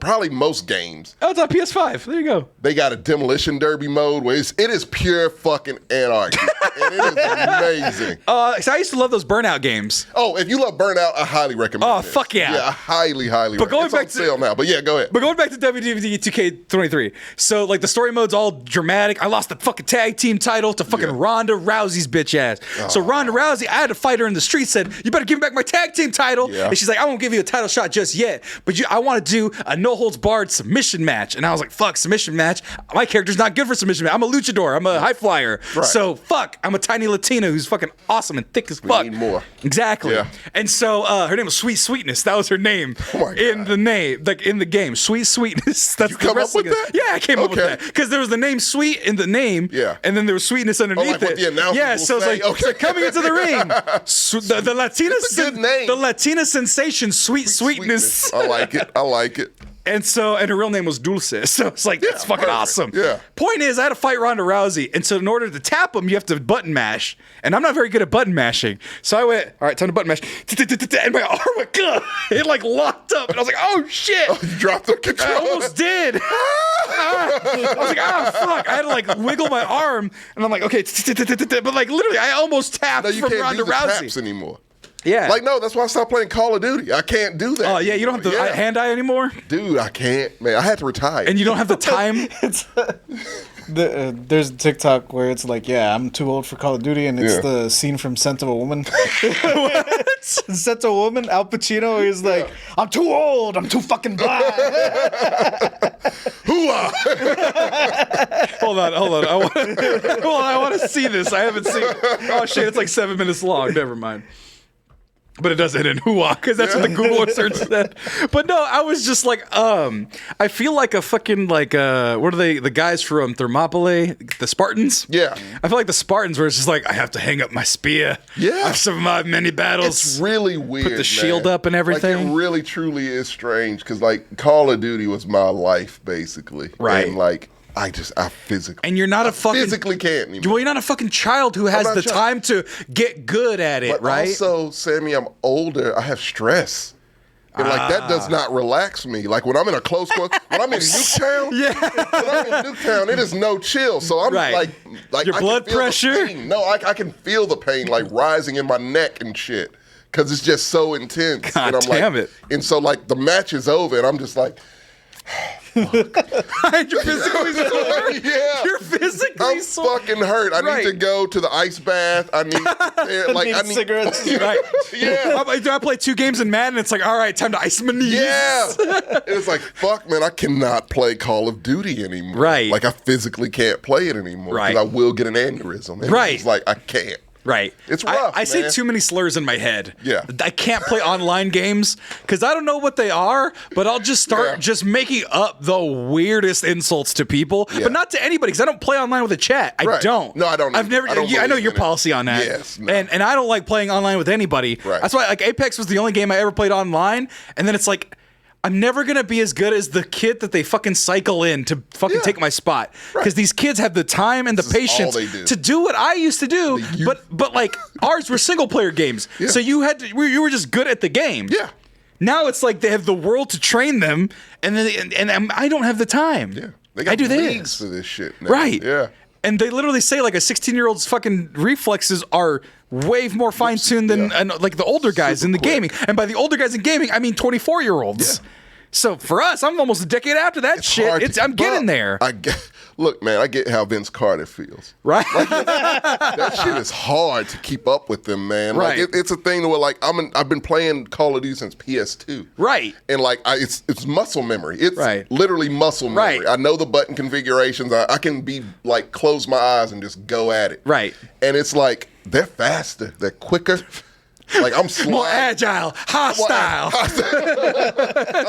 probably most games. Oh, it's on PS5. There you go. They got a demolition derby mode where it is pure fucking anarchy. And it is amazing. So I used to love those Burnout games. Oh, if you love Burnout, I highly recommend Oh, this. fuck yeah. Yeah, I highly But going it's back on to- sale now. But yeah, go ahead. But going back to WWE 2K23, so like the story mode's all dramatic. I lost the fucking tag team title to fucking Ronda Rousey's bitch ass. So Ronda Rousey, I had to fight her in the street. Said, "You better give me back my tag team title." Yeah. And she's like, "I won't give you a title shot just yet, but I want to do a no holds barred submission match." And I was like, "Fuck submission match. My character's not good for submission match. I'm a luchador. I'm a high flyer. Right. So fuck. I'm a tiny Latina who's fucking awesome and thick as fuck." need more. Exactly. Yeah. And so her name was Sweet Sweetness. That was her name in the name, like in the game. Sweet Sweetness. That's You come the up with wrestling. that? Yeah, I came up with Okay. that because there was the name Sweet in the name. Yeah. And then there was sweetness underneath like what it. the announcers Yeah. will So it's say? like, Okay. it's like coming into the ring. The Latina, It's a good name. the Latina sensation, Sweet Sweetness. I like it. I like it. And her real name was Dulce. So it's like, that's fucking perfect. awesome. Yeah. Point is, I had to fight Ronda Rousey. And so in order to tap him, you have to button mash. And I'm not very good at button mashing. So I went, all right, time to button mash. And my arm went, it like locked up. And I was like, oh shit. You dropped the I controller. almost did. I was like, oh fuck. I had to like wiggle my arm. And I'm like, okay. But like literally, I almost tapped No, you from can't Ronda do the Rousey. taps anymore. Yeah. Like, no, that's why I stopped playing Call of Duty. I can't do that. Oh yeah, you don't have the Yeah. hand-eye anymore? Dude, I can't. Man, I had to retire. And you don't have the time? There's a TikTok where it's like, yeah, I'm too old for Call of Duty, and it's Yeah. the scene from Scent of a Woman. What? Scent of a Woman, Al Pacino is like, I'm too old, I'm too fucking blind. Hoo-ah! Hold on. I want to see this. I haven't seen it. Oh shit, it's like 7 minutes long. Never mind. But it doesn't in hoo-ah, because that's what the Google search said. But no, I was just like, I feel like a fucking, like, what are they, the guys from Thermopylae, the Spartans? Yeah. I feel like the Spartans where it's just like, I have to hang up my spear. Yeah. I've survived many battles. It's really weird, Put the shield up and everything. Like, it really, truly is strange, because, like, Call of Duty was my life, basically. Right. And, like, I physically... And you're not a fucking... physically can't anymore. Well, you're not a fucking child who has the time to get good at it, but right? also, Sammy, I'm older. I have stress. And, like, that does not relax me. Like, when I'm in a close one, when I'm in Nuketown, when I'm in Nuketown, it is no chill. So I'm like your I blood can feel pressure? the pain. No, I can feel the pain, like, rising in my neck and shit. Because it's just so intense. God and I'm damn like, it. And so, like, the match is over, and I'm just like... You're physically sore? Yeah. You're physically I'm sore? fucking hurt. I need to go to the ice bath. I need I need cigarettes. Right. Yeah. I play 2 games in Madden. It's like, all right, time to ice my knees. Yeah. And it's like, fuck, man, I cannot play Call of Duty anymore. Right. Like, I physically can't play it anymore. Right. Because I will get an aneurysm. And Right. It's like, I can't. Right. It's rough, I say man. too many slurs in my head. Yeah. I can't play online games because I don't know what they are, but I'll just start just making up the weirdest insults to people, but not to anybody because I don't play online with a chat. I Right. don't. No, I don't I've either. never. I don't I know believe your in it. policy on that. Yes, no. And I don't like playing online with anybody. Right. That's why like Apex was the only game I ever played online, and then it's like, I'm never gonna be as good as the kid that they fucking cycle in to fucking take my spot because these kids have the time and the patience to do what I used to do. But like ours were single player games, so you were just good at the game. Yeah. Now it's like they have the world to train them, and I don't have the time. Yeah. They got I do leagues this for this shit now. right. Yeah. And they literally say like a 16-year-old's fucking reflexes are way more fine-tuned than like the older guys in the gaming. And by the older guys in gaming, I mean 24-year-olds. Yeah. So for us, I'm almost a decade after that shit. I'm getting there. Look, man, I get how Vince Carter feels. Right. Like, that shit is hard to keep up with them, man. Right. Like, it's a thing where like I've been playing Call of Duty since PS2. Right. And like it's muscle memory. It's right. literally muscle memory. Right. I know the button configurations. I can be like close my eyes and just go at it. Right. And it's like they're faster. They're quicker. Like I'm sliding. More agile, hostile.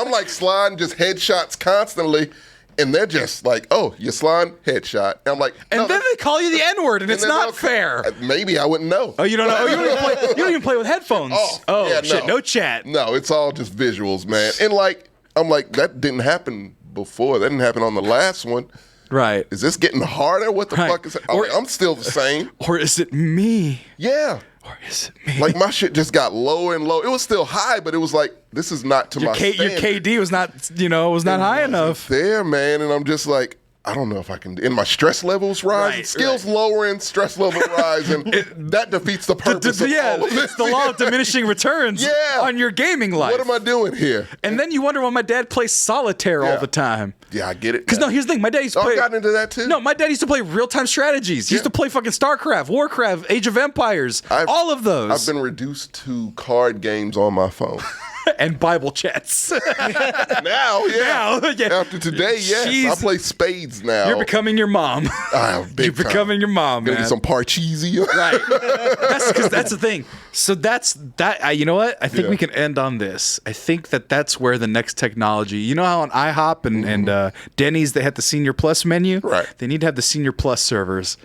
I'm like sliding just headshots constantly, and they're just like, "Oh, you're sliding headshot." And I'm like, and then they call you the N-word, and it's not fair. Maybe I wouldn't know. Oh, you don't know? Oh, you don't even play with headphones. Oh yeah, shit, no chat. No, it's all just visuals, man. And like, I'm like, that didn't happen before. That didn't happen on the last one. Right. Is this getting harder? What the fuck is it? I'm still the same. Or is it me? Yeah. Or is it me? Like my shit just got lower and lower. It was still high, but it was like, this is not to my standard. Your KD was not, high enough. There, man. And I'm just like, I don't know if I can. And my stress levels rise. Right, skills lowering, stress level rising. That defeats the purpose of all of this. It's the law of diminishing returns on your gaming life. What am I doing here? And then you wonder why my dad plays solitaire all the time. Yeah, I get it. Because here's the thing. My dad used to play. I've gotten into that too. No, my dad used to play real-time strategies. He used to play fucking StarCraft, Warcraft, Age of Empires, all of those. I've been reduced to card games on my phone. And Bible chats. Now, after today, yes. I play spades now. You're becoming your mom. You're becoming your mom, man. Gonna get some Parcheesi. Right. That's the thing. So that's that. You know what? I think we can end on this. I think that's where the next technology. You know how on IHOP and Denny's they had the Senior Plus menu? Right. They need to have the Senior Plus servers.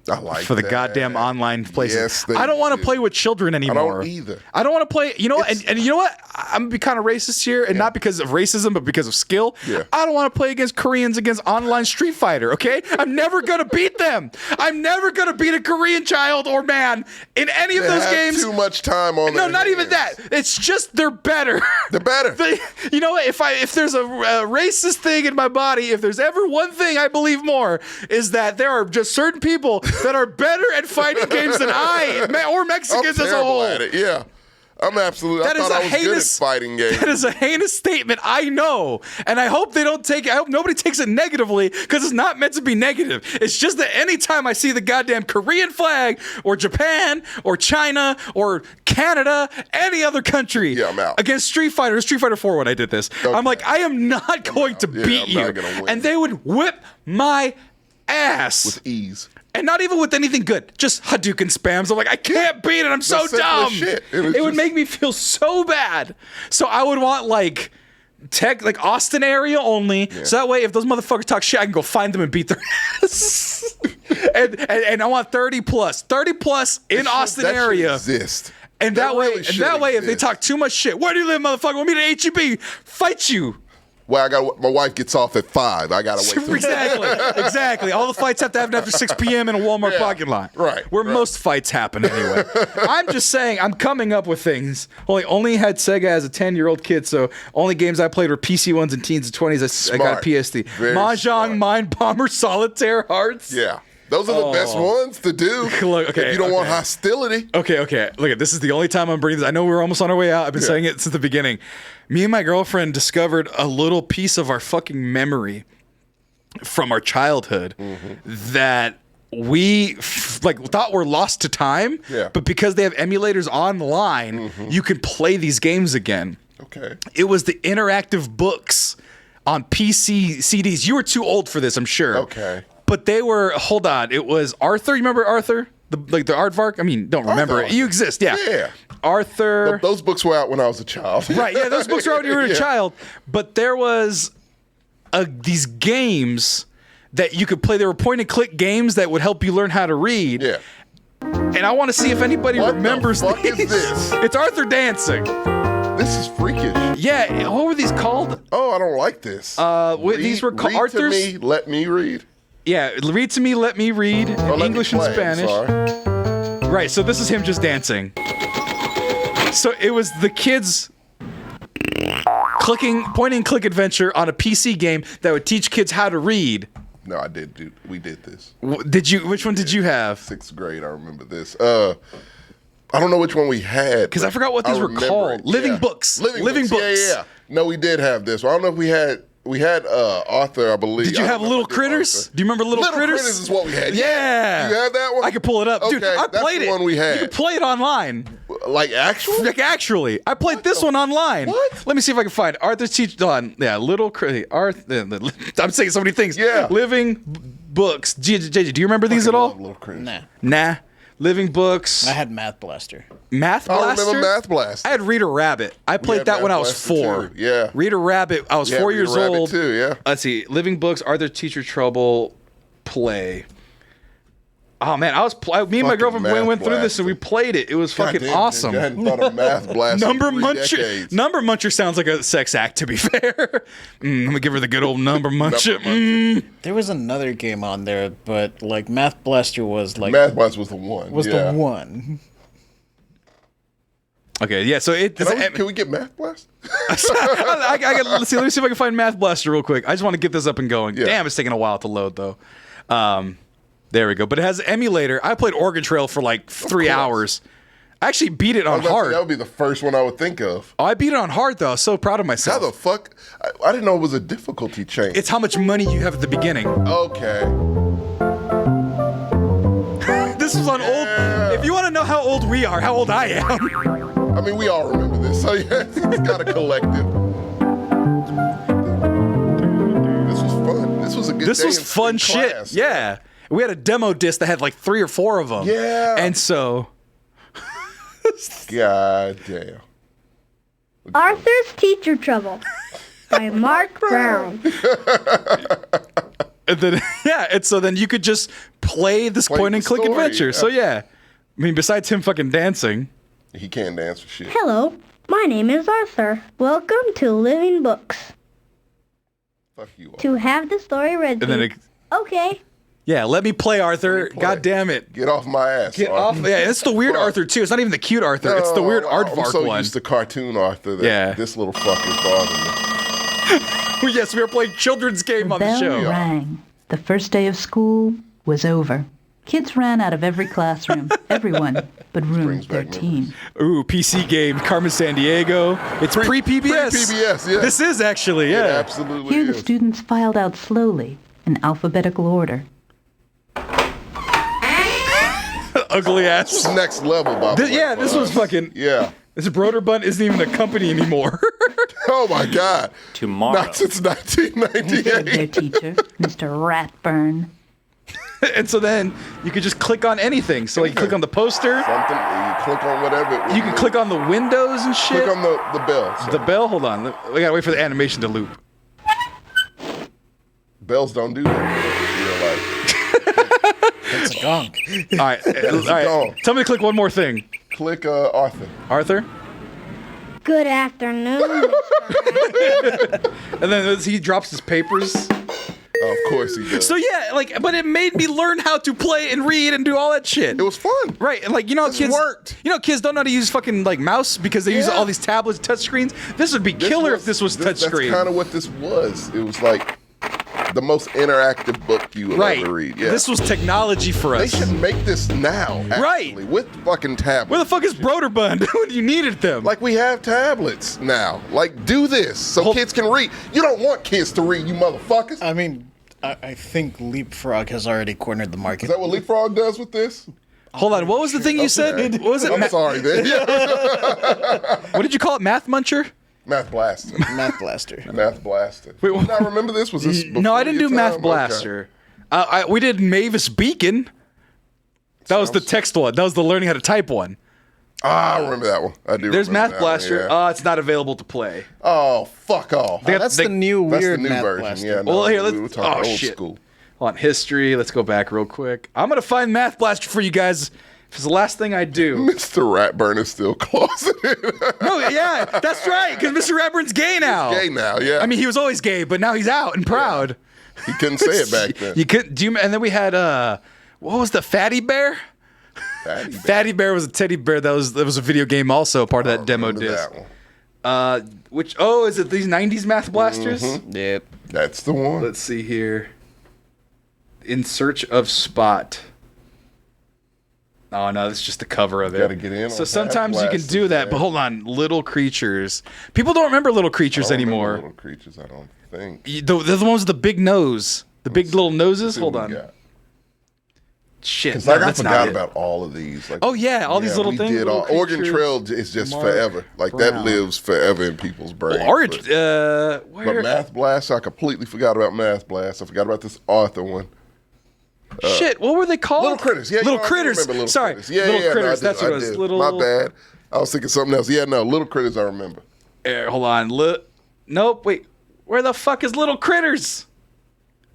I like for the that. goddamn online places. Yes, I don't want to play with children anymore. I don't either. I don't want to play. You know what? And you know what? I'm gonna be kind of racist here, and not because of racism, but because of skill. Yeah. I don't want to play against Koreans against online Street Fighter. Okay, I'm never gonna beat them. I'm never gonna beat a Korean child or man in any of those games. Too much time on. No, not even that. It's just they're better. They're better. You know what? If there's a racist thing in my body, if there's ever one thing I believe more is that there are just certain people that are better at fighting games than or Mexicans as a whole. At it. Yeah. I'm absolutely. I thought I was good at fighting games. That is a heinous statement. I know, and I hope they don't take it. I hope nobody takes it negatively because it's not meant to be negative. It's just that anytime I see the goddamn Korean flag or Japan or China or Canada, any other country, I'm out. Against Street Fighter 4 when I did this, I'm like, I am not going to beat you, and they would whip my ass with ease. And not even with anything good. Just Hadouken spams. I'm like, I can't beat it. I'm so dumb. Shit. It would make me feel so bad. So I would want like Austin area only. Yeah. So that way, if those motherfuckers talk shit, I can go find them and beat their ass. and I want 30 plus in Austin area. Exist. And that way, if they talk too much shit, where do you live, motherfucker? We'll meet at HEB. Fight you. Well, my wife gets off at 5. I gotta wait. Exactly. All the fights have to happen after 6 p.m. in a Walmart parking lot. Right. Where most fights happen anyway. I'm just saying, I'm coming up with things. Only had Sega as a 10-year-old kid, so only games I played were PC ones and teens and 20s. I got PSD. Mahjong, Mind Bomber, Solitaire, Hearts. Yeah. Those are the best ones to do. Look, if you don't want hostility. Okay. Look, this is the only time I'm bringing this. I know we're almost on our way out. I've been saying it since the beginning. Me and my girlfriend discovered a little piece of our fucking memory from our childhood that we thought were lost to time. Yeah. But because they have emulators online, you can play these games again. Okay. It was the interactive books on PC CDs. You were too old for this, I'm sure. Okay. But they were, hold on, it was Arthur. You remember Arthur? The aardvark? I mean, don't remember it. You exist, yeah. Yeah. Arthur. Those books were out when I was a child. Right, yeah, those books were out when you were a child. But there was these games that you could play. They were point-and-click games that would help you learn how to read. Yeah. And I want to see if anybody remembers what the fuck is this? It's Arthur dancing. This is freakish. Yeah, what were these called? Oh, I don't like this. These were called Arthur's. Read to me, let me read. Yeah, read to me, let me read in English and Spanish. Right, so this is him just dancing. So it was the kids point and click adventure on a PC game that would teach kids how to read. No, I did. We did this. Did you? Which one did you have? 6th grade. I remember this. I don't know which one we had. Because I forgot what these were called. Living books. Living books. Yeah. No, we did have this. I don't know if we had. We had Arthur, I believe. Did you have Little Critters? Do you remember Little Critters? Little Critters is what we had. Yeah. You had that one? I could pull it up. Dude, I played it. That's the one we had. You could play it online. Like actually? Like actually. I played this one online. What? Let me see if I can find Arthur's Teach. Yeah, Little Critters. I'm saying so many things. Yeah. Living books. JJ, do you remember these at all? Little Critters. Nah. Living books. I had Math Blaster. Math Blaster? I remember Math Blaster. I had Reader Rabbit. I played that when I was 4. Too. Yeah. Reader Rabbit. I was 4 years Reader old. Rabbit too, yeah. Let's see. Living books. Arthur Teacher Trouble. Play. Oh man, me and my girlfriend went through this and we played it. It was fucking awesome. I hadn't thought of Math Blaster. Number Muncher. Number Muncher sounds like a sex act, to be fair. I'm gonna give her the good old Number Muncher. There was another game on there, but like Math Blaster was like Math Blaster was the one. The one. Okay, yeah. So can we get Math Blaster? Let me see if I can find Math Blaster real quick. I just want to get this up and going. Yeah. Damn, it's taking a while to load though. There we go. But it has an emulator. I played Oregon Trail for like 3 hours. I actually beat it on hard. That would be the first one I would think of. Oh, I beat it on hard though. I was so proud of myself. How the fuck? I didn't know it was a difficulty change. It's how much money you have at the beginning. Okay. This was on old. If you want to know how old we are, how old I am. I mean, we all remember this. So yeah, it's got a collective. This was fun. This was a good. This was fun shit. Class. Yeah. We had a demo disc that had like 3 or 4 of them. Yeah. And so. God damn. Arthur's Teacher Trouble by Mark Brown. And then, and so then you could just play this point and click adventure. Yeah. So yeah. I mean, besides him fucking dancing. He can't dance for shit. Hello, my name is Arthur. Welcome to Living Books. Fuck you all. To have the story read to you. Okay. Yeah, let me play, Arthur. God damn it. Get off my ass. Get off. Yeah, it's the weird Arthur, too. It's not even the cute Arthur. It's the weird aardvark I'm so one. used to cartoon Arthur that this little fuck is bothering me. Yes, we were playing children's game on the show. Bell rang. The first day of school was over. Kids ran out of every classroom. Everyone but room 13. Ooh, PC game, Carmen Sandiego. It's pre-PBS. Pre-PBS, yeah. This is actually, yeah. It absolutely Here is. the students filed out slowly in alphabetical order. Ugly ass. This was next level, by the way. Yeah, this was fucking. Yeah. This Broderbund isn't even a company anymore. Oh my God. Tomorrow. Not since Their 1998. teacher, Mr. Ratburn. And so then you could just click on anything. So like you click on the poster. Something. You click on whatever. You can click on the windows and shit. Click on the bell. So. The bell? Hold on. We gotta wait for the animation to loop. Bells don't do that in real life. It's a gong. All right. Gong. Tell me to click one more thing. Click Arthur. Arthur? Good afternoon. And then he drops his papers. Oh, of course he does. So yeah, like, but it made me learn how to play and read and do all that shit. It was fun. Right, and like, you know, This kids worked. You know, kids don't know how to use fucking like mouse because they use all these tablets, touchscreens. This would be killer if this was touchscreen. That's kind of what this was. It was like the most interactive book you would ever read. Yeah. This was technology for us. They should make this now, actually, Right. with fucking tablets. Where the fuck is Broderbund when you needed them? Like, we have tablets now. Like, do this so kids can read. You don't want kids to read, you motherfuckers. I mean, I think Leapfrog has already cornered the market. Is that what Leapfrog does with this? Hold on, what was the thing you said? What was it? I'm sorry, then. What did you call it? Math Muncher? Math Blaster. Math Blaster. Math Blaster. Wait, Did I remember this? Was this No, I didn't do before your Math time? Blaster. We did Mavis Beacon. That was the text one. That was the learning how to type one. I remember that one. I do. There's remember Math that one, Blaster. yeah. It's not available to play. Oh, fuck off. That's the new That's weird the new Math version. Blaster. Yeah, no, Well, here, we were talking old school. Hold on, history. Let's go back real quick. I'm gonna find Math Blaster for you guys. It's the last thing I do. Mr. Ratburn is still closeted. No, yeah, that's right. Because Mr. Ratburn's gay now. Gay now, yeah. I mean, he was always gay, but now he's out and proud. He couldn't say it back then. You could. Do you? And then we had what was the Fatty Bear? Fatty Bear was a teddy bear that was a video game also part of that demo disc. That one. Is it these 90s Math Blasters? Yep. That's the one. Let's see here. In Search of Spot. Oh no, that's just the cover of it. Gotta get in So on sometimes you can Math do that, Blasters, but hold on, Little Creatures. People don't remember Little Creatures I don't remember anymore. Little Creatures, I don't think. They're the ones with the big nose, the big little noses. See Hold what we on. got. Shit, Because no, I that's not forgot it. about all of these. Like, Oh yeah, all these little we things. Did Little Oregon Creatures. Trail is just Mark forever. Like that Brown. lives forever in people's brains. Orange. But Where? Math Blast, I completely forgot about Math Blast. I forgot about this Arthur one. Shit, what were they called? Little Critters. Yeah, Little you know, I do Critters. remember Little Sorry, Critters. Yeah, Little yeah, Critters. No, That's what it was. did. Little. My bad. I was thinking something else. Yeah, no, Little Critters I remember. Hold on. Nope. Wait. Where the fuck is Little Critters?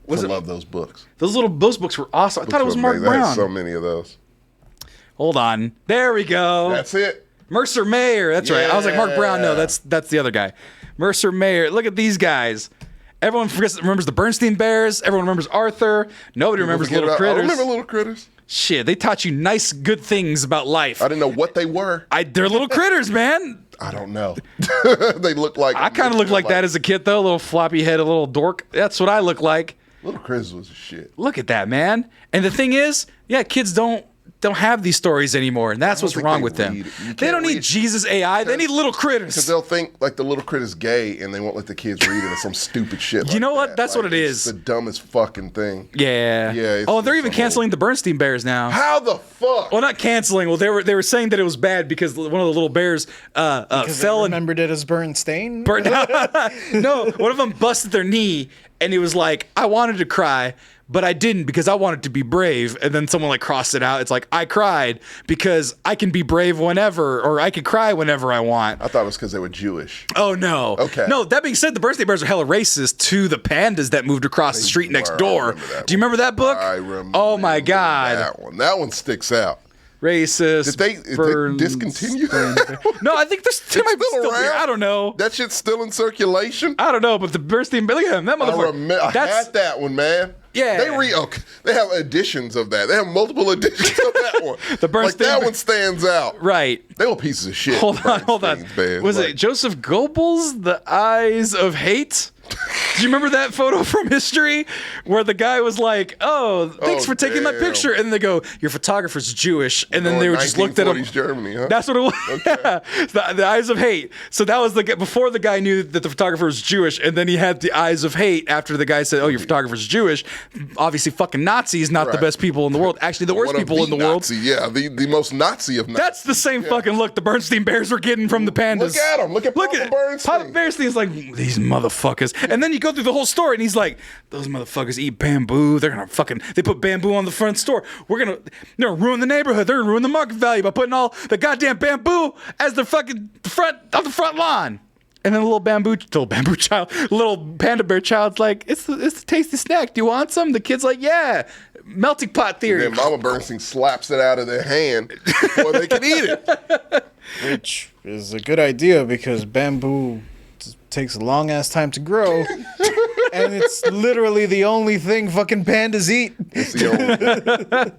I love those books. Those books were awesome. I thought it was Mark Amazing. I had Brown. so many of those. Hold on. There we go. That's it. Mercer Mayer. That's right. I was like Mark Brown. No, Yeah. that's the other guy. Mercer Mayer. Look at these guys. Everyone remembers the Bernstein Bears. Everyone remembers Arthur. Nobody remembers Forget Little about- I Critters. remember Little Critters. Shit, they taught you nice, good things about life. I didn't know what they were. They're little critters, man. I don't know. They look like. I kind of looked like that as a kid, though. A little floppy head, a little dork. That's what I look like. Little Critters was a shit. Look at that, man. And the thing is, yeah, kids don't have these stories anymore, and that's what's think wrong they with them. read it. You They can't don't need read- Jesus AI. They need little Because critters. they'll think like the Little Critters gay, and they won't let the kids read it or some stupid shit. You know what? That. That's what it it's is. The dumbest fucking thing. Yeah. Yeah, it's- Oh, they're it's even a canceling the Bernstein Bears now. How the fuck? Well, not canceling. Well, they were saying that it was bad because one of the little bears Because fell I and remembered it as Bernstein. burnt out. No, one of them busted their knee, and he was like, I wanted to cry, but I didn't because I wanted to be brave. And then someone like crossed it out. It's like, I cried because I can be brave whenever, or I can cry whenever I want. I thought it was because they were Jewish. Oh, no. Okay. No, that being said, the Bernstein Bears are hella racist to the pandas that moved across the street next were. I door. remember that Do you remember that book? I remember. Oh, my God. That one sticks out. Racist. Did they discontinue? No, I think they might be still still around? here. I don't know. That shit's still in circulation. I don't know, but the Bernstein, look at him, that motherfucker. I had that one, man. Yeah. They have editions of that. They have multiple editions of that one. The Bernstein- like that one stands out. Right. They were pieces of shit. Hold on. Bernstein's Bears. Was Like, it Joseph Goebbels, The Eyes of Hate? Do you remember that photo from history where the guy was like, "Oh, thanks for taking my damn. picture," and they go, "Your photographer's Jewish," and then they were just looked at him. 1940s Germany, huh? That's what it was. Yeah. The Eyes of Hate. So that was before the guy knew that the photographer was Jewish, and then he had the Eyes of Hate after the guy said, "Oh, your photographer's Jewish." Obviously, fucking Nazis, not the Right. best people in the world. Actually, the worst One of people in the world. Nazi, yeah, the most Nazi of Nazis. That's the same fucking look the Bernstein Bears were getting from the pandas. Look at 'em. Look at Papa Bernstein. Papa Bernstein's like, these motherfuckers. And then you go through the whole story, and he's like, those motherfuckers eat bamboo. They're gonna they put bamboo on the front store. They're gonna ruin the neighborhood. They're gonna ruin the market value by putting all the goddamn bamboo as the fucking on the front lawn. And then little panda bear child's like, it's a tasty snack. Do you want some? The kid's like, yeah. Melting pot theory. And then Mama Bernstein slaps it out of their hand before they can eat it. Which is a good idea because bamboo takes a long ass time to grow. And it's literally the only thing fucking pandas eat. It's the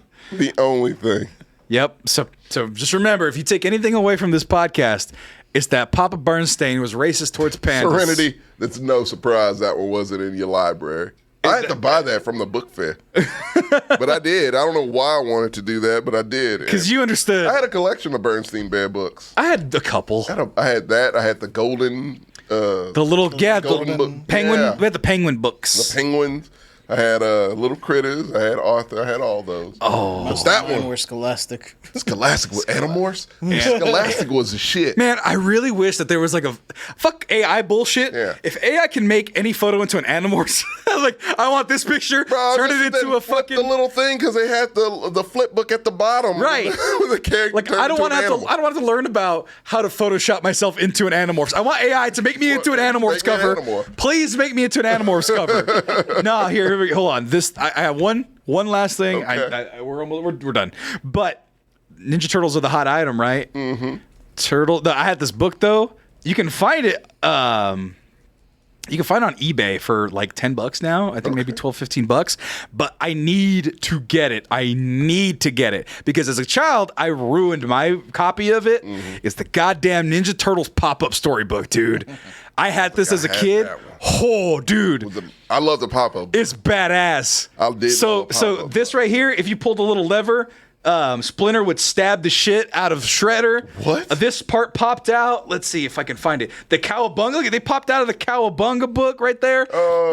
only thing. Yep. So just remember, if you take anything away from this podcast, it's that Papa Bernstein was racist towards pandas. Serenity, that's no surprise that one wasn't in your library. I had to buy that from the book fair. But I did. I don't know why I wanted to do that, but I did. Because you understood. I had a collection of Bernstein Bear books. I had a couple. I had that. I had the golden... the golden book. Penguin. Yeah. We had the penguin books. The penguins. I had Little Critters. I had Arthur. I had all those. Oh. But that one were Scholastic. Scholastic with Animorphs? Yeah. Scholastic was the shit. Man, I really wish that there was like a... Fuck AI bullshit. Yeah. If AI can make any photo into an Animorphs, like, I want this picture, turn it into a fucking... the little thing because they had the flip book at the bottom. Right. With the character like, I don't want to to learn about how to Photoshop myself into an Animorphs. I want AI to make me into an Animorphs cover. Please make me into an Animorphs cover. Nah, here we go. Hold on. I have one last thing. Okay. We're done. But Ninja Turtles are the hot item, right? Mm-hmm. I had this book though. You can find it. You can find it on eBay for like $10 now. I think maybe $12, $15. But I need to get it. Because as a child, I ruined my copy of it. Mm-hmm. It's the goddamn Ninja Turtles pop-up storybook, dude. I had this as a kid. Oh, dude. I love the pop-up. It's badass. So this right here, if you pulled a little lever, Splinter would stab the shit out of Shredder. What? This part popped out. Let's see if I can find it. The Cowabunga. Look, they popped out of the Cowabunga book right there.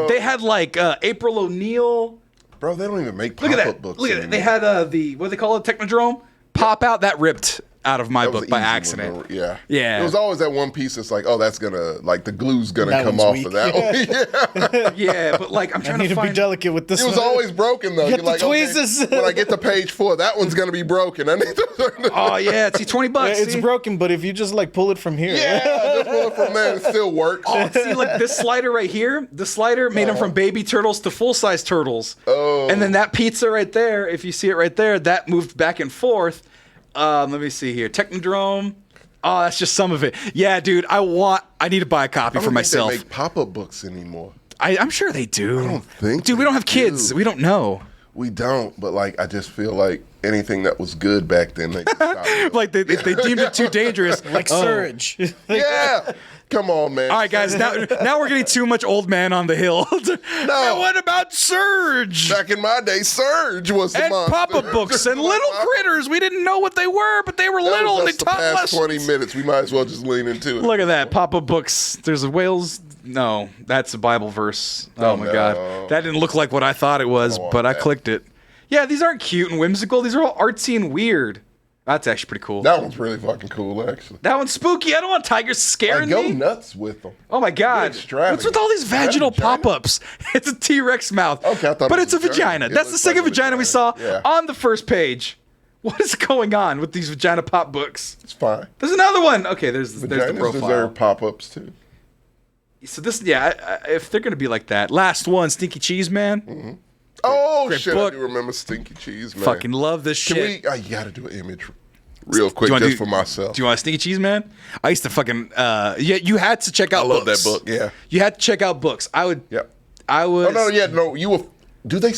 They had like April O'Neil. Bro, they don't even make pop-up books. Look at that. They had what do they call it? Technodrome. Pop out. That ripped out of my book by accident. Yeah. It was always that one piece that's like, oh, that's gonna, like, the glue's gonna come off of that one. Yeah, but like, I'm trying to find... be delicate with this one. It was always broken, though. You're like, okay, when I get to page 4, that one's gonna be broken. I need to... Oh, yeah, see, $20. Yeah, it's broken, but if you just, like, pull it from here. Yeah, just pull it from there, it still works. Oh, see, like, this slider right here, the slider made them from baby turtles to full-size turtles. Oh. And then that pizza right there, if you see it right there, that moved back and forth. Let me see here. Technodrome. Oh, that's just some of it. Yeah, dude. I need to buy a copy for myself. They make pop-up books anymore. I'm sure they do. I don't think. Dude, we don't have kids. We don't know. We don't. But like, I just feel like anything that was good back then, they stopped. Like they deemed it too dangerous. Like Surge. Yeah. Come on, man. All right, guys. Now we're getting too much old man on the hill. No. What about Surge? Back in my day, Surge was the monster. And pop-up books and little critters. We didn't know what they were, but they were little and they taught lessons. 20 minutes. We might as well just lean into it. Look at that. Pop-up books. There's a whales. No, that's a Bible verse. Oh, my God. That didn't look like what I thought it was, but I clicked it. Yeah, these aren't cute and whimsical. These are all artsy and weird. That's actually pretty cool. That one's really fucking cool, actually. That one's spooky. I don't want tigers scaring me. Go nuts with them. Oh my God. What's with all these vaginal pop-ups? It's a T-Rex mouth. Okay, I thought but it's a vagina. That's the second vagina we saw on the first page. What is going on with these vagina pop books? It's fine. There's another one. Okay, there's the profile. Deserve pop-ups too. So this, if they're gonna be like that, last one, Stinky Cheese Man. Mm-hmm. Oh shit! Book. I do remember Stinky Cheese Man. Fucking love this shit. You gotta do an image real quick just for myself. Do you want a Stinky Cheese Man? I used to fucking you had to check out books. I love that book. Yeah, you had to check out books. I would. Yep. I was. No. You were. Do they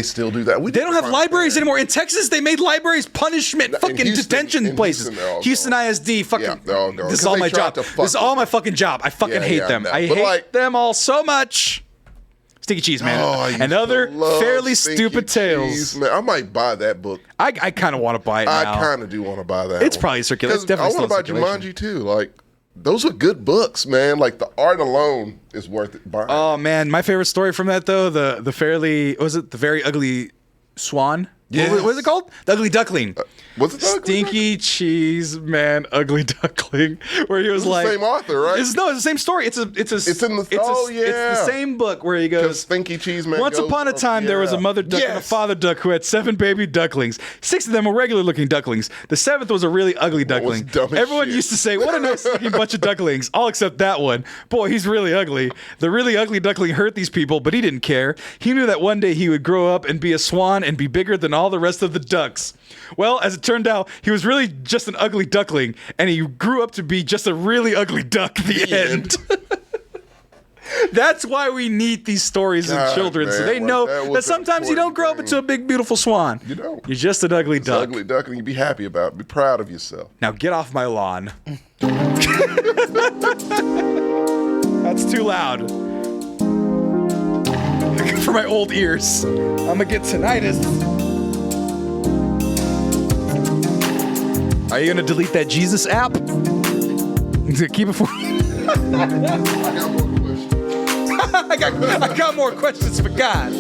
still do that? They don't have libraries anymore. In Texas, they made libraries punishment, detention places. Houston ISD, fucking. Yeah, they're all gone. This is all my job. This is all my fucking job. I fucking hate them. I hate them all so much. Stinky Cheese Man. And other fairly stupid tales. Man. I might buy that book. I kind of want to buy it now. I kind of do want to buy that. It's probably circulating. It's definitely I want to buy Jumanji too. Like, those are good books, man. Like, the art alone is worth it buying. Oh man, my favorite story from that though, the very ugly swan. Yes. What was it called? The Ugly Duckling. Was it the Ugly Stinky Cheese Man Ugly Duckling? Where he was like, the same author, right? It's the same story. It's the same book where he goes, Stinky Cheese Man. Once upon a time, there was a mother duck and a father duck who had 7 baby ducklings. 6 of them were regular-looking ducklings. The 7th was a really ugly duckling. Everyone used to say, "What a nice-looking bunch of ducklings," all except that one. Boy, he's really ugly. The really ugly duckling hurt these people, but he didn't care. He knew that one day he would grow up and be a swan and be bigger than all the rest of the ducks. Well, as it turned out, he was really just an ugly duckling, and he grew up to be just a really ugly duck. The end. That's why we need these stories in children, so they know that sometimes you don't grow up into a big, beautiful swan. You don't. You're just an ugly duck. Ugly duckling. You be happy about it. Be proud of yourself. Now get off my lawn. That's too loud for my old ears. I'm gonna get tinnitus. Are you gonna delete that Jesus app? Keep it for. I got more questions for God.